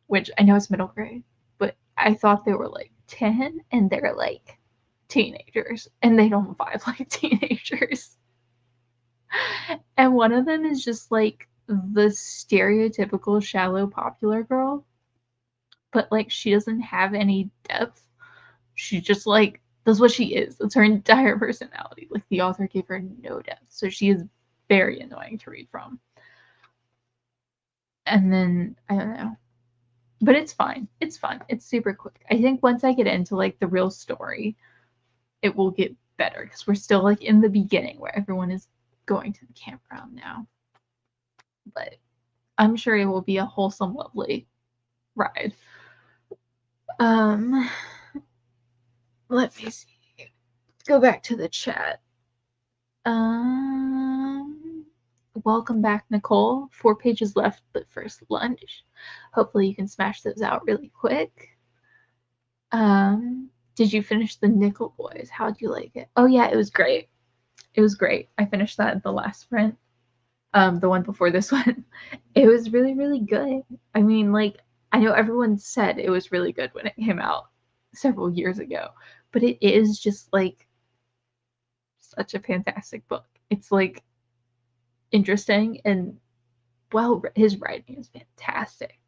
which I know is middle grade, but I thought they were like 10 and they're like teenagers and they don't vibe like teenagers. And one of them is just like the stereotypical shallow popular girl, but like she doesn't have any depth. She just like that's what she is. That's her entire personality. Like the author gave her no depth. So she is very annoying to read from. And then I don't know. But it's fine. It's fun. It's super quick. I think once I get into like the real story, it will get better because we're still like in the beginning where everyone is going to the campground now. But I'm sure it will be a wholesome, lovely ride. Um, let me see. Go back to the chat. Um, welcome back, Nicole. 4 pages left, but first lunch. Hopefully, you can smash those out really quick. Did you finish the Nickel Boys? How'd you like it? Oh yeah, it was great. It was great. I finished that the last sprint. The one before this one. It was really, really good. I mean, like, I know everyone said it was really good when it came out several years ago, but it is just like such a fantastic book. It's like interesting and well, his writing is fantastic.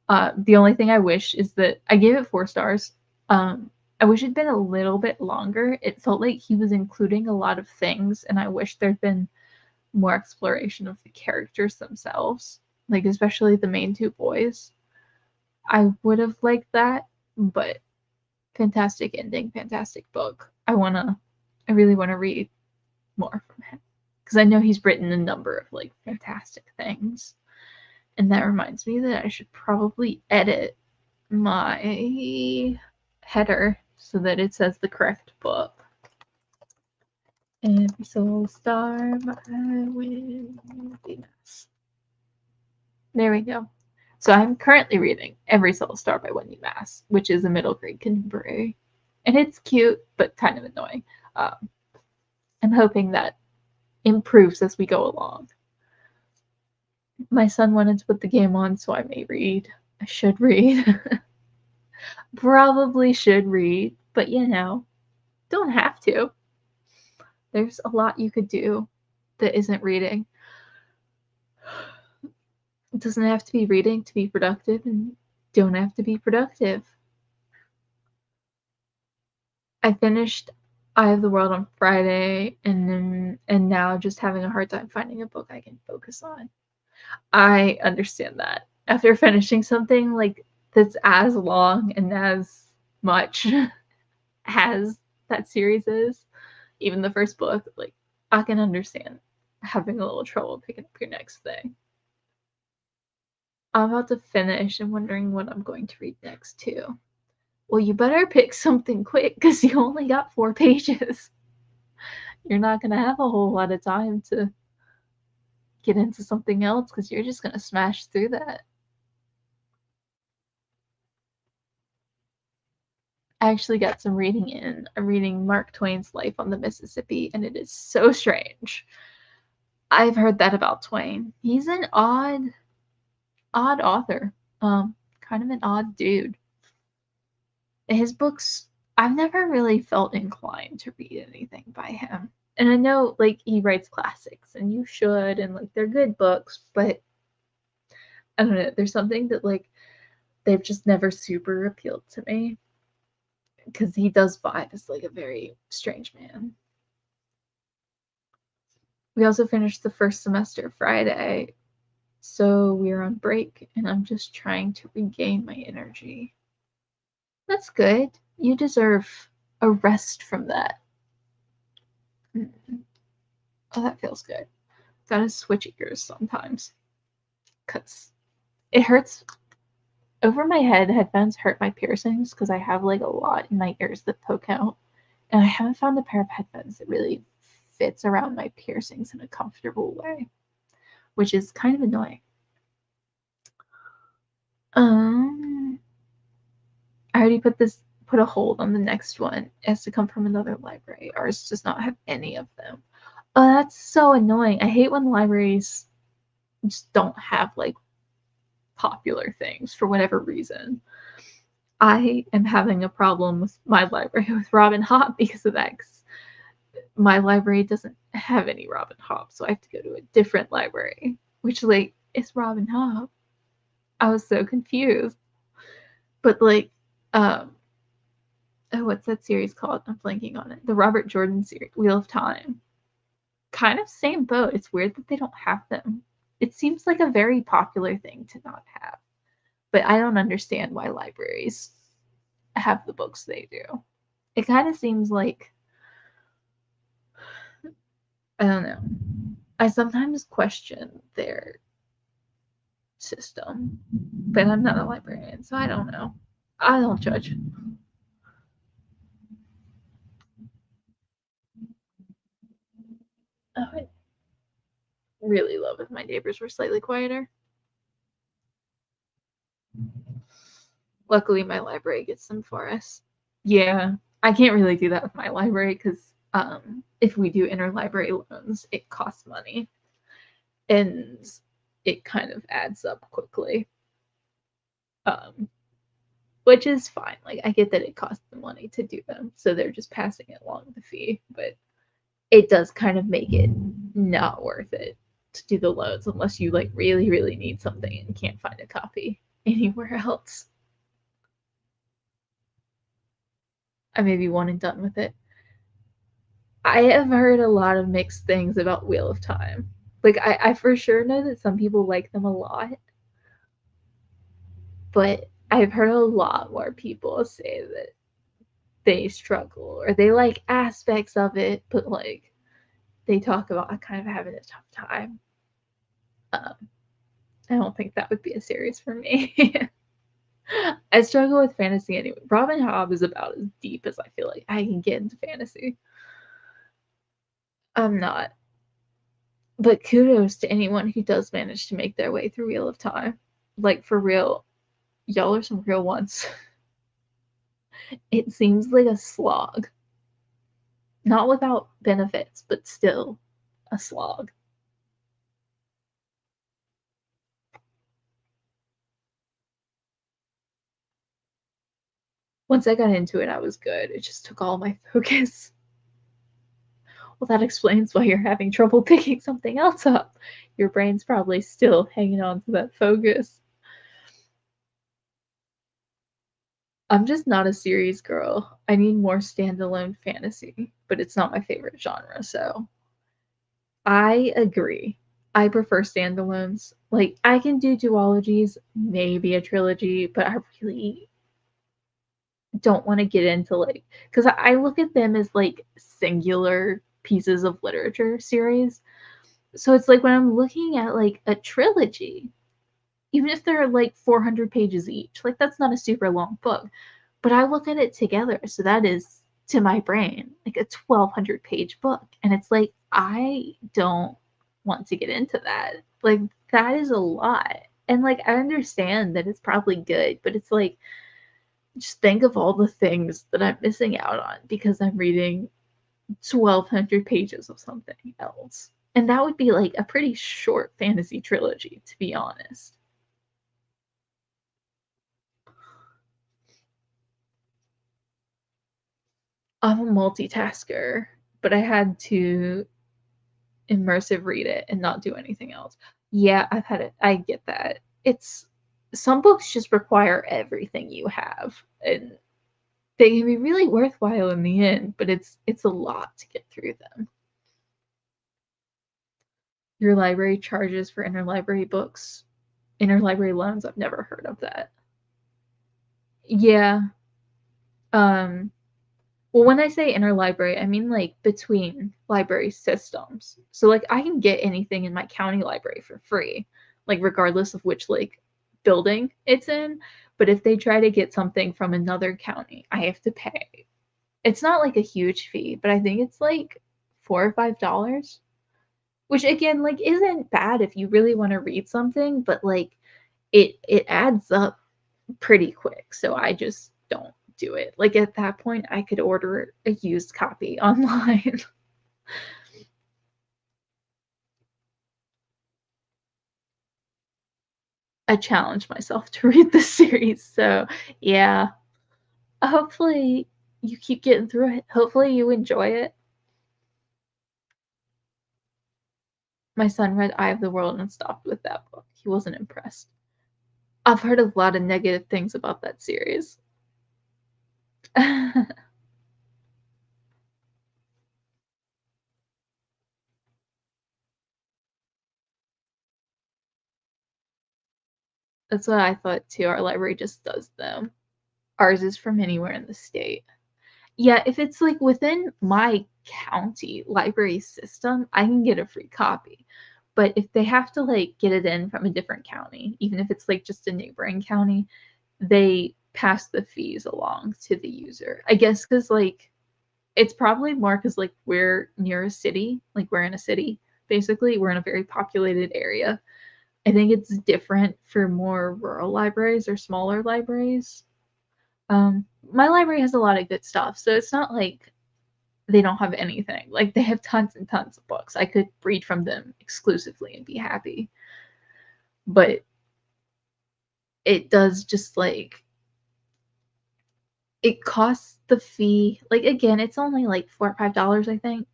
The only thing I wish is that I gave it 4 stars. I wish it'd been a little bit longer. It felt like he was including a lot of things, and I wish there'd been more exploration of the characters themselves, like especially the main 2 boys. I would have liked that, but fantastic ending, fantastic book. I really wanna read more from him because I know he's written a number of like fantastic things. And that reminds me that I should probably edit my header so that it says the correct book. Every soul star by Wendy Mass. There we go. So I'm currently reading Every Soul Star by Wendy Mass, which is a middle grade contemporary. And it's cute, but kind of annoying. Um, I'm hoping that improves as we go along. My son wanted to put the game on, so I may read. I should read. Probably should read, but don't have to. There's a lot you could do that isn't reading. It doesn't have to be reading to be productive, and don't have to be productive. I finished Eye of the World on Friday, and now just having a hard time finding a book I can focus on. I understand that. After finishing something like that's as long and as much as that series is, even the first book, like I can understand having a little trouble picking up your next thing. I'm about to finish and wondering what I'm going to read next too. Well, you better pick something quick because you only got 4 pages. You're not gonna have a whole lot of time to get into something else because you're just gonna smash through that. I actually got some reading in. I'm reading Mark Twain's Life on the Mississippi, and it is so strange. I've heard that about Twain. He's an odd author. Kind of an odd dude. His books, I've never really felt inclined to read anything by him. And I know like he writes classics and you should and like they're good books, but I don't know, there's something that like they've just never super appealed to me because he does vibe as like a very strange man. We also finished the first semester Friday. So we're on break, and I'm just trying to regain my energy. That's good. You deserve a rest from that. Mm. Oh, that feels good. Gotta switch ears sometimes. Because it hurts. Over my headphones hurt my piercings because I have like a lot in my ears that poke out. And I haven't found a pair of headphones that really fits around my piercings in a comfortable way, which is kind of annoying. Um, I already put a hold on the next one. It has to come from another library. Ours does not have any of them. Oh, that's so annoying. I hate when libraries just don't have like popular things for whatever reason. I am having a problem with my library with Robin Hobb because of that. My library doesn't have any Robin Hobb, so I have to go to a different library, which like is Robin Hobb. I was so confused. But like, um, oh, what's that series called? I'm blanking on it. The Robert Jordan series, Wheel of Time. Kind of same boat. It's weird that they don't have them. It seems like a very popular thing to not have, but I don't understand why libraries have the books they do. It kind of seems like I don't know. I sometimes question their system, but I'm not a librarian, so I don't know. I don't judge. Oh, I'd really love if my neighbors were slightly quieter. Luckily, my library gets them for us. Yeah, I can't really do that with my library because if we do interlibrary loans, it costs money and it kind of adds up quickly. Um, which is fine. Like I get that it costs them money to do them, so they're just passing it along the fee, but it does kind of make it not worth it to do the loans unless you like really, really need something and can't find a copy anywhere else. I may be one and done with it. I have heard a lot of mixed things about Wheel of Time. Like I for sure know that some people like them a lot, but I've heard a lot more people say that they struggle or they like aspects of it, but like they talk about kind of having a tough time. Um, I don't think that would be a series for me. I struggle with fantasy anyway. Robin Hobb is about as deep as I feel like I can get into fantasy. I'm not. But kudos to anyone who does manage to make their way through Wheel of Time. Like, for real, y'all are some real ones. It seems like a slog. Not without benefits, but still a slog. Once I got into it, I was good. It just took all my focus. Well, that explains why you're having trouble picking something else up. Your brain's probably still hanging on to that focus. I'm just not a series girl. I need more standalone fantasy, but it's not my favorite genre, so I agree. I prefer standalones. Like, I can do duologies, maybe a trilogy, but I really don't want to get into like, because I look at them as like singular pieces of literature series. So it's like when I'm looking at like a trilogy, even if they're like 400 pages each, like that's not a super long book, but I look at it together. So that is to my brain like a 1200-page book. And it's like, I don't want to get into that. Like, that is a lot. And like, I understand that it's probably good, but it's like, just think of all the things that I'm missing out on because I'm reading 1200 pages of something else. And that would be like a pretty short fantasy trilogy, to be honest. I'm a multitasker, but I had to immersive read it and not do anything else. Yeah, I've had it. I get that. It's some books just require everything you have, and they can be really worthwhile in the end, but it's a lot to get through them. Your library charges for interlibrary books. Interlibrary loans, I've never heard of that. Yeah. Um, well, when I say interlibrary, I mean like between library systems. So like I can get anything in my county library for free, like regardless of which like building it's in. But if they try to get something from another county, I have to pay. It's not like a huge fee, but I think it's like $4 or $5, which again like isn't bad if you really want to read something, but like it adds up pretty quick, so I just don't do it. Like at that point, I could order a used copy online. I challenge myself to read this series, so yeah. Hopefully you keep getting through it. Hopefully you enjoy it. My son read Eye of the World and stopped with that book. He wasn't impressed. I've heard a lot of negative things about that series. That's what I thought too. Our library just does them. Ours is from anywhere in the state. Yeah, if it's like within my county library system, I can get a free copy. But if they have to like get it in from a different county, even if it's like just a neighboring county, they pass the fees along to the user. I guess because like it's probably more because like we're near a city, like we're in a city, basically. We're in a very populated area. I think it's different for more rural libraries or smaller libraries. My library has a lot of good stuff, so it's not like they don't have anything. Like they have tons and tons of books. I could read from them exclusively and be happy. But it does just like it costs the fee. Like again, it's only like $4 or $5, I think.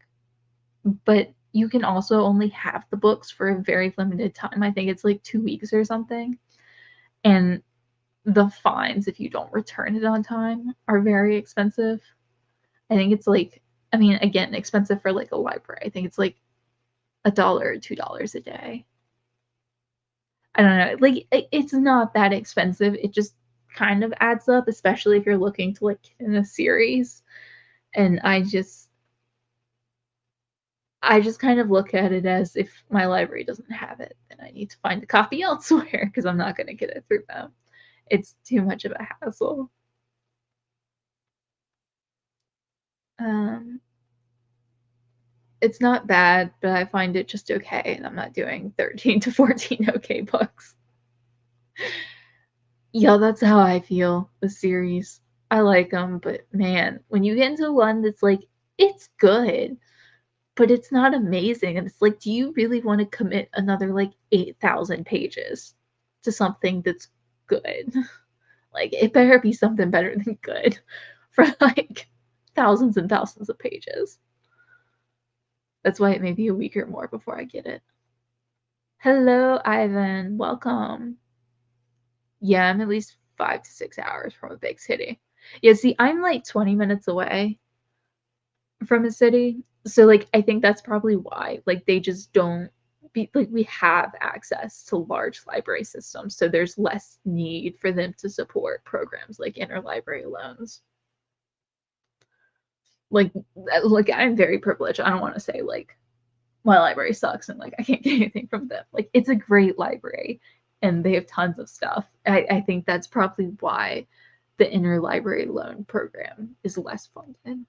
But you can also only have the books for a very limited time. I think it's like 2 weeks or something. And the fines if you don't return it on time are very expensive. I think it's like I mean, again, expensive for like a library. I think it's like $1 or $2 a day. I don't know. Like it's not that expensive. It just kind of adds up, especially if you're looking to like get in a series. And I just kind of look at it as if my library doesn't have it, then I need to find a copy elsewhere because I'm not going to get it through them. It's too much of a hassle. Um, it's not bad, but I find it just okay, and I'm not doing 13 to 14 okay books. Yeah, that's how I feel with series. I like them, but man, when you get into one that's like, it's good, but it's not amazing, and it's like, do you really want to commit another like 8,000 pages to something that's good? Like, it better be something better than good for like thousands and thousands of pages. That's why it may be a week or more before I get it. Hello, Ivan. Welcome. Yeah, I'm at least 5 to 6 hours from a big city. Yeah, see, I'm like 20 minutes away from a city. So like I think that's probably why. Like they just don't be like we have access to large library systems, so there's less need for them to support programs like interlibrary loans. Like like I'm very privileged. I don't want to say like my library sucks and like I can't get anything from them. Like it's a great library and they have tons of stuff. I think that's probably why the interlibrary loan program is less funded.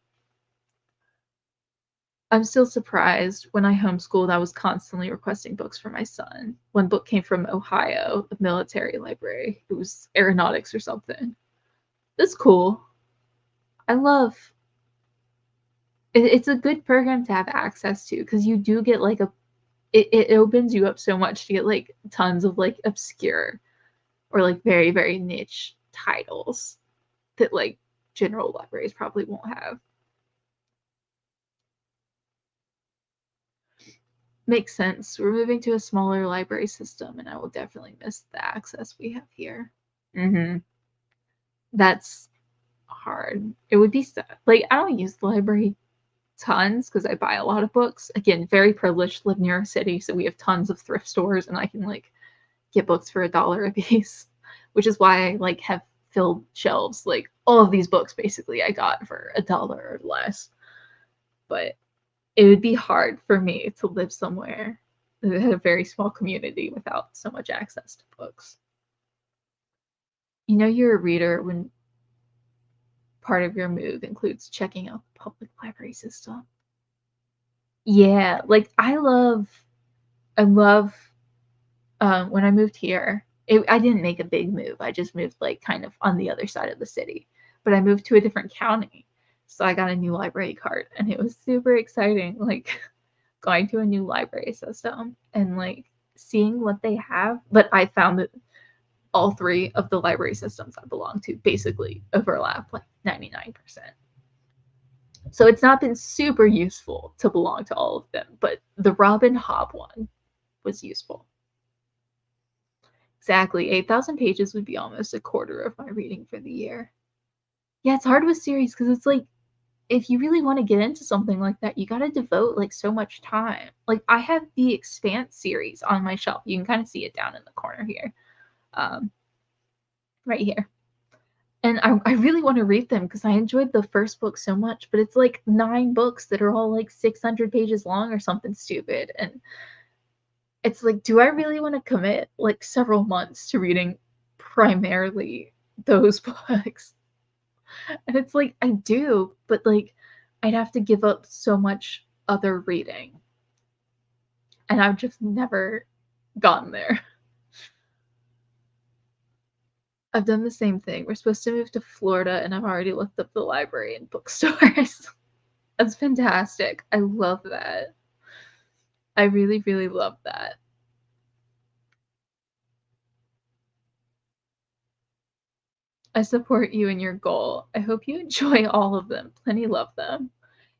I'm still surprised when I homeschooled, I was constantly requesting books for my son. One book came from Ohio, a military library. It was aeronautics or something. That's cool. I love it's a good program to have access to because you do get like it opens you up so much to get like tons of like obscure or like very, very niche titles that like general libraries probably won't have. Makes sense. We're moving to a smaller library system, and I will definitely miss the access we have here. That's hard. It would be sad. Like I don't use the library tons because I buy a lot of books. Again, very privileged, live near a city, so we have tons of thrift stores, and I can like get books for $1 a piece, which is why I like have filled shelves. Like all of these books, basically, I got for $1 or less. But it would be hard for me to live somewhere that had a very small community without so much access to books. You know, you're a reader when part of your move includes checking out the public library system. Yeah, like I love when I moved here. I didn't make a big move. I just moved like kind of on the other side of the city, but I moved to a different county. So I got a new library card and it was super exciting. Like going to a new library system and like seeing what they have. But I found that all three of the library systems I belong to basically overlap like 99%. So it's not been super useful to belong to all of them, but the Robin Hobb one was useful. Exactly. 8,000 pages would be almost a quarter of my reading for the year. Yeah, it's hard with series because it's like if you really want to get into something like that, you got to devote like so much time. Like I have the Expanse series on my shelf. You can kind of see it down in the corner here, um, right here. And I really want to read them because I enjoyed the first book so much, but it's like 9 books that are all like 600 pages long or something stupid. And it's like, do I really want to commit like several months to reading primarily those books? And it's like, I do, but like, I'd have to give up so much other reading. And I've just never gotten there. I've done the same thing. We're supposed to move to Florida, and I've already looked up the library and bookstores. That's fantastic. I love that. I really, really love that. I support you in your goal. I hope you enjoy all of them. Plenty love them.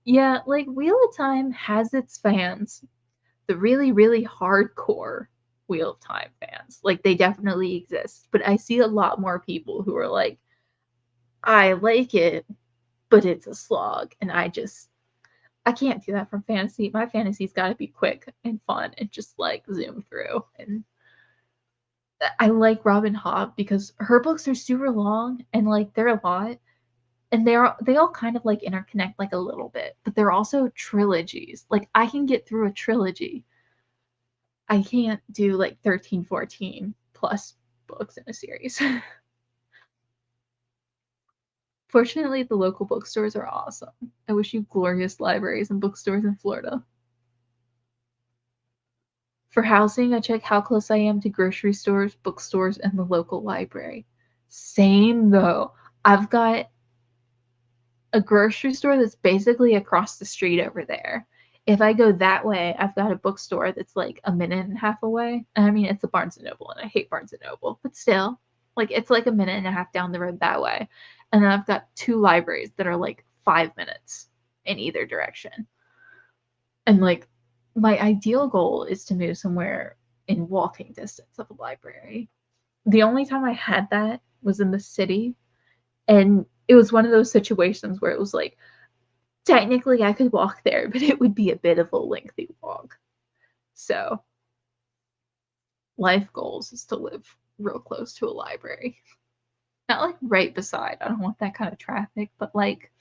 Yeah, like Wheel of Time has its fans, the really, really hardcore Wheel of Time fans. Like they definitely exist. But I see a lot more people who are like, I like it, but it's a slog. And I can't do that from fantasy. My fantasy's got to be quick and fun and just like zoom through. And I like Robin Hobb because her books are super long and like they're a lot, and they all kind of like interconnect like a little bit, but they're also trilogies. Like I can get through a trilogy. I can't do like 13, 14 plus books in a series. Fortunately, the local bookstores are awesome. I wish you glorious libraries and bookstores in Florida. For housing, I check how close I am to grocery stores, bookstores, and the local library. Same though. I've got a grocery store that's basically across the street over there. If I go that way, I've got a bookstore that's like a minute and a half away. And I mean, it's a Barnes and Noble, and I hate Barnes and Noble, but still, like it's like a minute and a half down the road that way. And then I've got 2 libraries that are like 5 minutes in either direction. And like my ideal goal is to move somewhere in walking distance of a library. The only time I had that was in the city, and it was one of those situations where it was like technically I could walk there, but it would be a bit of a lengthy walk. So, life goals is to live real close to a library. Not like right beside, I don't want that kind of traffic, but like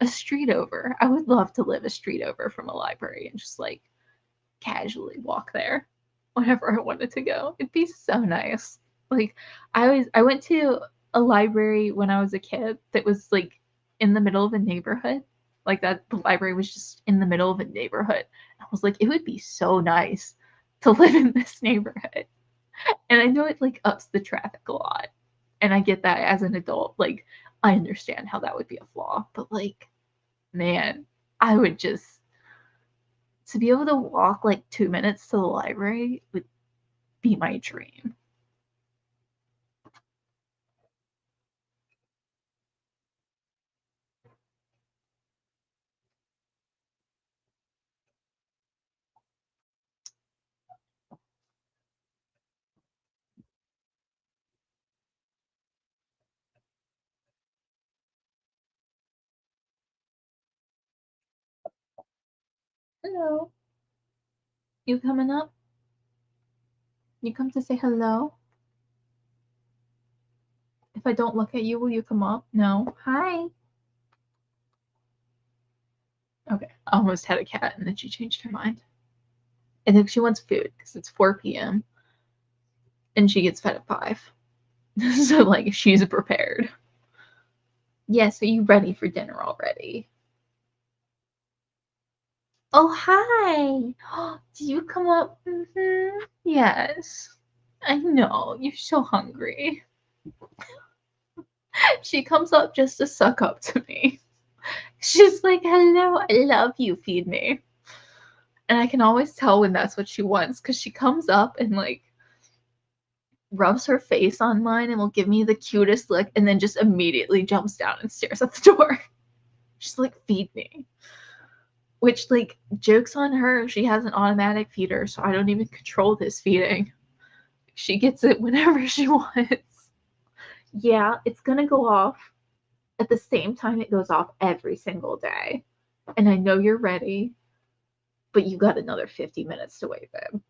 a street over. I would love to live a street over from a library and just like casually walk there whenever I wanted to go. It'd be so nice. Like I went to a library when I was a kid that was like in the middle of a neighborhood. Like that the library was just in the middle of a neighborhood. I was like, it would be so nice to live in this neighborhood. And I know it like ups the traffic a lot. And I get that as an adult. Like I understand how that would be a flaw. But like, man, I would just to be able to walk like 2 minutes to the library would be my dream. Hello. You coming up? You come to say hello? If I don't look at you, will you come up? No. Hi. Okay. I almost had a cat and then she changed her mind. I think she wants food because it's 4 p.m. and she gets fed at 5. So, like, she's prepared. Yes, are you ready for dinner already? Oh, hi. Did you come up? Yes. I know. You're so hungry. She comes up just to suck up to me. She's like, hello, I love you, feed me. And I can always tell when that's what she wants because she comes up and like rubs her face on mine and will give me the cutest look and then just immediately jumps down and stares at the door. She's like, feed me. Which, like, joke's on her. She has an automatic feeder, so I don't even control this feeding. She gets it whenever she wants. Yeah, it's gonna go off at the same time it goes off every single day. And I know you're ready, but you got another 50 minutes to wait, babe.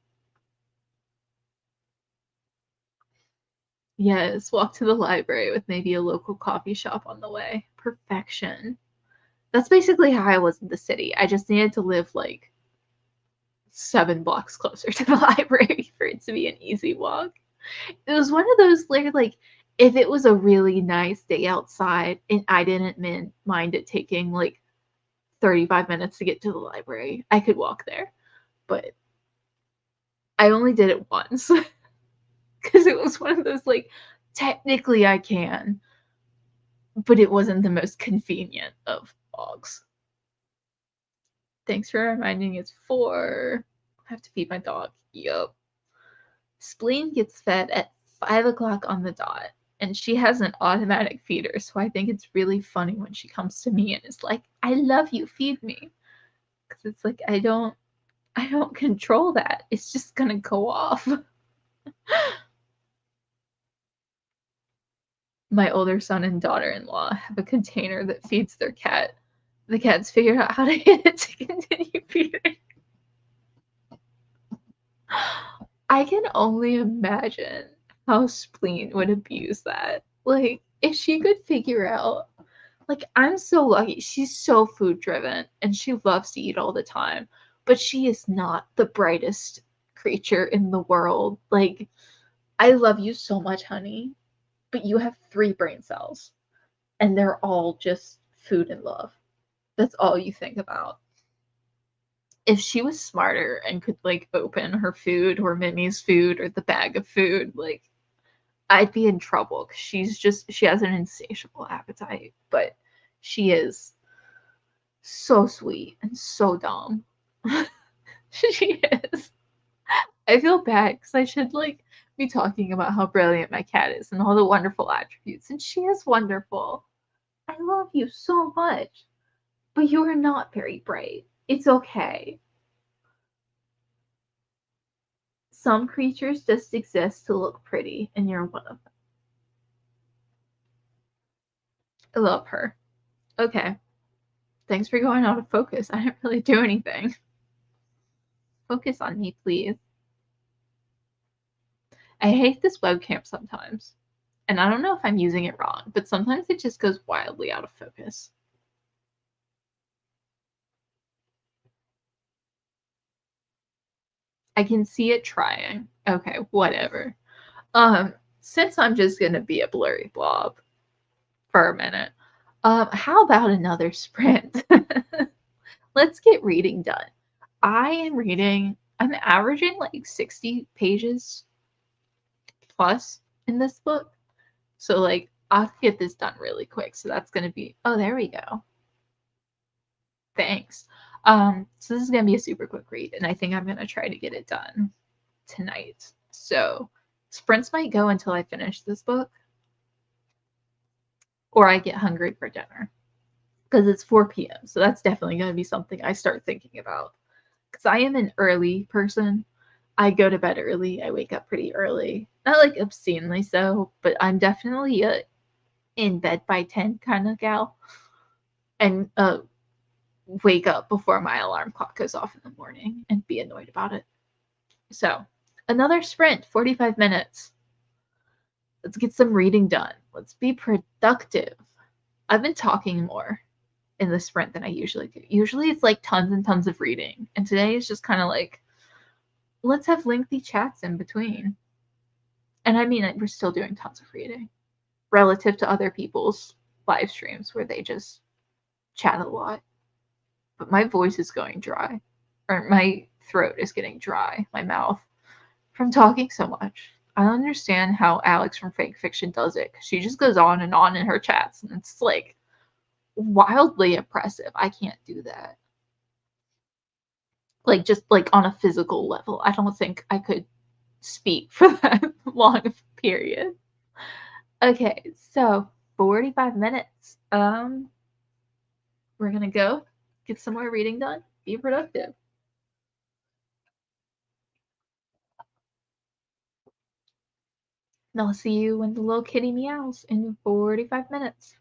Yes, walk to the library with maybe a local coffee shop on the way. Perfection. That's basically how I was in the city. I just needed to live like 7 blocks closer to the library for it to be an easy walk. It was one of those where, like, if it was a really nice day outside and I didn't mind it taking like 35 minutes to get to the library, I could walk there. But I only did it once because it was one of those, like, technically I can, but it wasn't the most convenient of walks. Thanks for reminding it's 4. I have to feed my dog. Yup. Spleen gets fed at 5 o'clock on the dot, and she has an automatic feeder, so I think it's really funny when she comes to me and is like, "I love you, feed me," because it's like I don't control that. It's just gonna go off. My older son and daughter-in-law have a container that feeds their cat. The cat's figured out how to get it to continue feeding. I can only imagine how Spleen would abuse that. Like, if she could figure out, like, I'm so lucky. She's so food driven and she loves to eat all the time, but she is not the brightest creature in the world. Like, I love you so much, honey, but you have 3 brain cells and they're all just food and love. That's all you think about. If she was smarter and could like open her food or Mimi's food or the bag of food, like I'd be in trouble because she has an insatiable appetite, but she is so sweet and so dumb. She is. I feel bad because I should like be talking about how brilliant my cat is and all the wonderful attributes, and she is wonderful. I love you so much, but you are not very bright. It's okay. Some creatures just exist to look pretty, and you're one of them. I love her. Okay. Thanks for going out of focus. I didn't really do anything. Focus on me, please. I hate this webcam sometimes. And I don't know if I'm using it wrong, but sometimes it just goes wildly out of focus. I can see it trying. Okay, whatever. Since I'm just gonna be a blurry blob for a minute, how about another sprint? Let's get reading done. I'm averaging like 60 pages plus in this book. So like I'll get this done really quick. So that's gonna be, oh, there we go. Thanks. So this is gonna be a super quick read, and I think I'm gonna try to get it done tonight. So sprints might go until I finish this book, or I get hungry for dinner because it's 4 p.m. So that's definitely gonna be something I start thinking about. Because I am an early person. I go to bed early. I wake up pretty early. Not like obscenely so, but I'm definitely a in bed by 10 kind of gal. And wake up before my alarm clock goes off in the morning and be annoyed about it. So, another sprint, 45 minutes. Let's get some reading done. Let's be productive. I've been talking more in the sprint than I usually do. Usually it's like tons and tons of reading. And today is just kind of like, let's have lengthy chats in between. And I mean, we're still doing tons of reading relative to other people's live streams where they just chat a lot. But my voice is going dry, or my throat is getting dry, my mouth, from talking so much. I don't understand how Alex from Fake Fiction does it. She just goes on and on in her chats, and it's like wildly oppressive. I can't do that. Like, just like on a physical level. I don't think I could speak for that long of a period. Okay, so 45 minutes. We're gonna go get some more reading done. Be productive. And I'll see you when the little kitty meows in 45 minutes.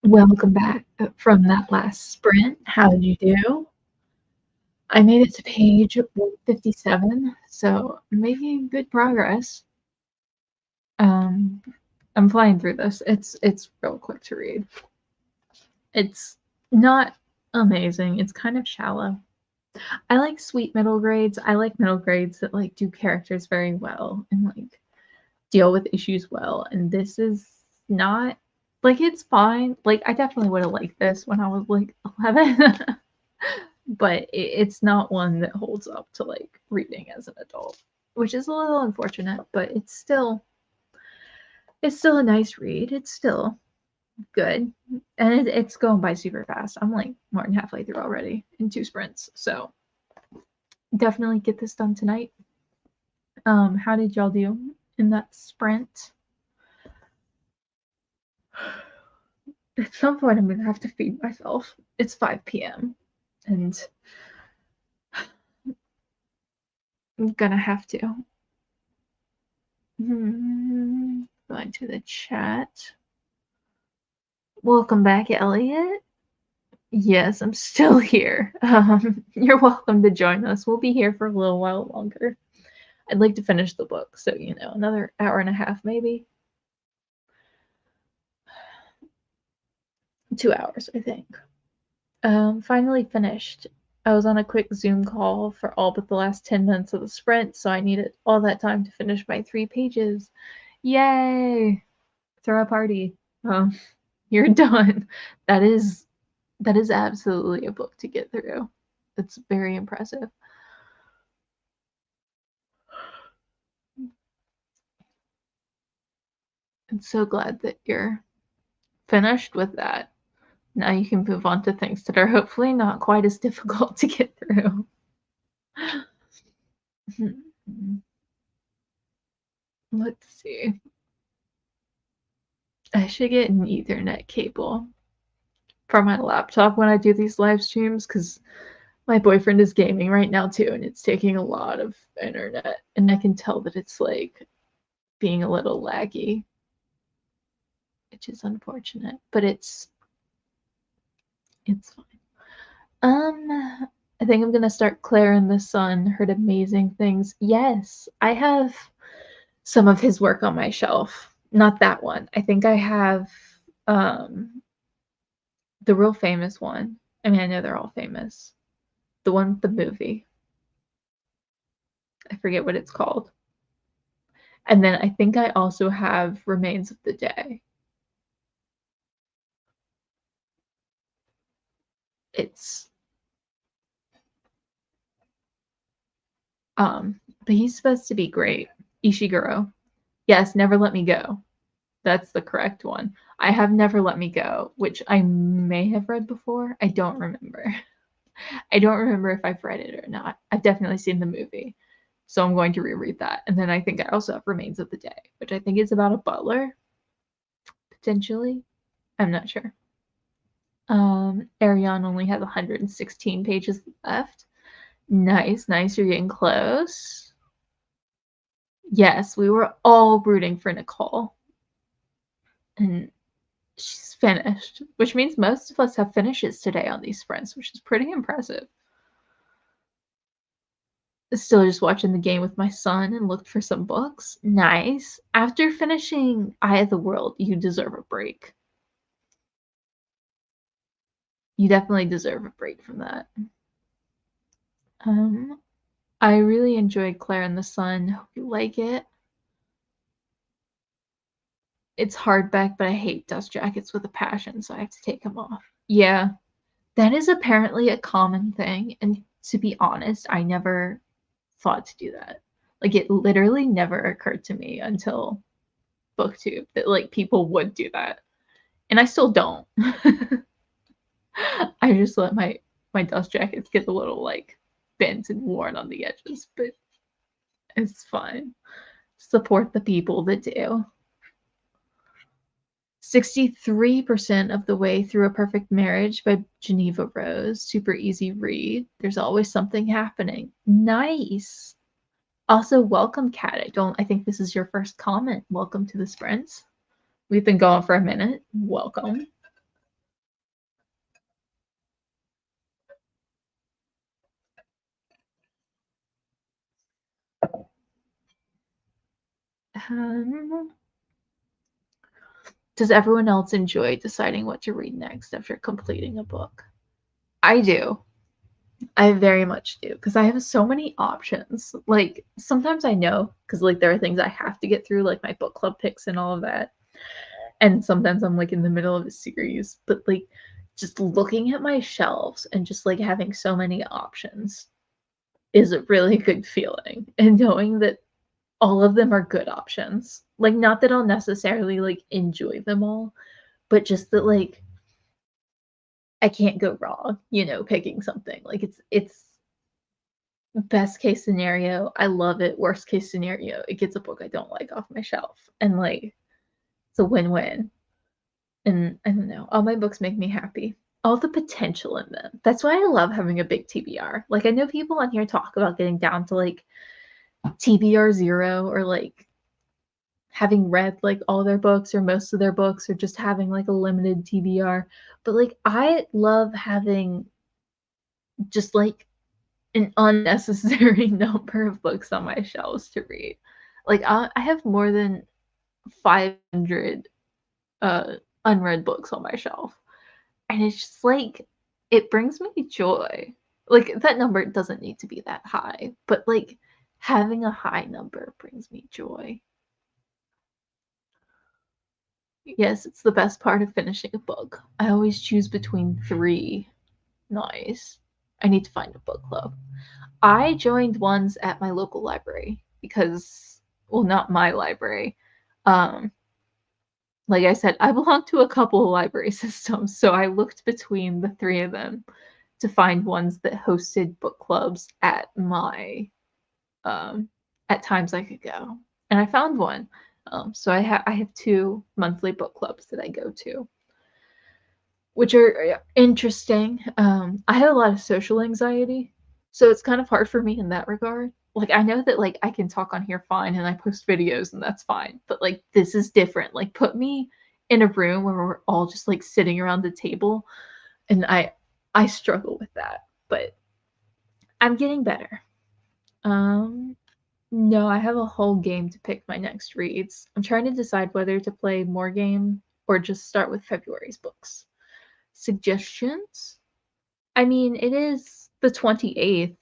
Welcome back from that last sprint. How did you do? I made it to page 157, so making good progress. Um, I'm flying through this. It's real quick to read. It's not amazing. It's kind of shallow. I like sweet middle grades. I like middle grades that like do characters very well and like deal with issues well. And this is not like it's fine. Like I definitely would have liked this when I was like 11. But it's not one that holds up to like reading as an adult, which is a little unfortunate, but it's still a nice read. It's still good, and it's going by super fast. I'm like more than halfway through already in 2 sprints, so definitely get this done tonight. How did y'all do in that sprint? At some point, I'm gonna have to feed myself. It's 5 p.m. and I'm gonna have to. Going to the chat. Welcome back, Elliot. Yes, I'm still here. You're welcome to join us. We'll be here for a little while longer. I'd like to finish the book, so another hour and a half, maybe 2 hours, I think. Finally finished. I was on a quick Zoom call for all but the last 10 minutes of the sprint, so I needed all that time to finish my 3 pages. Yay! Throw a party. Um, you're done. That is absolutely a book to get through. It's very impressive. I'm so glad that you're finished with that. Now you can move on to things that are hopefully not quite as difficult to get through. Let's see. I should get an Ethernet cable for my laptop when I do these live streams because my boyfriend is gaming right now too, and it's taking a lot of internet, and I can tell that it's like being a little laggy, which is unfortunate, but it's fine. I think I'm gonna start Claire in the Sun. Heard amazing things. Yes, I have some of his work on my shelf. Not that one. I think I have the real famous one. I mean, I know they're all famous. The one with the movie. I forget what it's called. And then I think I also have Remains of the Day. It's but he's supposed to be great. Ishiguro. Yes, Never Let Me Go. That's the correct one. I have Never Let Me Go, which I may have read before. I don't remember. I don't remember if I've read it or not. I've definitely seen the movie. So I'm going to reread that. And then I think I also have Remains of the Day, which I think is about a butler, potentially. I'm not sure. Ariane only has 116 pages left. Nice, nice. You're getting close. Yes, we were all rooting for Nicole. And she's finished, which means most of us have finishes today on these sprints, which is pretty impressive. Still just watching the game with my son and looked for some books. Nice. After finishing Eye of the World, you deserve a break. You definitely deserve a break from that. I really enjoyed Claire and the Sun. Hope you like it. It's hardback, but I hate dust jackets with a passion, so I have to take them off. Yeah, that is apparently a common thing, and to be honest, I never thought to do that. Like it literally never occurred to me until booktube that like people would do that, and I still don't. I just let my dust jackets get a little like bent and worn on the edges, but it's fine. Support the people that do. 63% of the way through A Perfect Marriage by Geneva Rose. Super easy read. There's always something happening. Nice. Also, welcome, Kat. I think this is your first comment. Welcome to the sprints. We've been going for a minute. Welcome. Um, does everyone else enjoy deciding what to read next after completing a book? I do. I very much do because I have so many options. Like sometimes I know because like there are things I have to get through, like my book club picks and all of that. And sometimes I'm like in the middle of a series, but like just looking at my shelves and just like having so many options is a really good feeling. And knowing that all of them are good options. Like not that I'll necessarily like enjoy them all, but just that like I can't go wrong, picking something. Like it's best case scenario, I love it. Worst case scenario, it gets a book I don't like off my shelf. And like it's a win-win. And I don't know, all my books make me happy. All the potential in them. That's why I love having a big TBR. Like I know people on here talk about getting down to like TBR 0 or like having read like all their books or most of their books or just having like a limited TBR. But like I love having just like an unnecessary number of books on my shelves to read. Like I have more than 500 uh, unread books on my shelf, and it's just like it brings me joy. Like that number doesn't need to be that high, but like having a high number brings me joy. Yes, it's the best part of finishing a book. I always choose between three. Nice. I need to find a book club. I joined ones at my local library because, well, not my library. Um, like I said, I belong to a couple of library systems, so I looked between the three of them to find ones that hosted book clubs um, at times I could go, and I found one. So I have two monthly book clubs that I go to, which are interesting. I have a lot of social anxiety, so it's kind of hard for me in that regard. Like I know that like I can talk on here fine and I post videos and that's fine, but like this is different. Like put me in a room where we're all just like sitting around the table and I struggle with that, but I'm getting better. Um no, I have a whole game to pick my next reads. I'm trying to decide whether to play more game or just start with February's books. Suggestions? I mean, it is the 28th.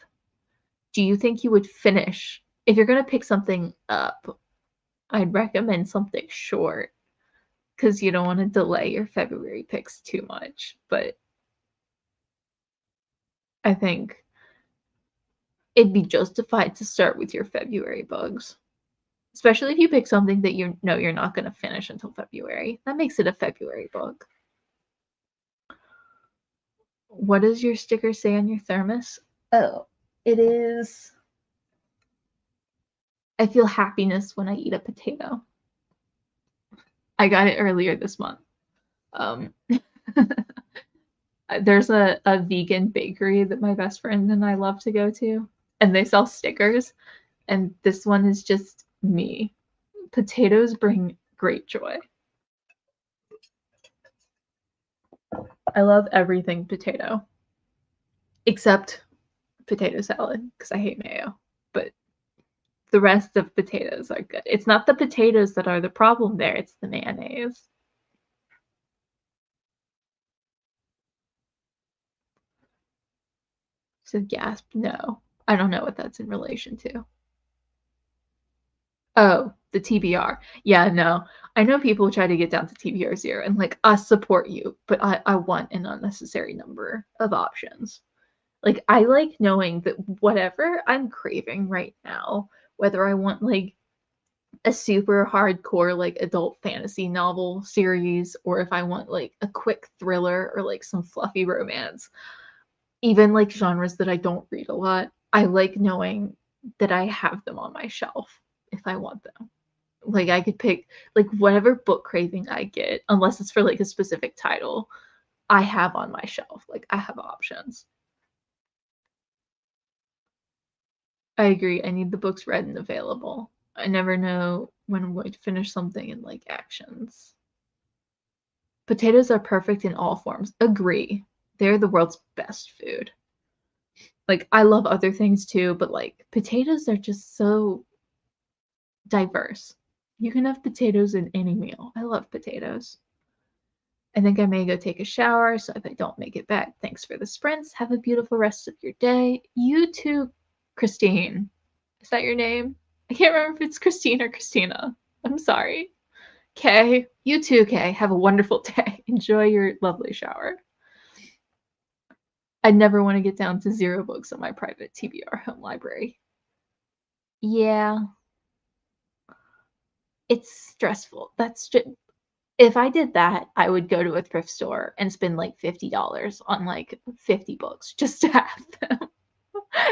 Do you think you would finish? If you're going to pick something up, I'd recommend something short because you don't want to delay your February picks too much. But I think it'd be justified to start with your February bugs, especially if you pick something that you know you're not going to finish until February. That makes it a February bug. What does your sticker say on your thermos? Oh, it is. I feel happiness when I eat a potato. I got it earlier this month. Um, there's a vegan bakery that my best friend and I love to go to, and they sell stickers. And this one is just me. Potatoes bring great joy. I love everything potato, except potato salad because I hate mayo. But the rest of potatoes are good. It's not the potatoes that are the problem there, it's the mayonnaise. So gasp, no. I don't know what that's in relation to. Oh, the TBR. Yeah, no. I know people try to get down to TBR 0 and like I support you, but I want an unnecessary number of options. Like I like knowing that whatever I'm craving right now, whether I want like a super hardcore like adult fantasy novel series or if I want like a quick thriller or like some fluffy romance, even like genres that I don't read a lot, I like knowing that I have them on my shelf if I want them. Like I could pick like whatever book craving I get, unless it's for like a specific title, I have on my shelf. Like I have options. I agree. I need the books read and available. I never know when I'm going to finish something in like actions. Potatoes are perfect in all forms. Agree. They're the world's best food. Like I love other things too, but like potatoes are just so diverse. You can have potatoes in any meal. I love potatoes. I think I may go take a shower, so if I don't make it back, thanks for the sprints. Have a beautiful rest of your day. You too, Christine. Is that your name? I can't remember if it's Christine or Christina. I'm sorry. Kay, you too, Kay. Have a wonderful day. Enjoy your lovely shower. I never want to get down to 0 books on my private TBR home library. Yeah, it's stressful. That's just if I did that, I would go to a thrift store and spend like $50 on like 50 books just to have them.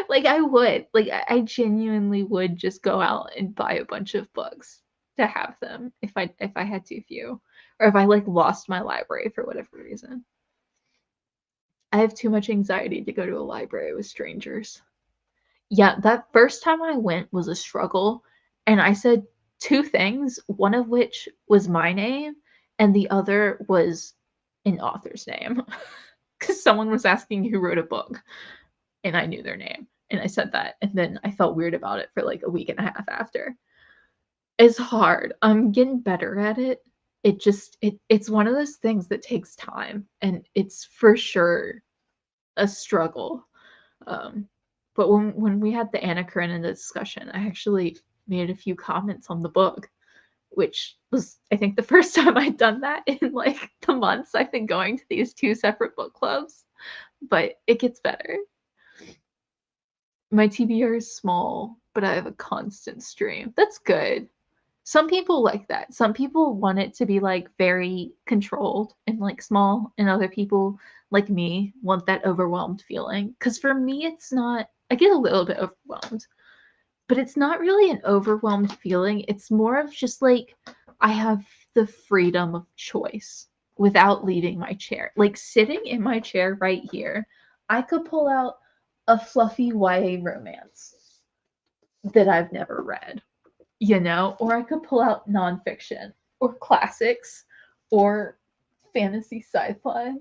Like I would. Like I genuinely would just go out and buy a bunch of books to have them if I had too few. Or if I like lost my library for whatever reason. I have too much anxiety to go to a library with strangers. Yeah, that first time I went was a struggle, and I said 2 things, one of which was my name, and the other was an author's name, because someone was asking who wrote a book, and I knew their name, and I said that, and then I felt weird about it for, like, a week and a half after. It's hard. I'm getting better at it. It's one of those things that takes time, and it's for sure a struggle. Um, but when we had the Anna Karenina discussion, I actually made a few comments on the book, which was I think the first time I'd done that in like the months I've been going to these 2 separate book clubs. But it gets better. My TBR is small, but I have a constant stream. That's good. Some people like that. Some people want it to be like very controlled and like small, and other people like me want that overwhelmed feeling. Because for me, it's not, I get a little bit overwhelmed, but it's not really an overwhelmed feeling. It's more of just like I have the freedom of choice without leaving my chair. Like sitting in my chair right here, I could pull out a fluffy YA romance that I've never read, or I could pull out nonfiction or classics or fantasy sci-fi.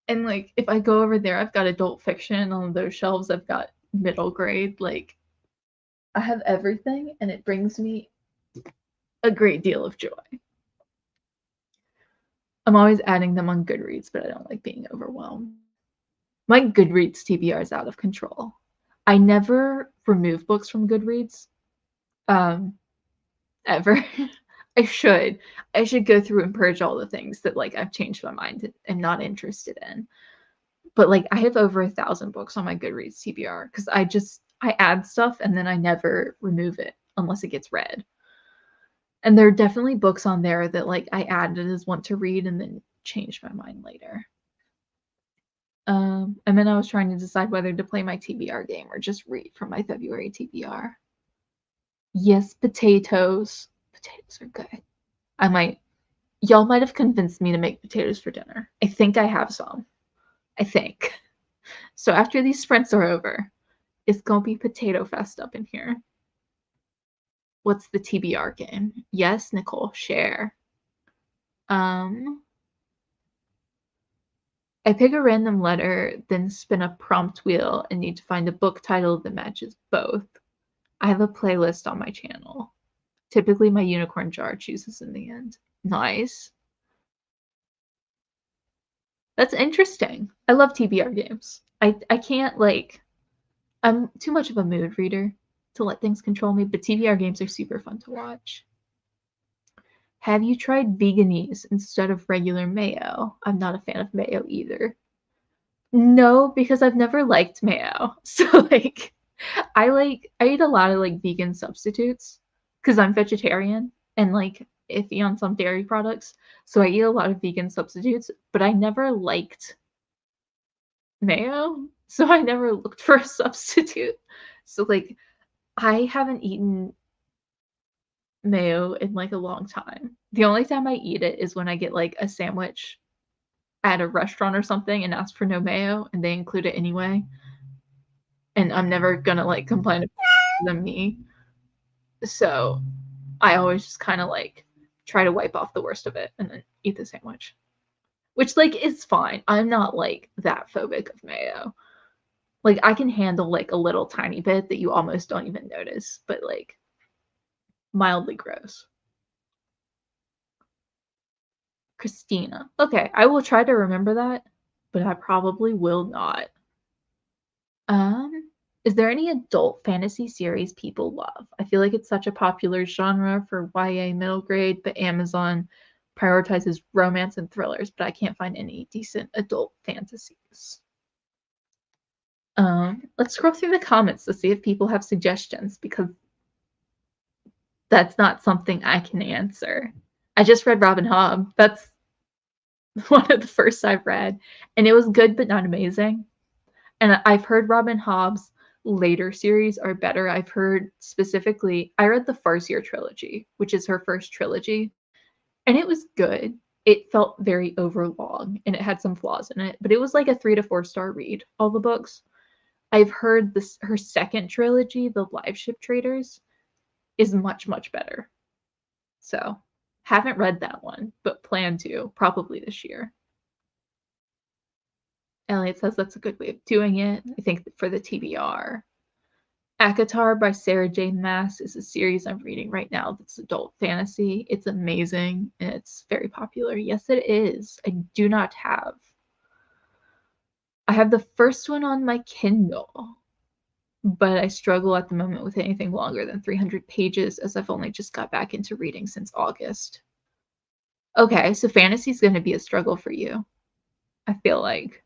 And like if I go over there, I've got adult fiction on those shelves, I've got middle grade, like I have everything and it brings me a great deal of joy. I'm always adding them on Goodreads, but I don't like being overwhelmed. My Goodreads TBR is out of control. I never remove books from Goodreads. Um, ever. I should. I should go through and purge all the things that like I've changed my mind and not interested in. But like I have over 1,000 books on my Goodreads TBR because I add stuff and then I never remove it unless it gets read. And there are definitely books on there that like I added as want to read and then changed my mind later. And then I was trying to decide whether to play my TBR game or just read from my February TBR. Yes, potatoes. Potatoes are good. Y'all might have convinced me to make potatoes for dinner. I think I have some. I think. So after these sprints are over, it's gonna be potato fest up in here. What's the TBR game? Yes, Nicole, share. I pick a random letter, then spin a prompt wheel and need to find a book title that matches both. I have a playlist on my channel. Typically my unicorn jar chooses in the end. Nice. That's interesting. I love TBR games. I can't like I'm too much of a mood reader to let things control me, but TBR games are super fun to watch. Have you tried veganese instead of regular mayo? I'm not a fan of mayo either. No, because I've never liked mayo. So I eat a lot of like vegan substitutes because I'm vegetarian and like iffy on some dairy products. So I eat a lot of vegan substitutes, but I never liked mayo. So I never looked for a substitute. So like I haven't eaten mayo in like a long time. The only time I eat it is when I get like a sandwich at a restaurant or something and ask for no mayo and they include it anyway. And I'm never gonna like complain about them me. So I always just kind of like try to wipe off the worst of it and then eat the sandwich. Which like is fine. I'm not like that phobic of mayo. Like I can handle like a little tiny bit that you almost don't even notice, but like Mildly gross. Christina. Okay, I will try to remember that, but I probably will not. Um, is there any adult fantasy series people love? I feel like it's such a popular genre for YA middle grade, but Amazon prioritizes romance and thrillers, but I can't find any decent adult fantasies. Let's scroll through the comments to see if people have suggestions because that's not something I can answer. I just read Robin Hobb. That's one of the first I've read, and it was good but not amazing. And I've heard Robin Hobb's later series are better. I've heard specifically, I read the Farseer trilogy, which is her first trilogy, and it was good. It felt very overlong and it had some flaws in it, but it was like a 3 to 4 star read, all the books. I've heard this her second trilogy, The Live Ship Traders, is much, much better. So haven't read that one, but plan to probably this year. Elliot says that's a good way of doing it. I think for the TBR. ACOTAR by Sarah J. Maas is a series I'm reading right now that's adult fantasy. It's amazing and it's very popular. Yes, it is. I have the first one on my Kindle, but I struggle at the moment with anything longer than 300 pages as I've only just got back into reading since August. Okay, so fantasy is going to be a struggle for you, I feel like.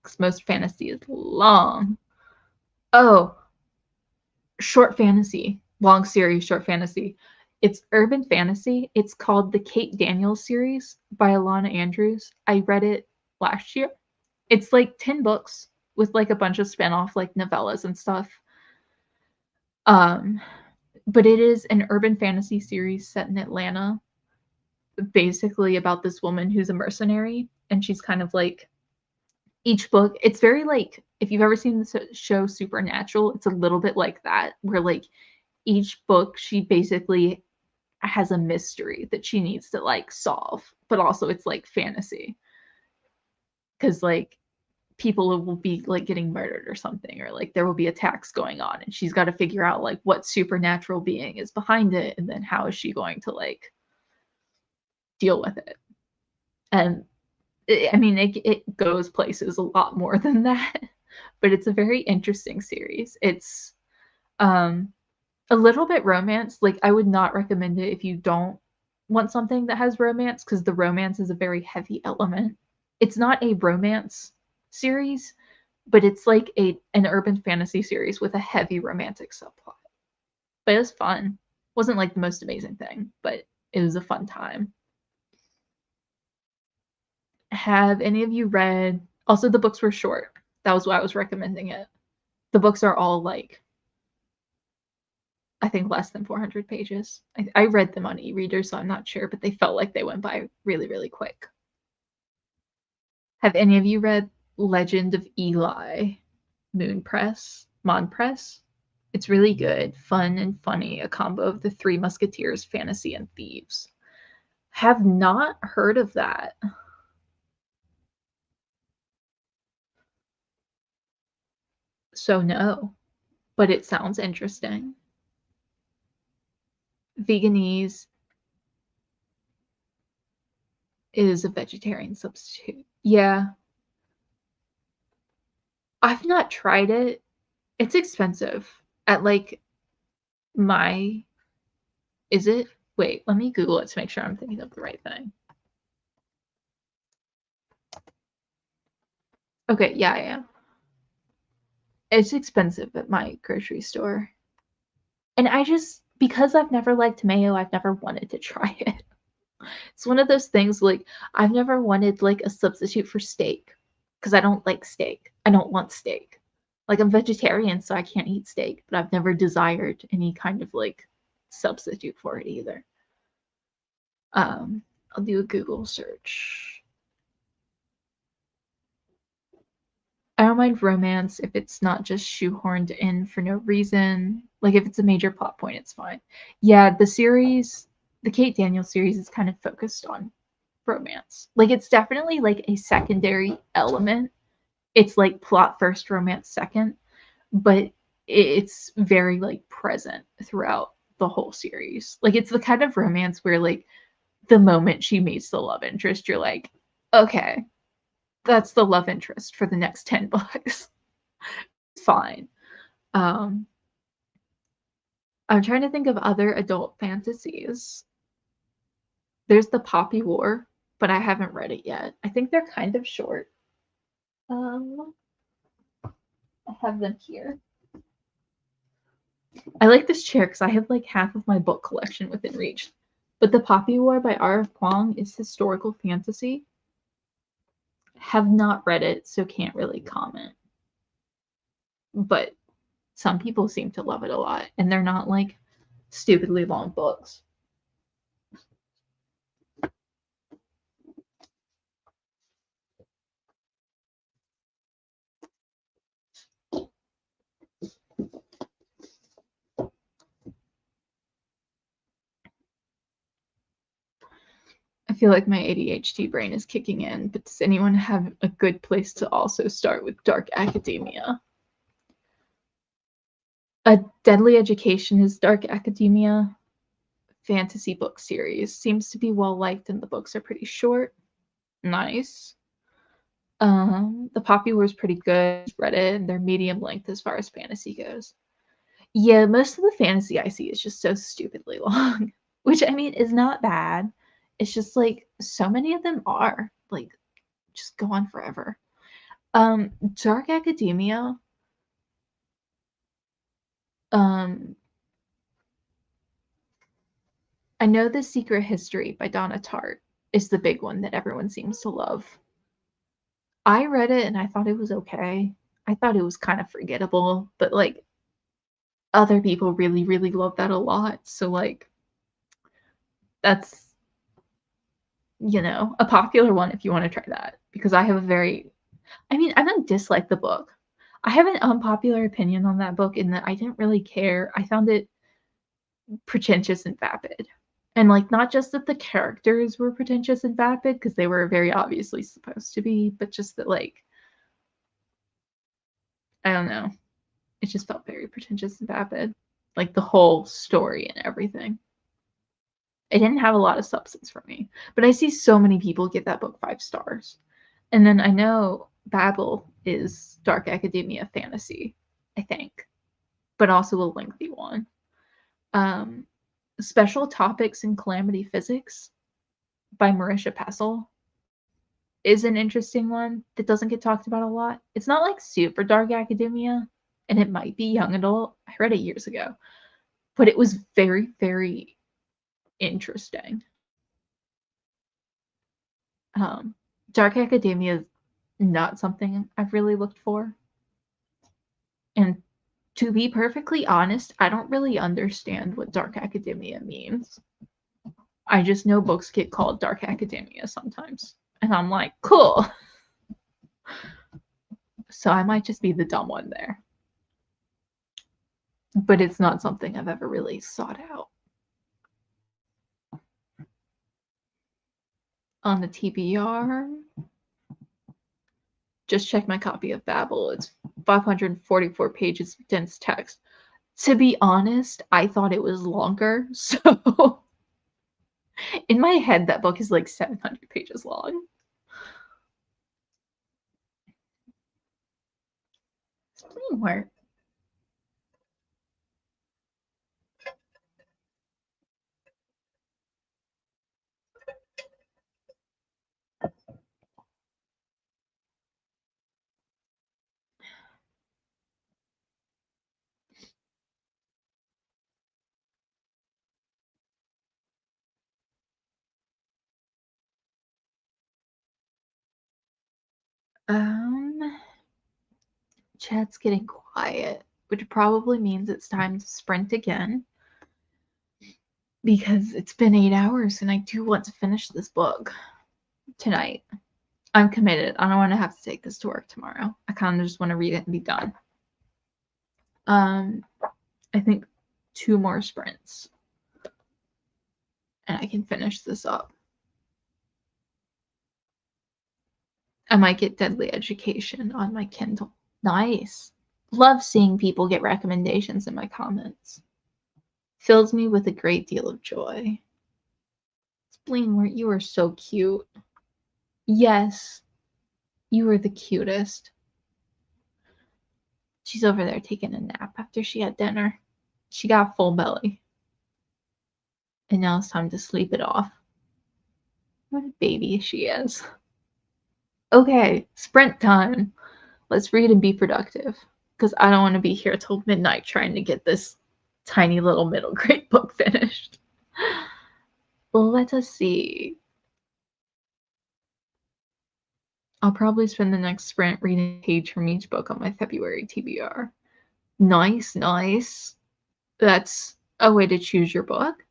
Because most fantasy is long. Oh, short fantasy, long series, short fantasy. It's urban fantasy. It's called the Kate Daniels series by Alana Andrews. I read it last year. It's like 10 books with like a bunch of spin-off like novellas and stuff. Um, but it is an urban fantasy series set in Atlanta, basically about this woman who's a mercenary, and she's kind of like each book. It's very like if you've ever seen the show Supernatural, it's a little bit like that, where like each book she basically has a mystery that she needs to like solve, but also it's like fantasy because like people will be like getting murdered or something, or like there will be attacks going on and she's got to figure out like what supernatural being is behind it and then how is she going to like deal with it. And I mean it goes places a lot more than that, but it's a very interesting series. It's um a little bit romance. Like I would not recommend it if you don't want something that has romance because the romance is a very heavy element. It's not a romance series, but it's like an urban fantasy series with a heavy romantic subplot. But it was fun. Wasn't like the most amazing thing, but it was a fun time. Have any of you read? Also, the books were short. That was why I was recommending it. The books are all like I think less than 400 pages. I read them on e-reader, so I'm not sure, but they felt like they went by really, really quick. Have any of you read Legend of Eli, Mon Press? It's really good, fun and funny, a combo of the Three Musketeers, fantasy, and thieves. Have not heard of that. So no, but it sounds interesting. Veganese is a vegetarian substitute. Yeah, I've not tried it. It's expensive at like my is it? Wait, let me Google it to make sure I'm thinking of the right thing. Okay, yeah, I am. It's expensive at my grocery store. And I just because I've never liked mayo, I've never wanted to try it. It's one of those things like I've never wanted like a substitute for steak because I don't like steak. I don't want steak. Like I'm vegetarian, so I can't eat steak, but I've never desired any kind of like substitute for it either. I'll do a Google search. I don't mind romance if it's not just shoehorned in for no reason. Like if it's a major plot point, it's fine. Yeah, the Kate Daniels series is kind of focused on romance. Like it's definitely like a secondary element. It's like plot first, romance second, but it's very like present throughout the whole series. Like it's the kind of romance where like the moment she meets the love interest, you're like, okay, that's the love interest for the next 10 books. Fine. Um, I'm trying to think of other adult fantasies. There's the Poppy War, but I haven't read it yet. I think they're kind of short. Um, I have them here. I like this chair because I have like half of my book collection within reach. But The Poppy War by R.F. Kuang is historical fantasy. Have not read it, so can't really comment. But some people seem to love it a lot, and they're not like stupidly long books. I feel like my ADHD brain is kicking in, but does anyone have a good place to also start with dark academia? A Deadly Education is dark academia fantasy book series. Seems to be well liked, and the books are pretty short. Nice. The Poppy War is pretty good. Read it, and they're medium length as far as fantasy goes. Yeah, most of the fantasy I see is just so stupidly long, which I mean is not bad. It's just like so many of them are like just go on forever. Dark Academia, um, I know The Secret History by Donna Tartt is the big one that everyone seems to love. I read it and I thought it was okay. I thought it was kind of forgettable, but like other people really, really love that a lot. So like that's a popular one if you want to try that. Because I have a very I mean, I don't dislike the book. I have an unpopular opinion on that book in that I didn't really care. I found it pretentious and vapid. And like not just that the characters were pretentious and vapid because they were very obviously supposed to be, but just that like I don't know. It just felt very pretentious and vapid. Like the whole story and everything. It didn't have a lot of substance for me. But I see so many people give that book 5 stars. And then I know Babel is dark academia fantasy, I think, but also a lengthy one. Um, Special Topics in Calamity Physics by Marisha Pessel is an interesting one that doesn't get talked about a lot. It's not like super dark academia, and it might be young adult. I read it years ago, but it was very, very interesting. Um, Dark academia is not something I've really looked for. And to be perfectly honest, I don't really understand what dark academia means. I just know books get called dark academia sometimes. And I'm like, cool. So I might just be the dumb one there. But it's not something I've ever really sought out. On the TBR, just check my copy of Babel. It's 544 pages of dense text. To be honest, I thought it was longer. So in my head, that book is like 700 pages long. Where um chat's getting quiet, which probably means it's time to sprint again because it's been 8 hours and I do want to finish this book tonight. I'm committed. I don't want to have to take this to work tomorrow. I kind of just want to read it and be done. Um, I think 2 more sprints and I can finish this up. I might get Deadly Education on my Kindle. Nice. Love seeing people get recommendations in my comments. Fills me with a great deal of joy. Spleen, you are so cute. Yes, you are the cutest. She's over there taking a nap after she had dinner. She got full belly. And now it's time to sleep it off. What a baby she is. Okay, sprint time. Let's read and be productive. Because I don't want to be here till midnight trying to get this tiny little middle grade book finished. Let us see. I'll probably spend the next sprint reading a page from each book on my February TBR. Nice, nice. That's a way to choose your book.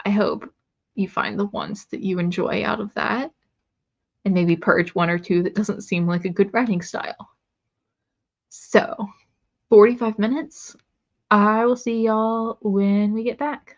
I hope you find the ones that you enjoy out of that and maybe purge one or two that doesn't seem like a good writing style. So, 45 minutes. I will see y'all when we get back.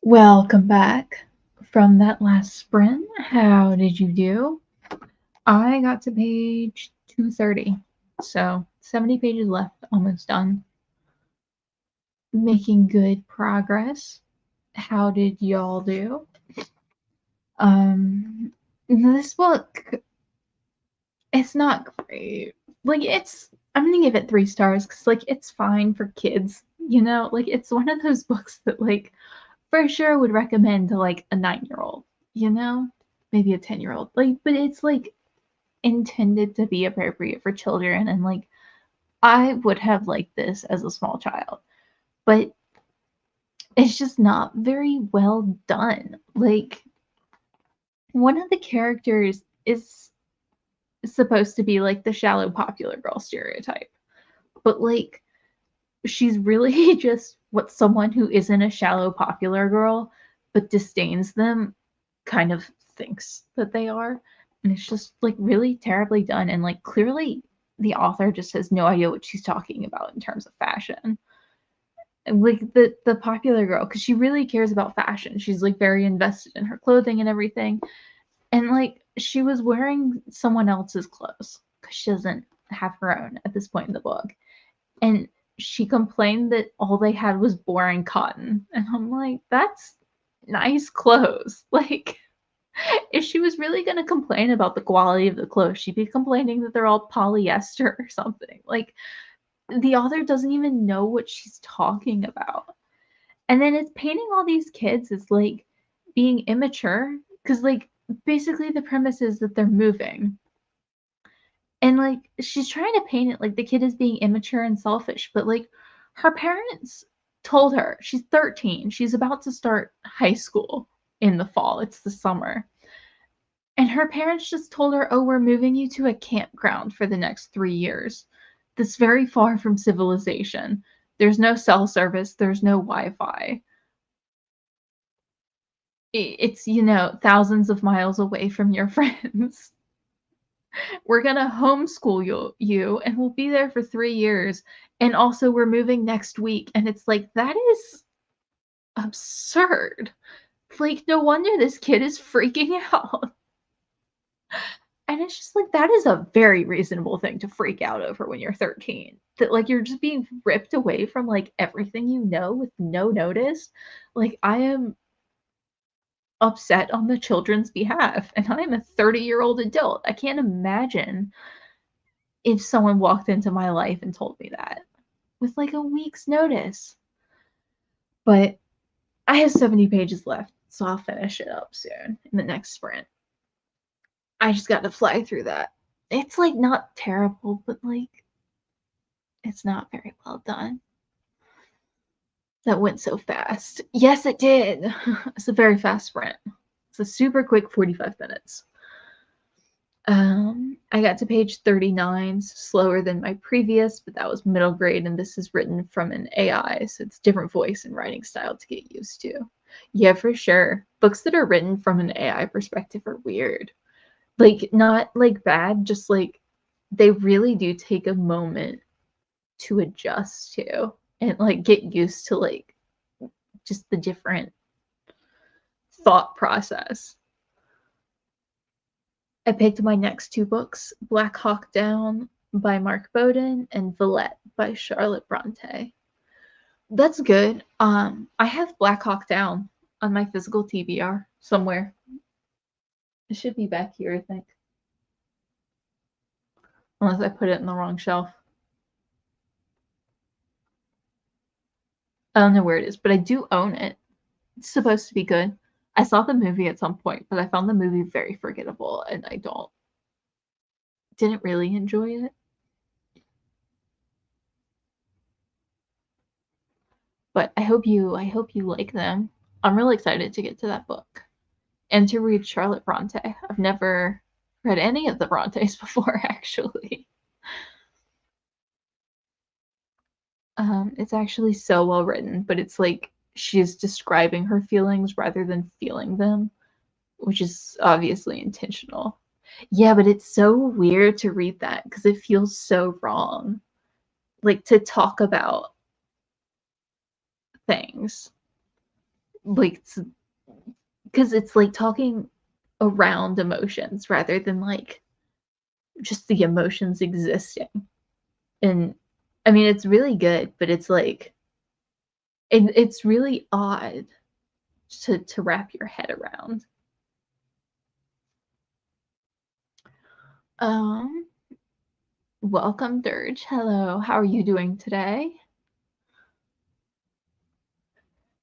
Welcome back from that last sprint. How did you do? I got to page 230, so 70 pages left, almost done. Making good progress. How did y'all do? This book, it's not great. Like, I'm gonna give it 3 stars because, like, it's fine for kids, you know? Like, it's one of those books that, like, for sure would recommend to, like, a 9-year-old, you know? Maybe a 10-year-old. Like, but it's, like, intended to be appropriate for children, and, like, I would have liked this as a small child, but it's just not very well done. Like, one of the characters is supposed to be like the shallow popular girl stereotype, but like she's really just what someone who isn't a shallow popular girl but disdains them kind of thinks that they are. And it's just like really terribly done, and like clearly the author just has no idea what she's talking about in terms of fashion. And like the popular girl, because she really cares about fashion, she's like very invested in her clothing and everything. And like she was wearing someone else's clothes because she doesn't have her own at this point in the book. And she complained that all they had was boring cotton. And I'm like, that's nice clothes. Like, if she was really going to complain about the quality of the clothes, she'd be complaining that they're all polyester or something. Like, the author doesn't even know what she's talking about. And then it's painting all these kids as like being immature because, like, basically the premise is that they're moving. And like she's trying to paint it like the kid is being immature and selfish, but like her parents told her she's 13, she's about to start high school in the fall, it's the summer. And her parents just told her, "Oh, we're moving you to a campground for the next 3 years. That's very far from civilization. There's no cell service, there's no Wi Fi. It's, thousands of miles away from your friends. We're going to homeschool you, and we'll be there for 3 years. And also, we're moving next week." And it's like, that is absurd. Like, no wonder this kid is freaking out. And it's just like, that is a very reasonable thing to freak out over when you're 13. That, like, you're just being ripped away from, like, everything you know with no notice. Like, I am upset on the children's behalf, and I am a 30-year-old adult. I can't imagine if someone walked into my life and told me that with, like, a week's notice. But I have 70 pages left, so I'll finish it up soon in the next sprint. I just got to fly through that. It's, like, not terrible, but, like, it's not very well done. That went so fast. Yes, it did. It's a very fast sprint. It's a super quick 45 minutes. I got to page 39, slower than my previous, but that was middle grade, and this is written from an AI, so it's different voice and writing style to get used to. Yeah, for sure. Books that are written from an AI perspective are weird. Like, not like bad, just like they really do take a moment to adjust to and like get used to like just the different thought process. I picked my next 2 books, Black Hawk Down by Mark Bowden and Villette by Charlotte Bronte. That's good. I have Black Hawk Down on my physical TBR somewhere. It should be back here, I think. Unless I put it in the wrong shelf. I don't know where it is, but I do own it. It's supposed to be good. I saw the movie at some point, but I found the movie very forgettable, and I didn't really enjoy it. But I hope you like them. I'm really excited to get to that book and to read Charlotte Bronte. I've never read any of the Brontes before, actually. It's actually so well written, but it's like she's describing her feelings rather than feeling them, which is obviously intentional. Yeah, but it's so weird to read that because it feels so wrong. Like to talk about things like, because it's like talking around emotions rather than like just the emotions existing. And I mean, it's really good, but it's like it's really odd to wrap your head around. Um, Welcome, Dirge. Hello, how are you doing today?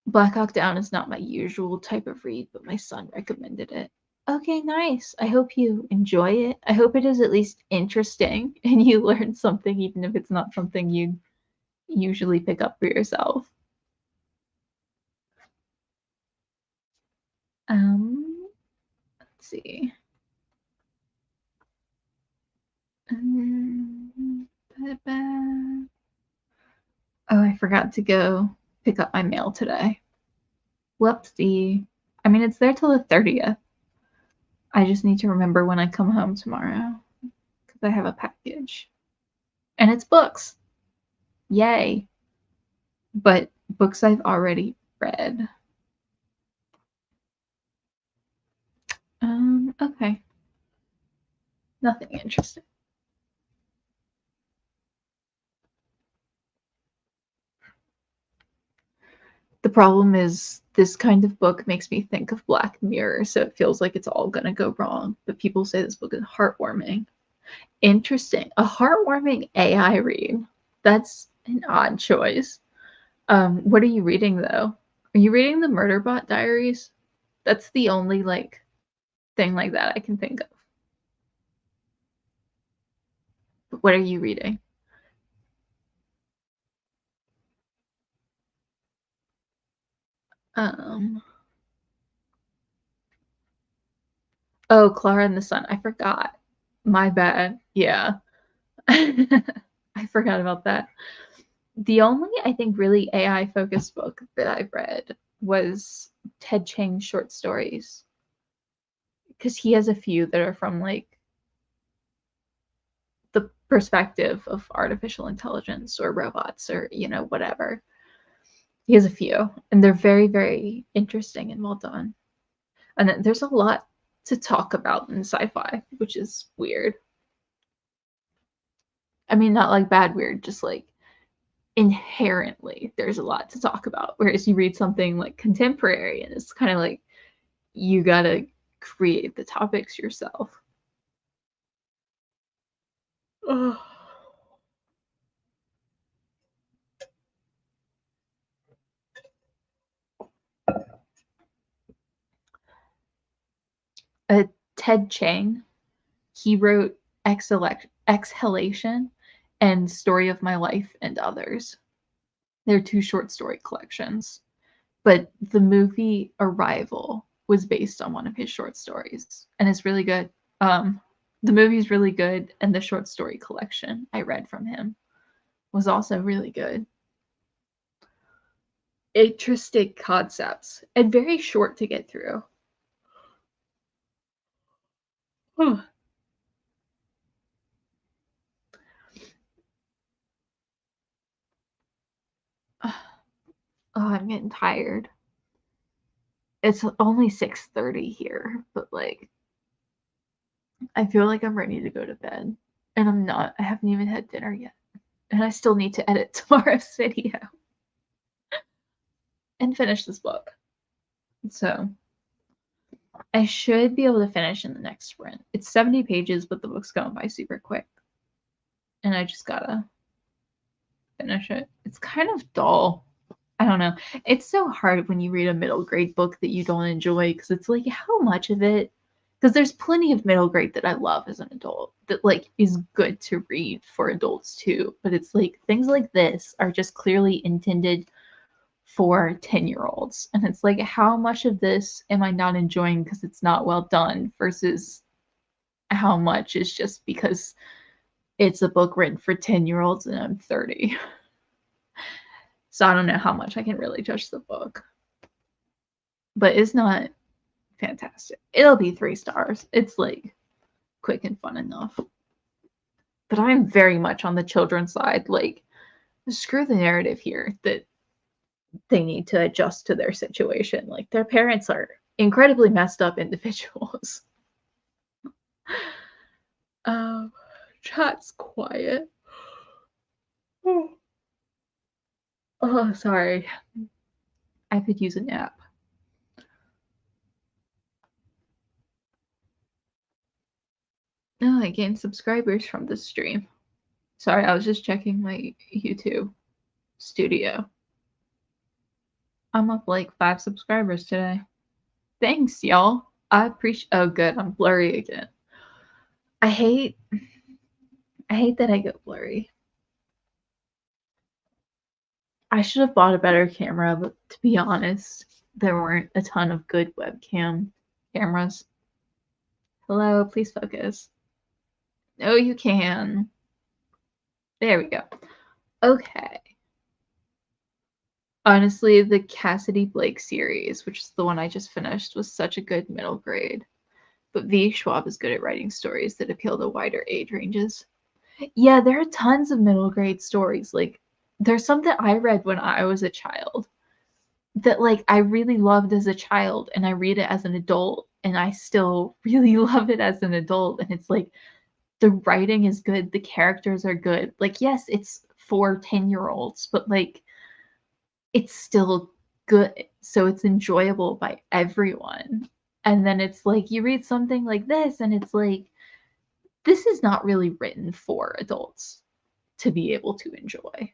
Black Hawk Down is not my usual type of read, but my son recommended it. Okay, nice. I hope you enjoy it. I hope it is at least interesting and you learn something, even if it's not something you usually pick up for yourself. Let's see. Oh, I forgot to go pick up my mail today. Whoopsie. I mean, it's there till the 30th. I just need to remember when I come home tomorrow because I have a package. And it's books. Yay. But books I've already read. Okay. Nothing interesting. The problem is this kind of book makes me think of Black Mirror, so it feels like it's all gonna go wrong. But people say this book is heartwarming. Interesting. A heartwarming AI read. That's an odd choice. What are you reading though? Are you reading the Murderbot Diaries? That's the only like thing like that I can think of. But what are you reading? Um Oh, Clara and the Sun. I forgot. My bad. Yeah. I forgot about that. The only, I think, really AI focused book that I've read was Ted Chiang's short stories. Because he has a few that are from like the perspective of artificial intelligence or robots or, whatever. He has a few, and they're very, very interesting and well done. And there's a lot to talk about in sci fi, which is weird. I mean, not like bad weird, just like inherently there's a lot to talk about. Whereas you read something like contemporary and it's kind of like you gotta create the topics yourself. Ugh. Ted Chiang, he wrote Exhalation and Story of My Life and Others. They're two short story collections. But the movie Arrival was based on one of his short stories, and it's really good. Um, the movie's really good, and the short story collection I read from him was also really good. Interesting concepts and very short to get through. Oh, I'm getting tired. It's only 6:30 here, but like I feel like I'm ready to go to bed. And I'm not. I haven't even had dinner yet. And I still need to edit tomorrow's video and finish this book. So I should be able to finish in the next sprint. It's 70 pages, but the book's going by super quick. And I just gotta finish it. It's kind of dull. I don't know. It's so hard when you read a middle grade book that you don't enjoy because it's like how much of it, because there's plenty of middle grade that I love as an adult that like is good to read for adults too, but it's like things like this are just clearly intended for 10-year-olds, and it's like how much of this am I not enjoying because it's not well done versus how much is just because it's a book written for 10-year-olds and I'm 30. So I don't know how much I can really judge the book. But it's not fantastic. It'll be 3 stars. It's like quick and fun enough. But I'm very much on the children's side. Like, screw the narrative here that they need to adjust to their situation. Like their parents are incredibly messed up individuals. Um, chat's quiet. Oh, sorry. I could use a nap. Oh, I gained subscribers from this stream. Sorry, I was just checking my YouTube studio. I'm up like 5 subscribers today. Thanks, y'all. I appreciate. Oh, good. I'm blurry again. I hate. I hate that I get blurry. I should have bought a better camera, but to be honest, there weren't a ton of good webcam cameras. Hello, please focus. No, you can. There we go. Okay. Honestly, the Cassidy Blake series, which is the one I just finished, was such a good middle grade. But V. Schwab is good at writing stories that appeal to wider age ranges. Yeah, there are tons of middle grade stories. Like, there's some that I read when I was a child that, like, I really loved as a child, and I read it as an adult, and I still really love it as an adult. And it's like, the writing is good, the characters are good. Like, yes, it's for 10-year-olds, but, like, it's still good, so it's enjoyable by everyone. And then it's like you read something like this and it's like this is not really written for adults to be able to enjoy.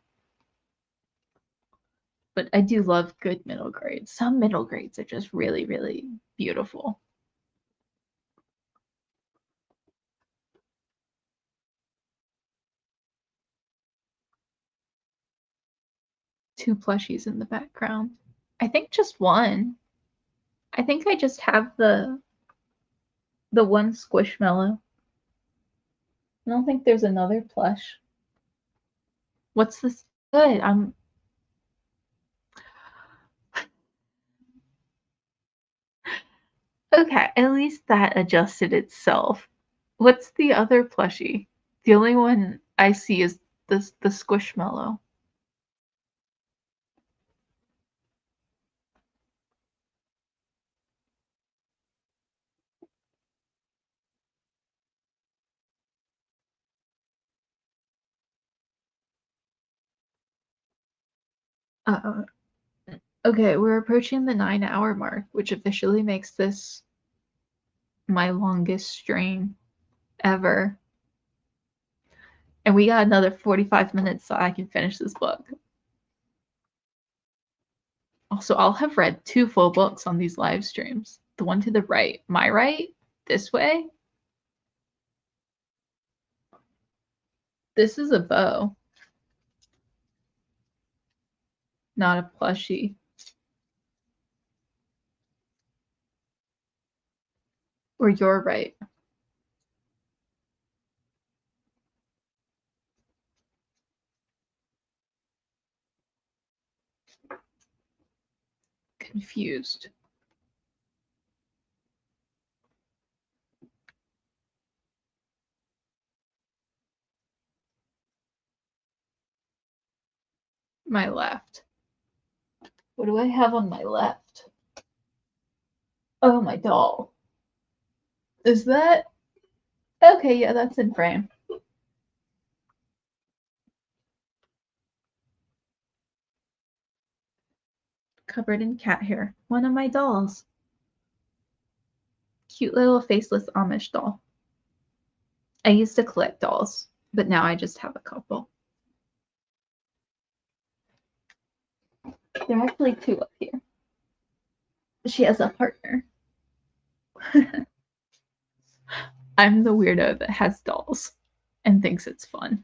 But I do love good middle grades. Some middle grades are just really, really beautiful. Two plushies in the background. I think just one. I think I just have the one Squishmallow. I don't think there's another plush. What's this? Good. I'm okay. At least that adjusted itself. What's the other plushie? The only one I see is the Squishmallow. Uh, okay, we're approaching the 9-hour mark, which officially makes this my longest stream ever. And we got another 45 minutes so I can finish this book. Also, I'll have read 2 full books on these live streams. The one to the right, my right, this way. This is a bow, not a plushie. Or your right. Confused. My left. What do I have on my left? Oh, my doll. Is that okay? Yeah, that's in frame. Covered in cat hair. One of my dolls. Cute little faceless Amish doll. I used to collect dolls, but now I just have a couple. There are actually 2 up here. She has a partner. I'm the weirdo that has dolls and thinks it's fun.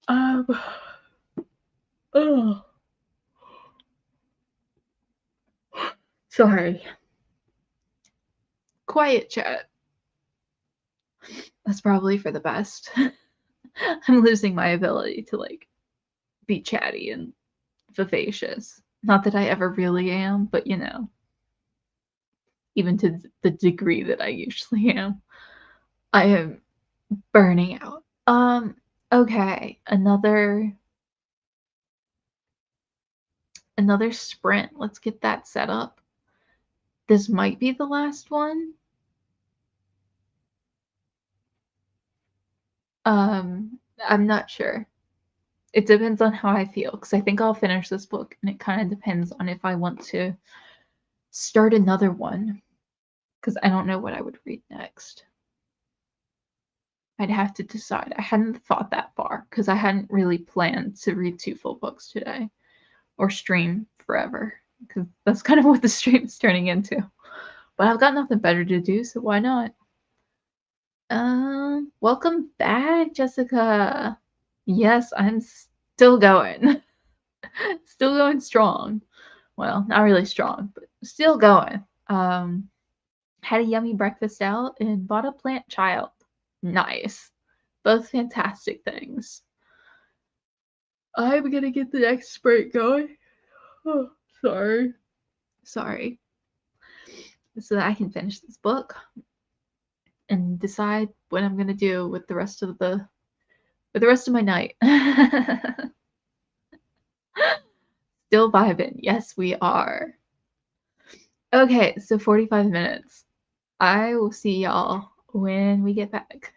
Oh. Sorry. Quiet chat. That's probably for the best. I'm losing my ability to like be chatty and vivacious. Not that I ever really am, but you know, even to the degree that I usually am, I am burning out. Okay, another another sprint. Let's get that set up. This might be the last one. I'm not sure. It depends on how I feel because I think I'll finish this book, and it kind of depends on if I want to start another one because I don't know what I would read next. I'd have to decide. I hadn't thought that far because I hadn't really planned to read two full books today or stream forever because that's kind of what the stream is turning into. But I've got nothing better to do, so why not? Welcome back, Jessica. Yes, I'm still going. Still going strong. Well, not really strong, but still going. Had a yummy breakfast out and bought a plant child. Nice. Both fantastic things. I'm gonna get the next sprint going. Oh, sorry. Sorry. So that I can finish this book and decide what I'm gonna do with the rest of my night. Still vibing. Yes, we are. Okay, so 45 minutes. I will see y'all when we get back.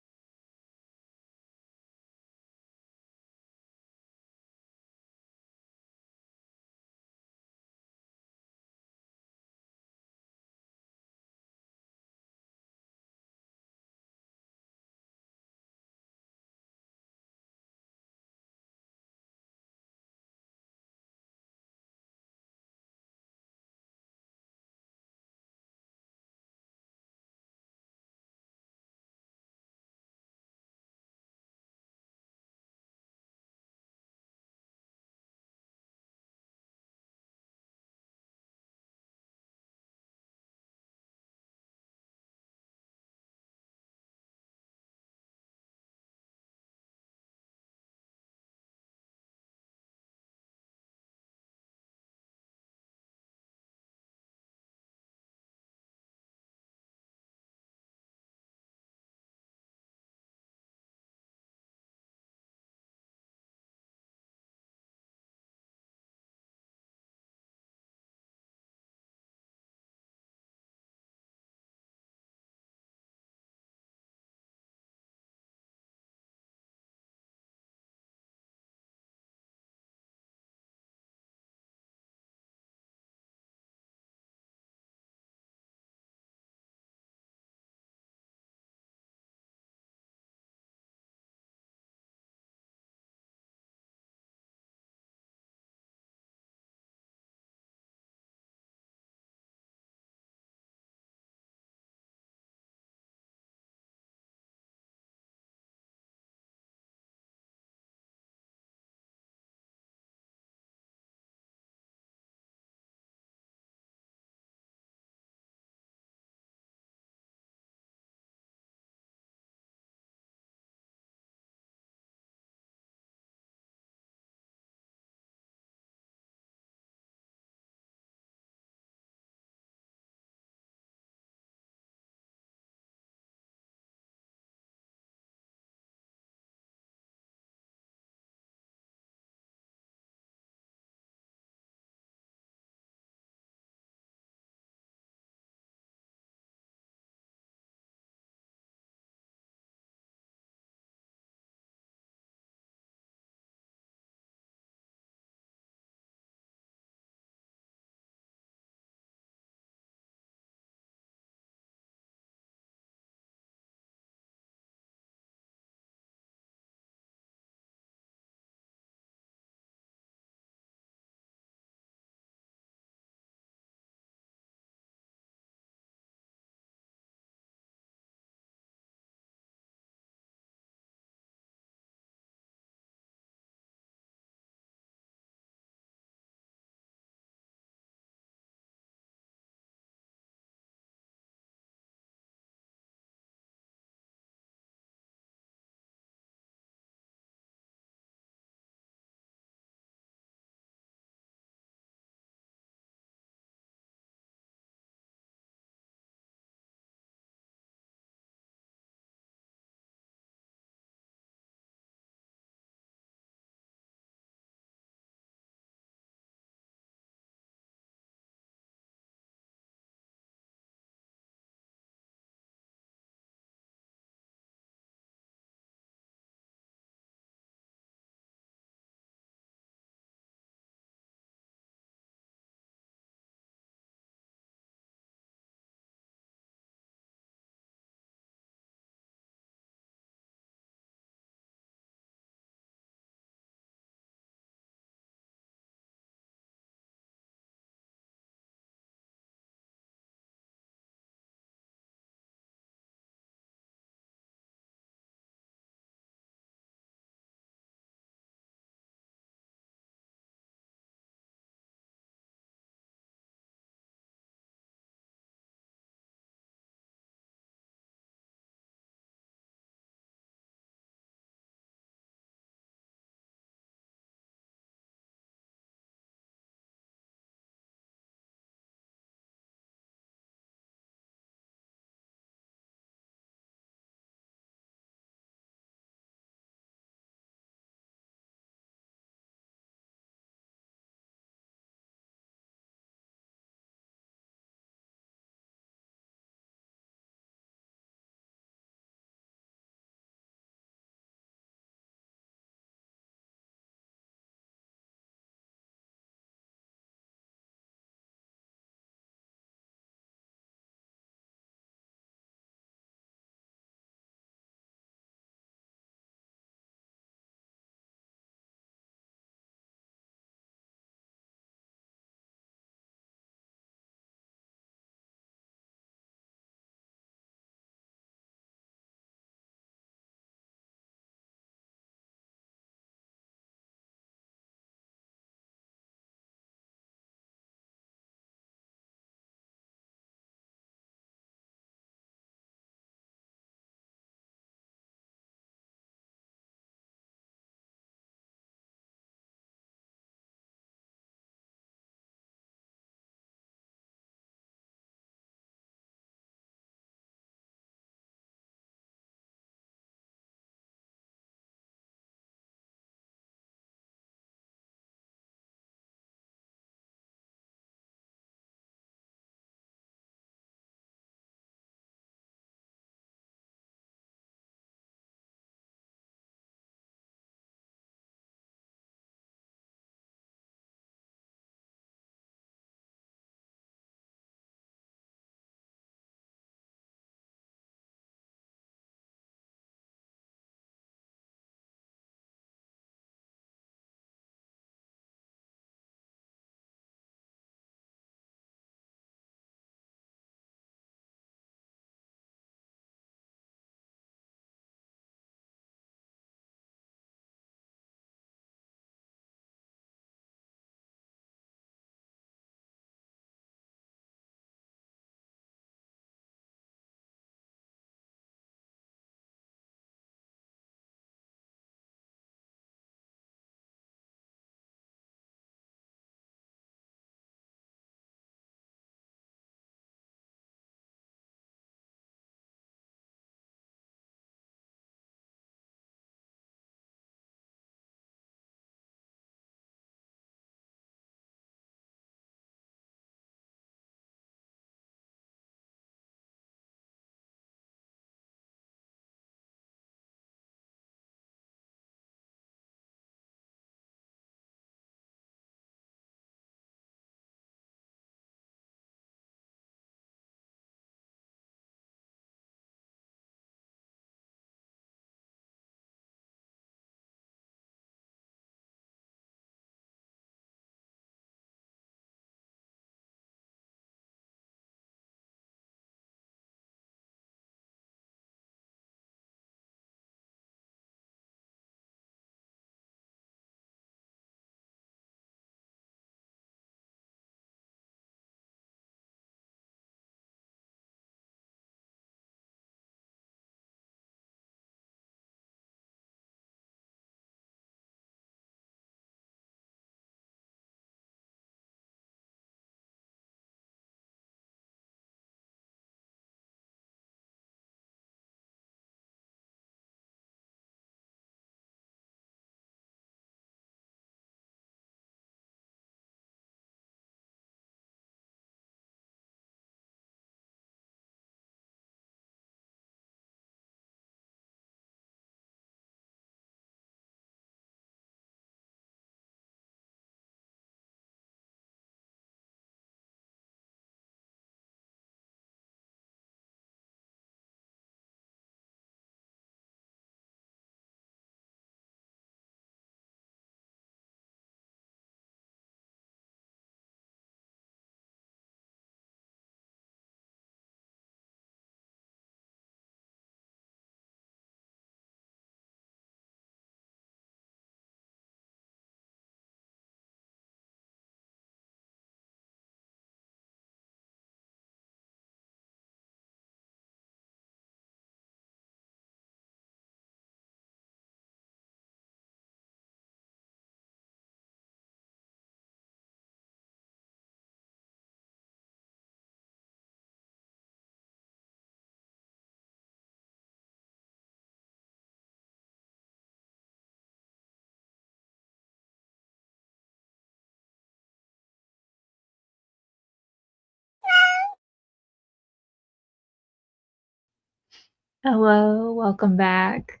Hello, welcome back.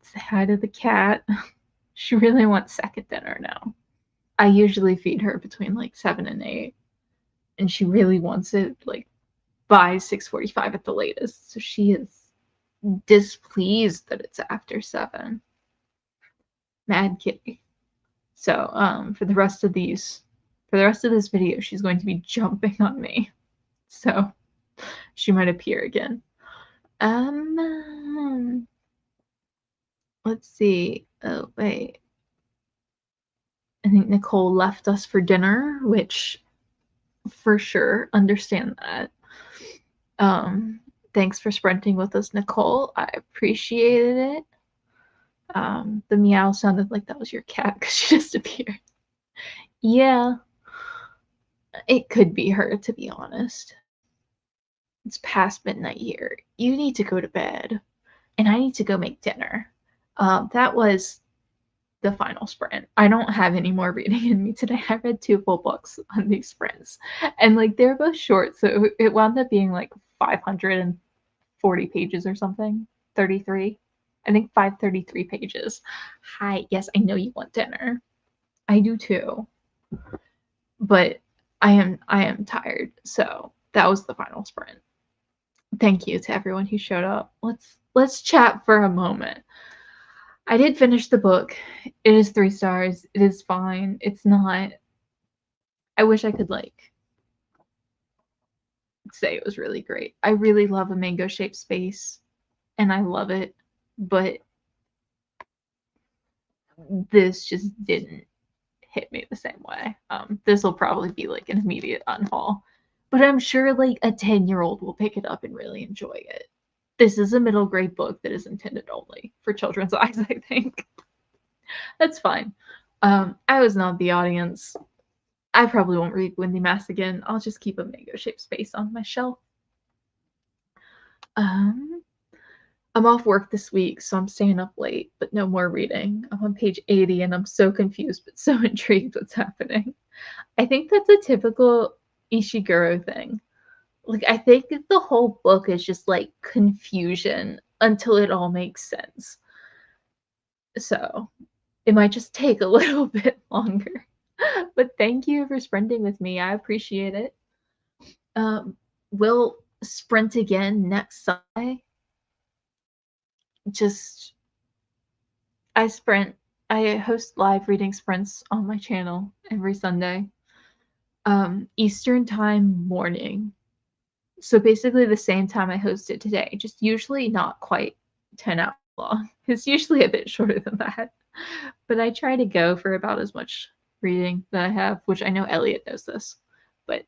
Say hi to the cat. She really wants second dinner now. I usually feed her between like 7 and 8, and she really wants it like by 6:45 at the latest. So she is displeased that it's after 7. Mad kitty. So for the rest of this video, she's going to be jumping on me. So she might appear again. Let's see. Oh wait. I think Nicole left us for dinner, which for sure understand that. Thanks for sprinting with us, Nicole. I appreciated it. The meow sounded like that was your cat because she just appeared. Yeah, it could be her, to be honest. It's past midnight here. You need to go to bed, and I need to go make dinner. That was the final sprint. I don't have any more reading in me today. I read 2 full books on these sprints, and like they're both short, so it wound up being like 540 pages or something. 33. I think 533 pages. Hi, yes, I know you want dinner. I do too. But I am tired. So that was the final sprint. Thank you to everyone who showed up. Let's chat for a moment. I did finish the book. It is 3 stars. It is fine. It's not. I wish I could like say it was really great. I really love a mango shaped space and I love it, but this just didn't hit me the same way. This will probably be like an immediate unhaul, but I'm sure like a 10-year-old will pick it up and really enjoy it. This is a middle grade book that is intended only for children's eyes, I think. That's fine. I was not the audience. I probably won't read Windy Mass again. I'll just keep a mango shaped space on my shelf. Um, I'm off work this week, so I'm staying up late, but no more reading. I'm on page 80 and I'm so confused but so intrigued what's happening. I think that's a typical Ishiguro thing. Like, I think the whole book is just like confusion until it all makes sense. So it might just take a little bit longer. But thank you for sprinting with me. I appreciate it. We'll sprint again next Sunday. Just I host live reading sprints on my channel every Sunday. Eastern time morning. So basically the same time I hosted today, just usually not quite 10 hours long. It's usually a bit shorter than that. But I try to go for about as much reading that I have, which I know Elliot knows this. But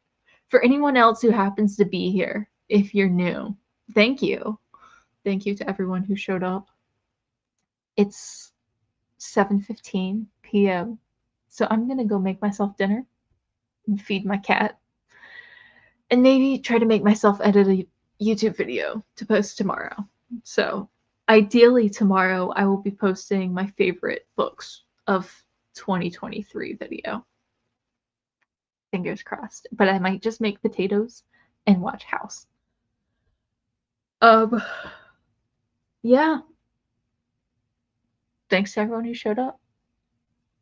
for anyone else who happens to be here, if you're new, thank you. Thank you to everyone who showed up. It's 7:15 p.m. So I'm going to go make myself dinner and feed my cat and maybe try to make myself edit a YouTube video to post tomorrow. So ideally tomorrow I will be posting my favorite books of 2023 video. Fingers crossed. But I might just make potatoes and watch House. Yeah. Thanks to everyone who showed up.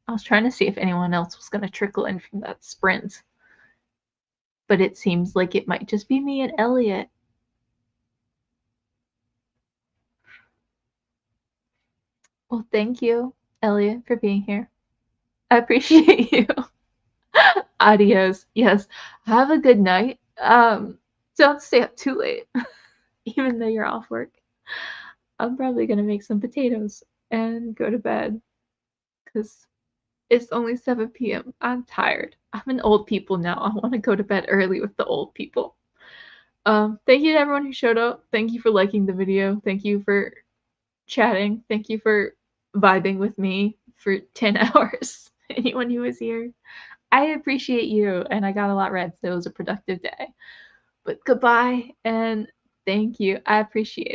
I was trying to see if anyone else was going to trickle in from that sprint. But it seems like it might just be me and Elliot. Well, thank you, Elliot, for being here. I appreciate you. Adios. Yes. Have a good night. Don't stay up too late, even though you're off work. I'm probably gonna make some potatoes and go to bed because it's only 7 p.m. I'm tired. I'm an old people now. I want to go to bed early with the old people. Thank you to everyone who showed up. Thank you for liking the video. Thank you for chatting. Thank you for vibing with me for 10 hours. Anyone who was here. I appreciate you, and I got a lot read, so it was a productive day. But goodbye, and thank you. I appreciate it.